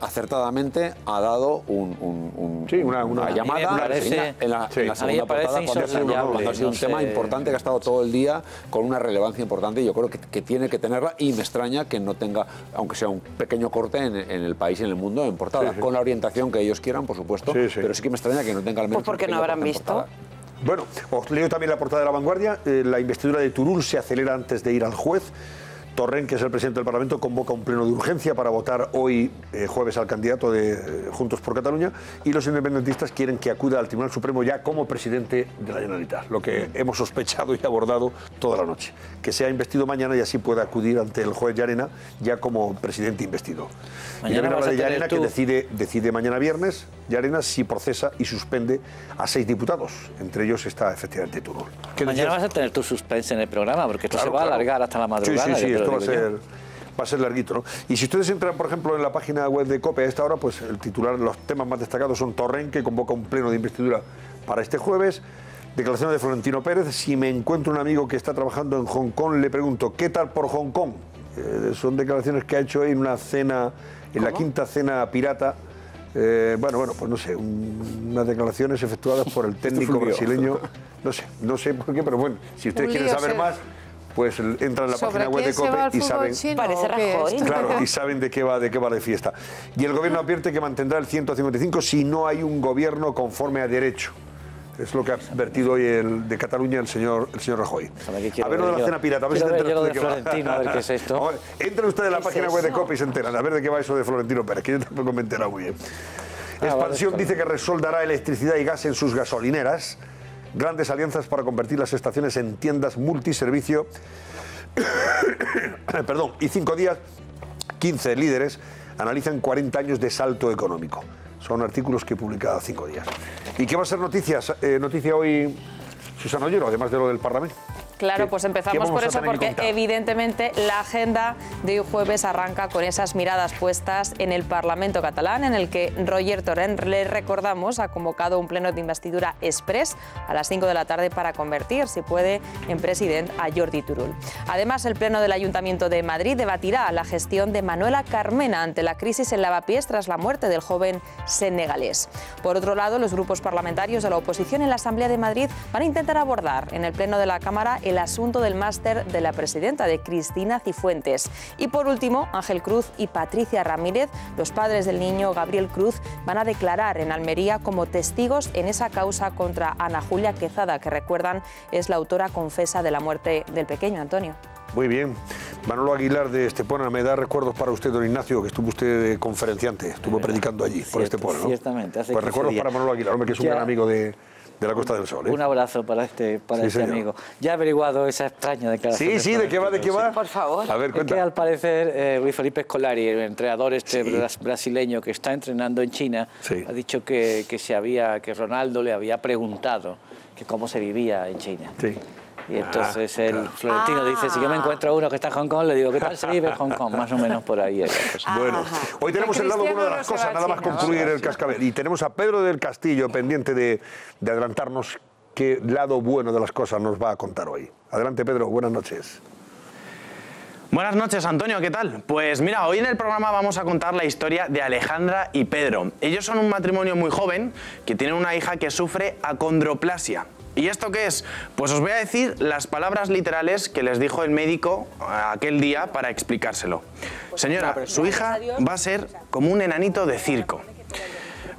acertadamente ha dado una llamada en la segunda portada, cuando ha sido un tema importante que ha estado todo el día con una relevancia relevancia importante y yo creo que tiene que tenerla, y me extraña que no tenga, aunque sea un pequeño corte en el país y en el mundo en portada, con la orientación que ellos quieran, por supuesto, pero sí que me extraña que no tenga al menos... Pues porque no habrán visto. Bueno, os leo también la portada de La Vanguardia. La investidura de Turull se acelera antes de ir al juez. Torrent, que es el presidente del Parlamento, convoca un pleno de urgencia para votar hoy, jueves, al candidato de Juntos por Cataluña, y los independentistas quieren que acuda al Tribunal Supremo ya como presidente de la Generalitat, lo que hemos sospechado y abordado toda la noche, que sea investido mañana y así pueda acudir ante el juez Llarena ya como presidente investido. Mañana habla de Llarena, que decide mañana viernes, Llarena, si procesa y suspende a 6 diputados, entre ellos está efectivamente Turull. Mañana vas a tener tu suspense en el programa, porque esto se va a alargar hasta la madrugada. Sí, esto va a ser larguito, ¿no? Y si ustedes entran, por ejemplo, en la página web de COPE a esta hora, pues el titular, los temas más destacados son Torrent, que convoca un pleno de investidura para este jueves, declaraciones de Florentino Pérez: si me encuentro un amigo que está trabajando en Hong Kong, le pregunto, ¿qué tal por Hong Kong? Son declaraciones que ha hecho en una cena, en la quinta cena pirata. Bueno, pues no sé, unas declaraciones efectuadas por el técnico brasileño, no sé por qué, pero bueno, si ustedes quieren saber más, pues entran en la página web de COPE y saben, y saben de qué va de fiesta. Y el gobierno advierte que mantendrá el 155 si no hay un gobierno conforme a derecho. Es lo que ha advertido hoy de Cataluña el señor Rajoy. A ver lo de la cena pirata, a ver si se enteran de Florentino, a ver qué es esto. Entren ustedes en la página web de COPE y se enteran, a ver de qué va eso de Florentino Pérez, que yo tampoco me he enterado muy bien. Expansión dice que Repsol dará electricidad y gas en sus gasolineras. Grandes alianzas para convertir las estaciones en tiendas multiservicio. Perdón, y 5 días, 15 líderes analizan 40 años de salto económico. Son artículos que publica 5 días. ¿Y qué va a ser noticia hoy, Susana Ollero, además de lo del Parlamento? Claro, pues empezamos por eso, porque evidentemente la agenda de hoy jueves arranca con esas miradas puestas en el Parlamento catalán, en el que Roger Torrent, le recordamos, ha convocado un pleno de investidura express a las 5 de la tarde para convertir, si puede, en presidente a Jordi Turull. Además, el pleno del Ayuntamiento de Madrid debatirá la gestión de Manuela Carmena ante la crisis en Lavapiés tras la muerte del joven senegalés. Por otro lado, los grupos parlamentarios de la oposición en la Asamblea de Madrid van a intentar abordar en el pleno de la Cámara el asunto del máster de la presidenta, de Cristina Cifuentes. Y por último, Ángel Cruz y Patricia Ramírez, los padres del niño Gabriel Cruz, van a declarar en Almería como testigos en esa causa contra Ana Julia Quezada, que recuerdan es la autora confesa de la muerte del pequeño Antonio. Muy bien. Manolo Aguilar de Estepona, me da recuerdos para usted, don Ignacio, que estuvo usted de conferenciante, estuvo predicando allí, por Estepona, ¿no? Ciertamente. Pues recuerdos para Manolo Aguilar, hombre, que es un gran amigo de la Costa del Sol. Un abrazo para este amigo. Ya he averiguado esa extraña declaración. Sí, ¿de qué va? Por favor. A ver, cuenta. Es que al parecer Luis Felipe Scolari, el entrenador brasileño que está entrenando en China, ha dicho que Ronaldo le había preguntado que cómo se vivía en China. Sí. Y entonces el Florentino dice, si yo me encuentro uno que está en Hong Kong, le digo, ¿qué tal se vive en Hong Kong? Más o menos por ahí. Bueno, hoy tenemos el lado bueno de las cosas, nada más concluir el cascabel. Y tenemos a Pedro del Castillo pendiente de adelantarnos qué lado bueno de las cosas nos va a contar hoy. Adelante, Pedro, buenas noches. Buenas noches, Antonio, ¿qué tal? Pues mira, hoy en el programa vamos a contar la historia de Alejandra y Pedro. Ellos son un matrimonio muy joven que tienen una hija que sufre achondroplasia. ¿Y esto qué es? Pues os voy a decir las palabras literales que les dijo el médico aquel día para explicárselo. Señora, su hija va a ser como un enanito de circo.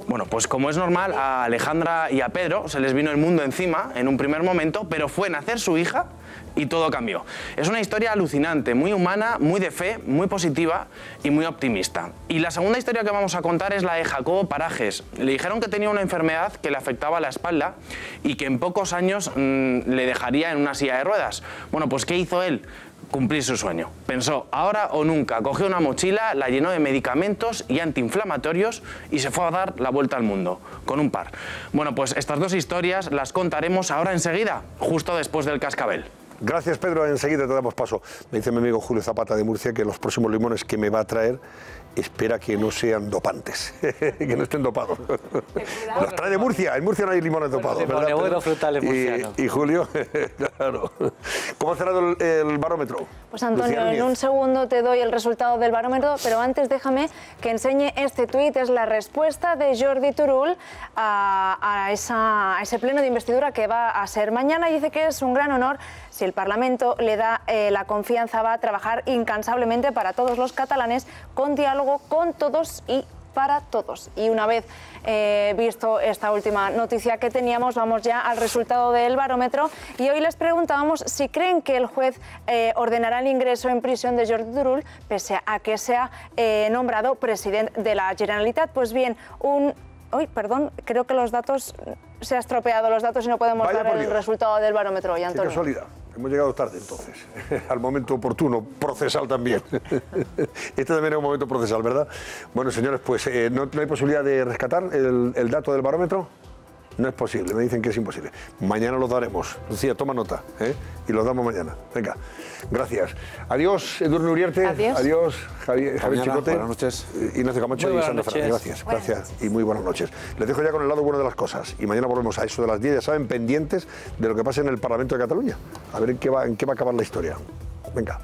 Bueno, pues como es normal, a Alejandra y a Pedro se les vino el mundo encima en un primer momento, pero fue nacer su hija y todo cambió. Es una historia alucinante, muy humana, muy de fe, muy positiva y muy optimista. Y la segunda historia que vamos a contar es la de Jacobo Parajes. Le dijeron que tenía una enfermedad que le afectaba la espalda y que en pocos años le dejaría en una silla de ruedas. Bueno, pues ¿qué hizo él? Cumplir su sueño. Pensó, ahora o nunca. Cogió una mochila, la llenó de medicamentos y antiinflamatorios y se fue a dar la vuelta al mundo, con un par. Bueno, pues estas dos historias las contaremos ahora enseguida, justo después del cascabel. Gracias, Pedro. Enseguida te damos paso. Me dice mi amigo Julio Zapata de Murcia que los próximos limones que me va a traer espera que no sean dopantes, que no estén dopados. Los trae de Murcia, en Murcia no hay limones dopados, ¿verdad? Buenos frutales murcianos. Y Julio, claro. ¿Cómo ha cerrado el barómetro? Pues Antonio, en un segundo te doy el resultado del barómetro, pero antes déjame que enseñe este tuit. Es la respuesta de Jordi Turull a ese pleno de investidura que va a ser mañana. Y dice que es un gran honor. Si el Parlamento le da la confianza, va a trabajar incansablemente para todos los catalanes, con diálogo con todos y para todos. Y una vez visto esta última noticia que teníamos, vamos ya al resultado del barómetro. Y hoy les preguntábamos si creen que el juez ordenará el ingreso en prisión de Jordi Turull, pese a que sea nombrado presidente de la Generalitat. Pues bien, Uy, perdón, creo que los datos... Se ha estropeado los datos y no podemos dar el resultado del barómetro hoy, Antonio. Qué casualidad. Hemos llegado tarde, entonces, al momento oportuno, procesal también. Este también es un momento procesal, ¿verdad? Bueno, señores, pues ¿no hay posibilidad de rescatar el dato del barómetro? No es posible, me dicen que es imposible. Mañana los daremos. Lucía, toma nota, y los damos mañana. Venga, gracias. Adiós, Edurne Uriarte. Adiós. Adiós, Javier Chicote. Buenas noches. Ignacio Camacho y Sandra Fernández. Gracias, gracias y muy buenas noches. Les dejo ya con el lado bueno de las cosas. Y mañana volvemos a eso de las 10, ya saben, pendientes de lo que pase en el Parlamento de Cataluña. A ver en qué va a acabar la historia. Venga.